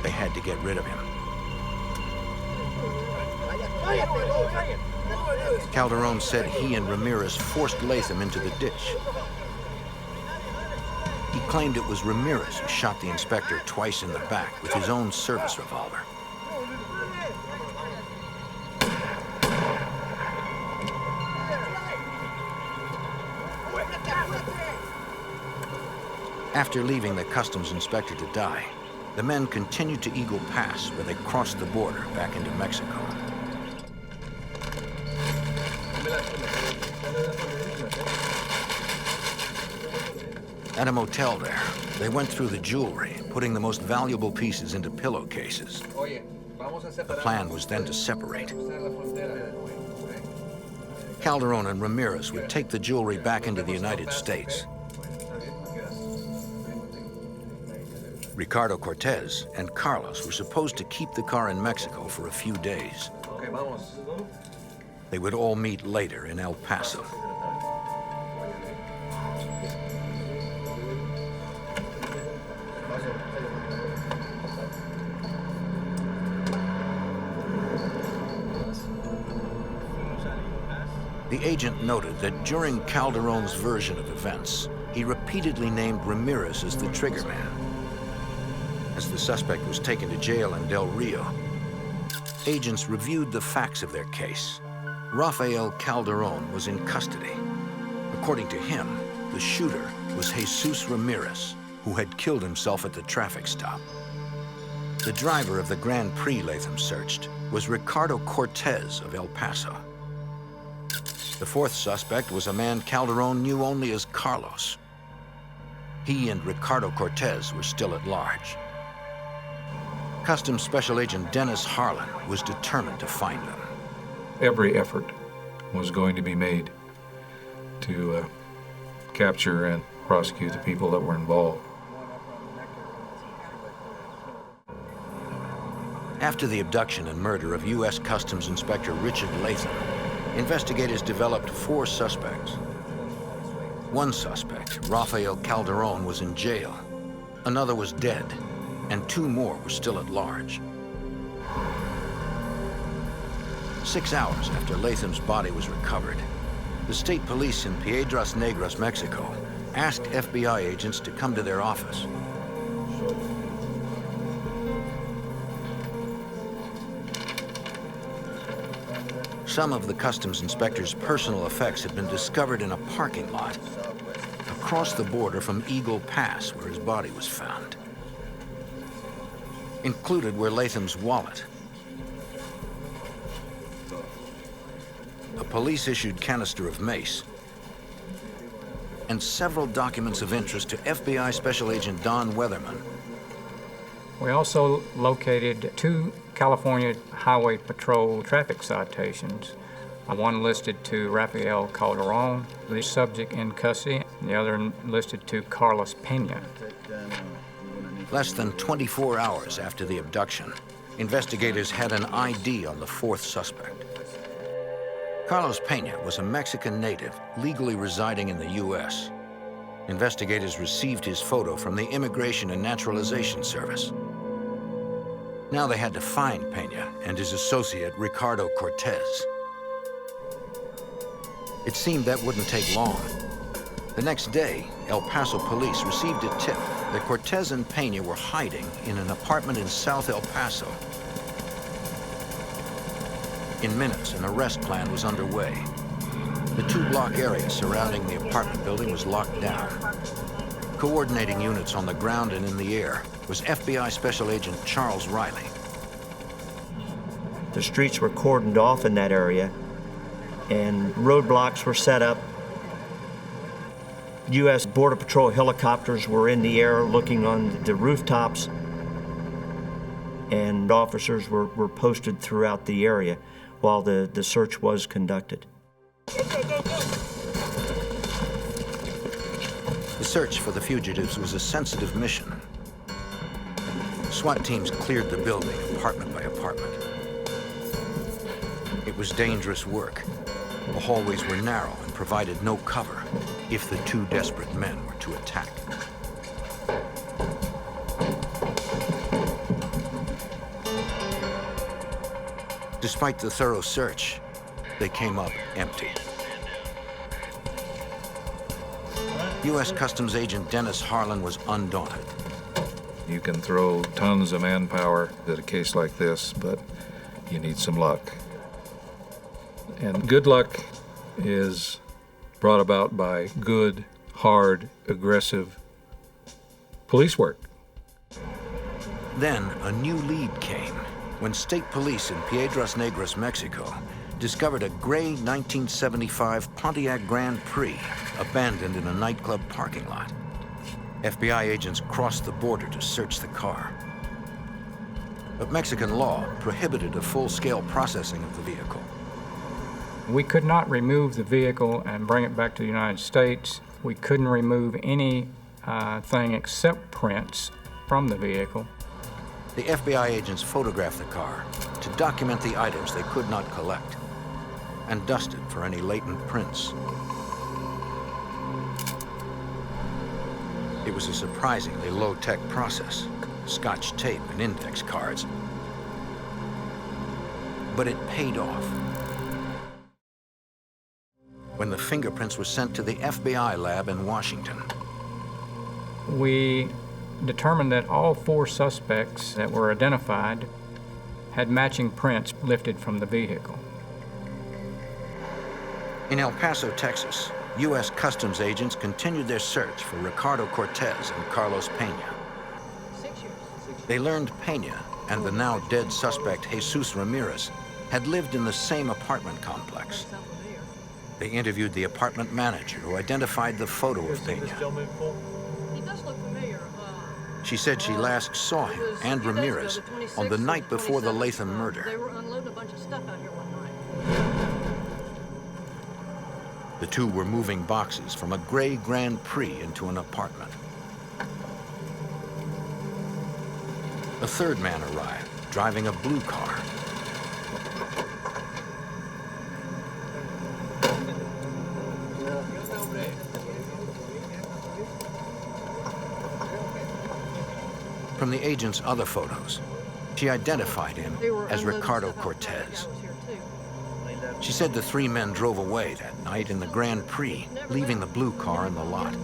They had to get rid of him. Calderon said he and Ramirez forced Latham into the ditch. He claimed it was Ramirez who shot the inspector twice in the back with his own service revolver. After leaving the customs inspector to die, the men continued to Eagle Pass, where they crossed the border back into Mexico. At a motel there, they went through the jewelry, putting the most valuable pieces into pillowcases. The plan was then to separate. Calderon and Ramirez would take the jewelry back into the United States. Ricardo Cortez and Carlos were supposed to keep the car in Mexico for a few days. They would all meet later in El Paso. The agent noted that during Calderon's version of events, he repeatedly named Ramirez as the triggerman. As the suspect was taken to jail in Del Rio, agents reviewed the facts of their case. Rafael Calderon was in custody. According to him, the shooter was Jesus Ramirez, who had killed himself at the traffic stop. The driver of the Grand Prix Latham searched was Ricardo Cortez of El Paso. The fourth suspect was a man Calderon knew only as Carlos. He and Ricardo Cortez were still at large. Customs Special Agent Dennis Harlan was determined to find them. Every effort was going to be made to capture and prosecute the people that were involved. After the abduction and murder of U.S. Customs Inspector Richard Latham, investigators developed 4 suspects. One suspect, Rafael Calderon, was in jail. Another was dead, and 2 more were still at large. 6 hours after Latham's body was recovered, the state police in Piedras Negras, Mexico, asked FBI agents to come to their office. Some of the customs inspector's personal effects had been discovered in a parking lot across the border from Eagle Pass, where his body was found. Included were Latham's wallet, a police-issued canister of mace, and several documents of interest to FBI Special Agent Don Weatherman. We also located 2 California Highway Patrol traffic citations. One listed to Rafael Calderon, the subject in custody, and the other listed to Carlos Pena. Less than 24 hours after the abduction, investigators had an ID on the 4th suspect. Carlos Pena was a Mexican native legally residing in the U.S. Investigators received his photo from the Immigration and Naturalization Service. Now they had to find Pena and his associate, Ricardo Cortez. It seemed that wouldn't take long. The next day, El Paso police received a tip that Cortez and Pena were hiding in an apartment in South El Paso. In minutes, an arrest plan was underway. The 2-block area surrounding the apartment building was locked down. Coordinating units on the ground and in the air was FBI Special Agent Charles Riley. The streets were cordoned off in that area, and roadblocks were set up. U.S. Border Patrol helicopters were in the air looking on the rooftops, and officers were posted throughout the area while the search was conducted. The search for the fugitives was a sensitive mission. SWAT teams cleared the building apartment by apartment. It was dangerous work. The hallways were narrow and provided no cover if the 2 desperate men were to attack. Despite the thorough search, they came up empty. U.S. Customs Agent Dennis Harlan was undaunted. You can throw tons of manpower at a case like this, but you need some luck. And good luck is brought about by good, hard, aggressive police work. Then a new lead came when state police in Piedras Negras, Mexico, discovered a gray 1975 Pontiac Grand Prix abandoned in a nightclub parking lot. FBI agents crossed the border to search the car. But Mexican law prohibited a full-scale processing of the vehicle. We could not remove the vehicle and bring it back to the United States. We couldn't remove anything except prints from the vehicle. The FBI agents photographed the car to document the items they could not collect and dusted for any latent prints. It was a surprisingly low-tech process, Scotch tape and index cards. But it paid off. When the fingerprints were sent to the FBI lab in Washington. We determined that all 4 suspects that were identified had matching prints lifted from the vehicle. In El Paso, Texas, U.S. Customs agents continued their search for Ricardo Cortez and Carlos Pena. They learned Pena and the now dead suspect Jesus Ramirez had lived in the same apartment complex. They interviewed the apartment manager who identified the photo of Pena. She said she last saw him and Ramirez on the night before the Latham murder. They were unloading a bunch of stuff out here one night. The two were moving boxes from a gray Grand Prix into an apartment. A third man arrived, driving a blue car. From the agent's other photos, she identified him as Ricardo Cortez. She said the 3 men drove away that night in the Grand Prix, leaving the blue car in the lot.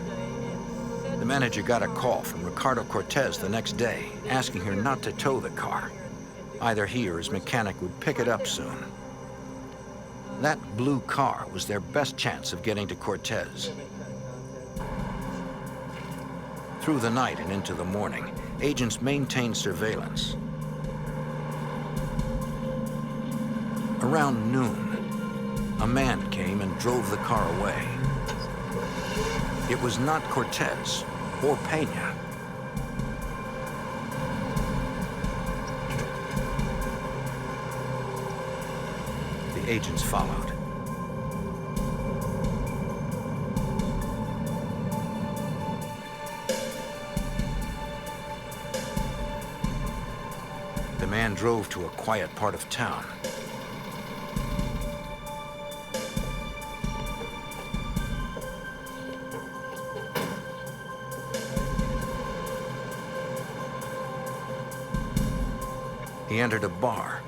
The manager got a call from Ricardo Cortez the next day, asking her not to tow the car. Either he or his mechanic would pick it up soon. That blue car was their best chance of getting to Cortez. Through the night and into the morning, agents maintained surveillance. Around noon, a man came and drove the car away. It was not Cortez or Pena. The agents followed. The man drove to a quiet part of town. He entered a bar.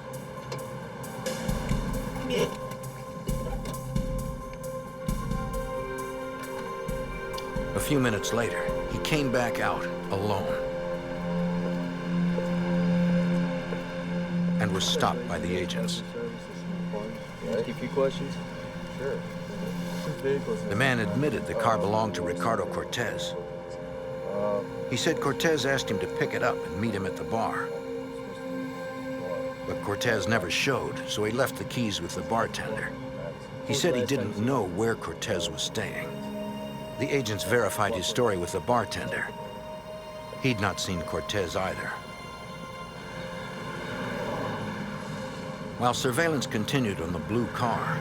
A few minutes later, he came back out alone and was stopped by the agents. Ask you a few questions? Sure. The man admitted the car belonged to Ricardo Cortez. He said Cortez asked him to pick it up and meet him at the bar. But Cortez never showed, so he left the keys with the bartender. He said he didn't know where Cortez was staying. The agents verified his story with the bartender. He'd not seen Cortez either. While surveillance continued on the blue car,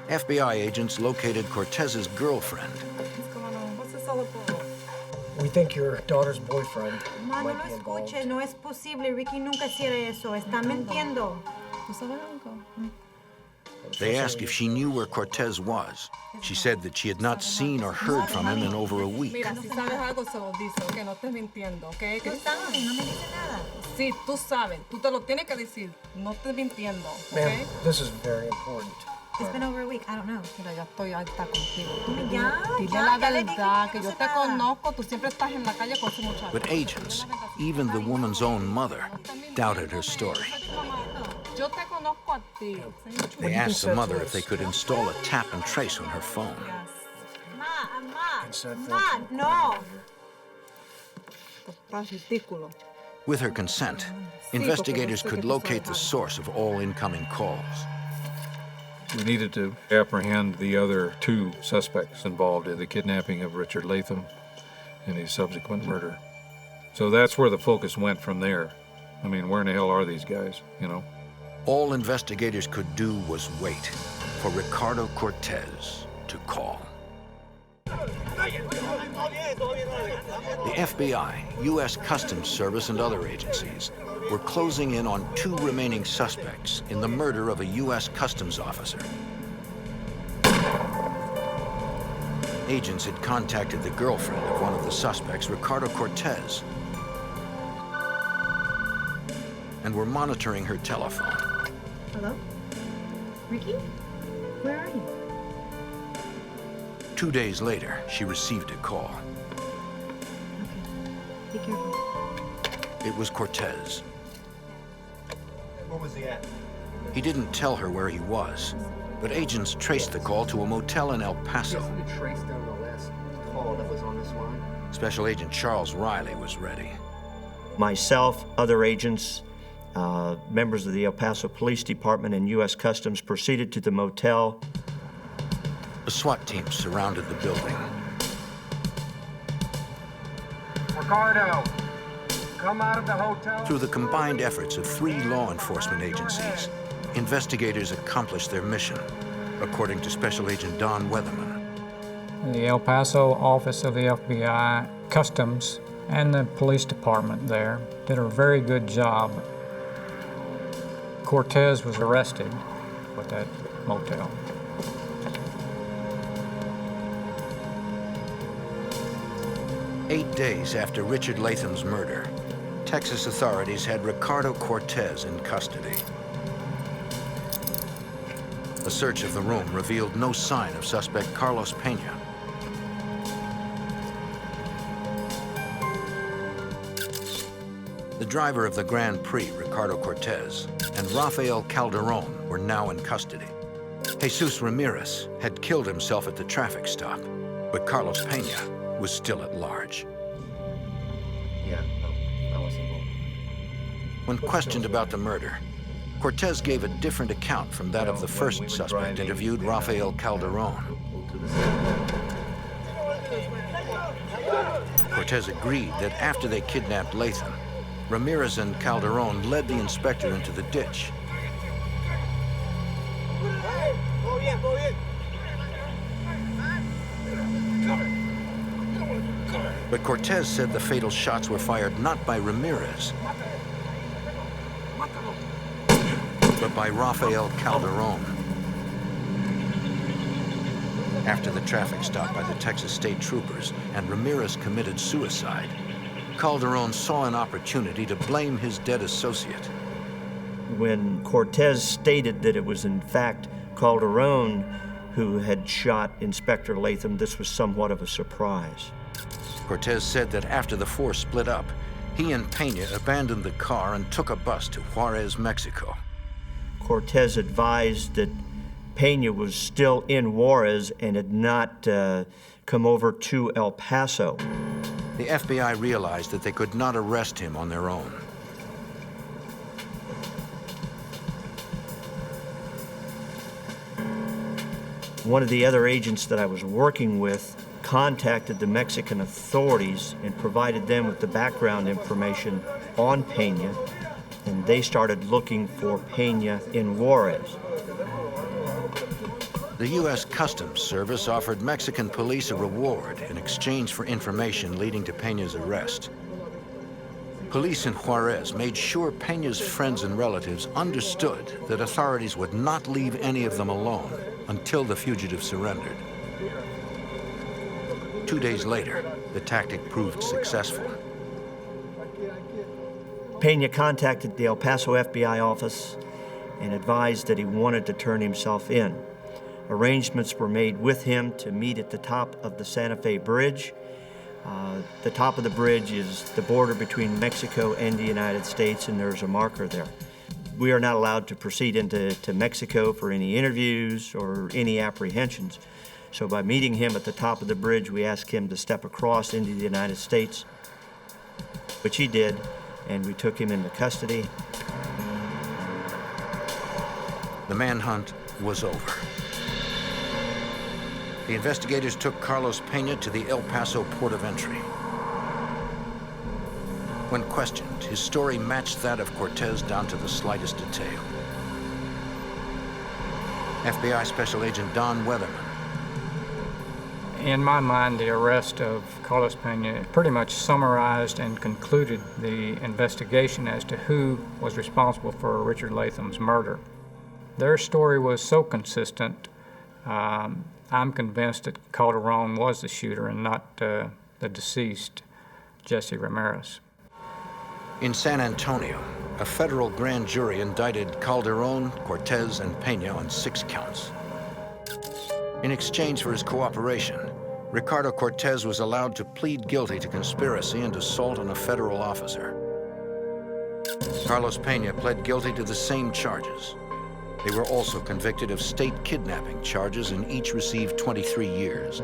FBI agents located Cortez's girlfriend. What's going on? What's this all about? We think your daughter's boyfriend Ma, no might lo be involved. escuche, no es posible. Ricky nunca hiciera eso. Está mintiendo. ¿Tú sabes algo? They asked if she knew where Cortez was. She said that she had not seen or heard from him in over a week. Mira, si sabes algo, se lo dice, que no estés mintiendo, ¿ok? Tú sabes, no me dice nada. Sí, tú sabes, tú te lo tienes que decir, no estés mintiendo, ¿ok? Ma'am, this is very important. It's been over a week. I don't know. Mira, ya estoy harta contigo. Ya, Dile ya, la ya le dije verdad, que que no yo se te nada. conozco, tú siempre estás en la calle con su muchacho. But agents, even the woman's own mother, doubted her story. Yo te conozco a ti. They asked the mother if they could install a tap and trace on her phone. Ma, no. Estás ridículo. With her consent, investigators could locate the source of all incoming calls. We needed to apprehend the other two suspects involved in the kidnapping of Richard Latham and his subsequent murder. So that's where the focus went from there. I mean, where in the hell are these guys, you know? All investigators could do was wait for Ricardo Cortez to call. The FBI, U.S. Customs Service, and other agencies were closing in on two remaining suspects in the murder of a U.S. Customs officer. Agents had contacted the girlfriend of one of the suspects, Ricardo Cortez, and were monitoring her telephone. Hello? Ricky? Where are you? 2 days later, she received a call. Be careful. It was Cortez. Where was he at? He didn't tell her where he was, but agents traced the call to a motel in El Paso. Yes, we traced down the last call that was on this line. Special Agent Charles Riley was ready. Myself, other agents, members of the El Paso Police Department and U.S. Customs proceeded to the motel. A SWAT team surrounded the building. Ricardo, come out of the hotel. Through the combined efforts of 3 law enforcement agencies, investigators accomplished their mission, according to Special Agent Don Weatherman. The El Paso office of the FBI, Customs, and the police department there did a very good job. Cortez was arrested at that motel. Eight days after Richard Latham's murder, Texas authorities had Ricardo Cortez in custody. A search of the room revealed no sign of suspect Carlos Pena. The driver of the Grand Prix, Ricardo Cortez, and Rafael Calderon were now in custody. Jesus Ramirez had killed himself at the traffic stop, but Carlos Pena was still at large. Yeah, no, I wasn't involved. When questioned about the murder, Cortez gave a different account from that of the first suspect interviewed, Rafael Calderon. Cortez agreed that after they kidnapped Latham, Ramirez and Calderon led the inspector into the ditch. But Cortez said the fatal shots were fired not by Ramirez, but by Rafael Calderon. After the traffic stop by the Texas State Troopers and Ramirez committed suicide, Calderon saw an opportunity to blame his dead associate. When Cortez stated that it was in fact Calderon who had shot Inspector Latham, this was somewhat of a surprise. Cortez said that after the four split up, he and Pena abandoned the car and took a bus to Juarez, Mexico. Cortez advised that Pena was still in Juarez and had not come over to El Paso. The FBI realized that they could not arrest him on their own. One of the other agents that I was working with contacted the Mexican authorities and provided them with the background information on Pena, and they started looking for Pena in Juarez. The U.S. Customs Service offered Mexican police a reward in exchange for information leading to Pena's arrest. Police in Juarez made sure Pena's friends and relatives understood that authorities would not leave any of them alone until the fugitive surrendered. 2 days later, the tactic proved successful. Pena contacted the El Paso FBI office and advised that he wanted to turn himself in. Arrangements were made with him to meet at the top of the Santa Fe Bridge. The top of the bridge is the border between Mexico and the United States, and there's a marker there. We are not allowed to proceed into Mexico for any interviews or any apprehensions. So by meeting him at the top of the bridge, we asked him to step across into the United States, which he did, and we took him into custody. The manhunt was over. The investigators took Carlos Pena to the El Paso port of entry. When questioned, his story matched that of Cortez down to the slightest detail. FBI Special Agent Don Weatherman. In my mind, the arrest of Carlos Pena pretty much summarized and concluded the investigation as to who was responsible for Richard Latham's murder. Their story was so consistent, I'm convinced that Calderon was the shooter and not the deceased, Jesse Ramirez. In San Antonio, a federal grand jury indicted Calderon, Cortez, and Pena on 6 counts. In exchange for his cooperation, Ricardo Cortez was allowed to plead guilty to conspiracy and assault on a federal officer. Carlos Pena pled guilty to the same charges. They were also convicted of state kidnapping charges and each received 23 years.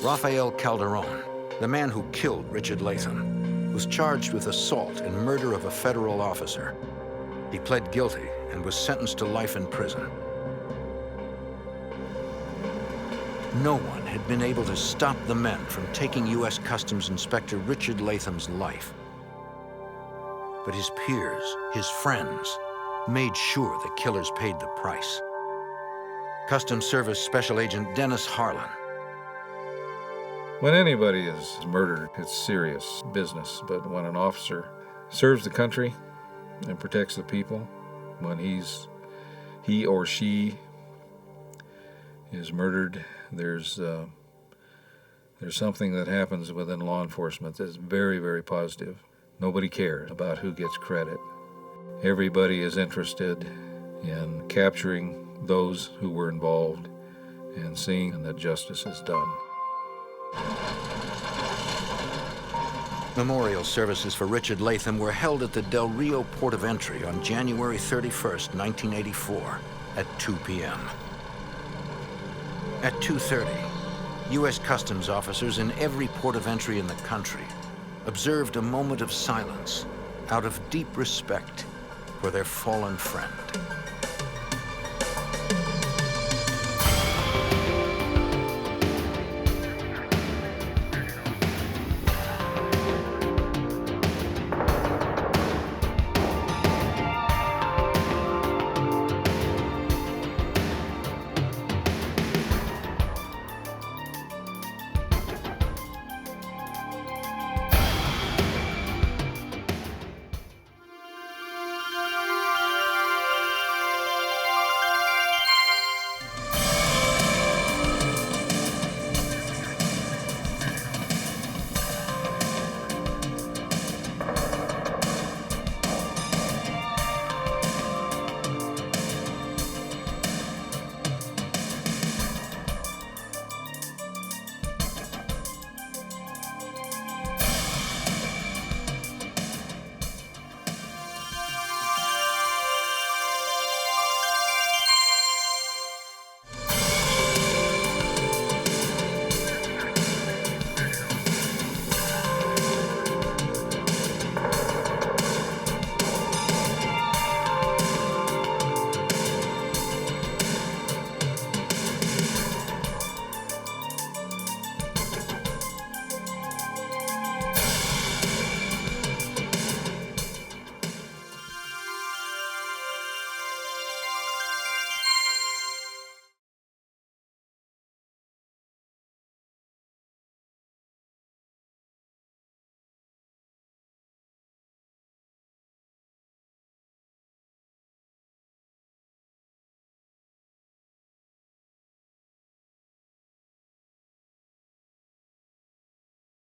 Rafael Calderon, the man who killed Richard Latham, was charged with assault and murder of a federal officer. He pled guilty and was sentenced to life in prison. No one had been able to stop the men from taking U.S. Customs Inspector Richard Latham's life. But his peers, his friends, made sure the killers paid the price. Customs Service Special Agent Dennis Harlan. When anybody is murdered, it's serious business. But when an officer serves the country and protects the people, when he or she is murdered, there's something that happens within law enforcement that's very, very positive. Nobody cares about who gets credit. Everybody is interested in capturing those who were involved and seeing that justice is done. Memorial services for Richard Latham were held at the Del Rio port of entry on January 31st, 1984, at 2 p.m. At 2:30, U.S. Customs officers in every port of entry in the country observed a moment of silence out of deep respect for their fallen friend.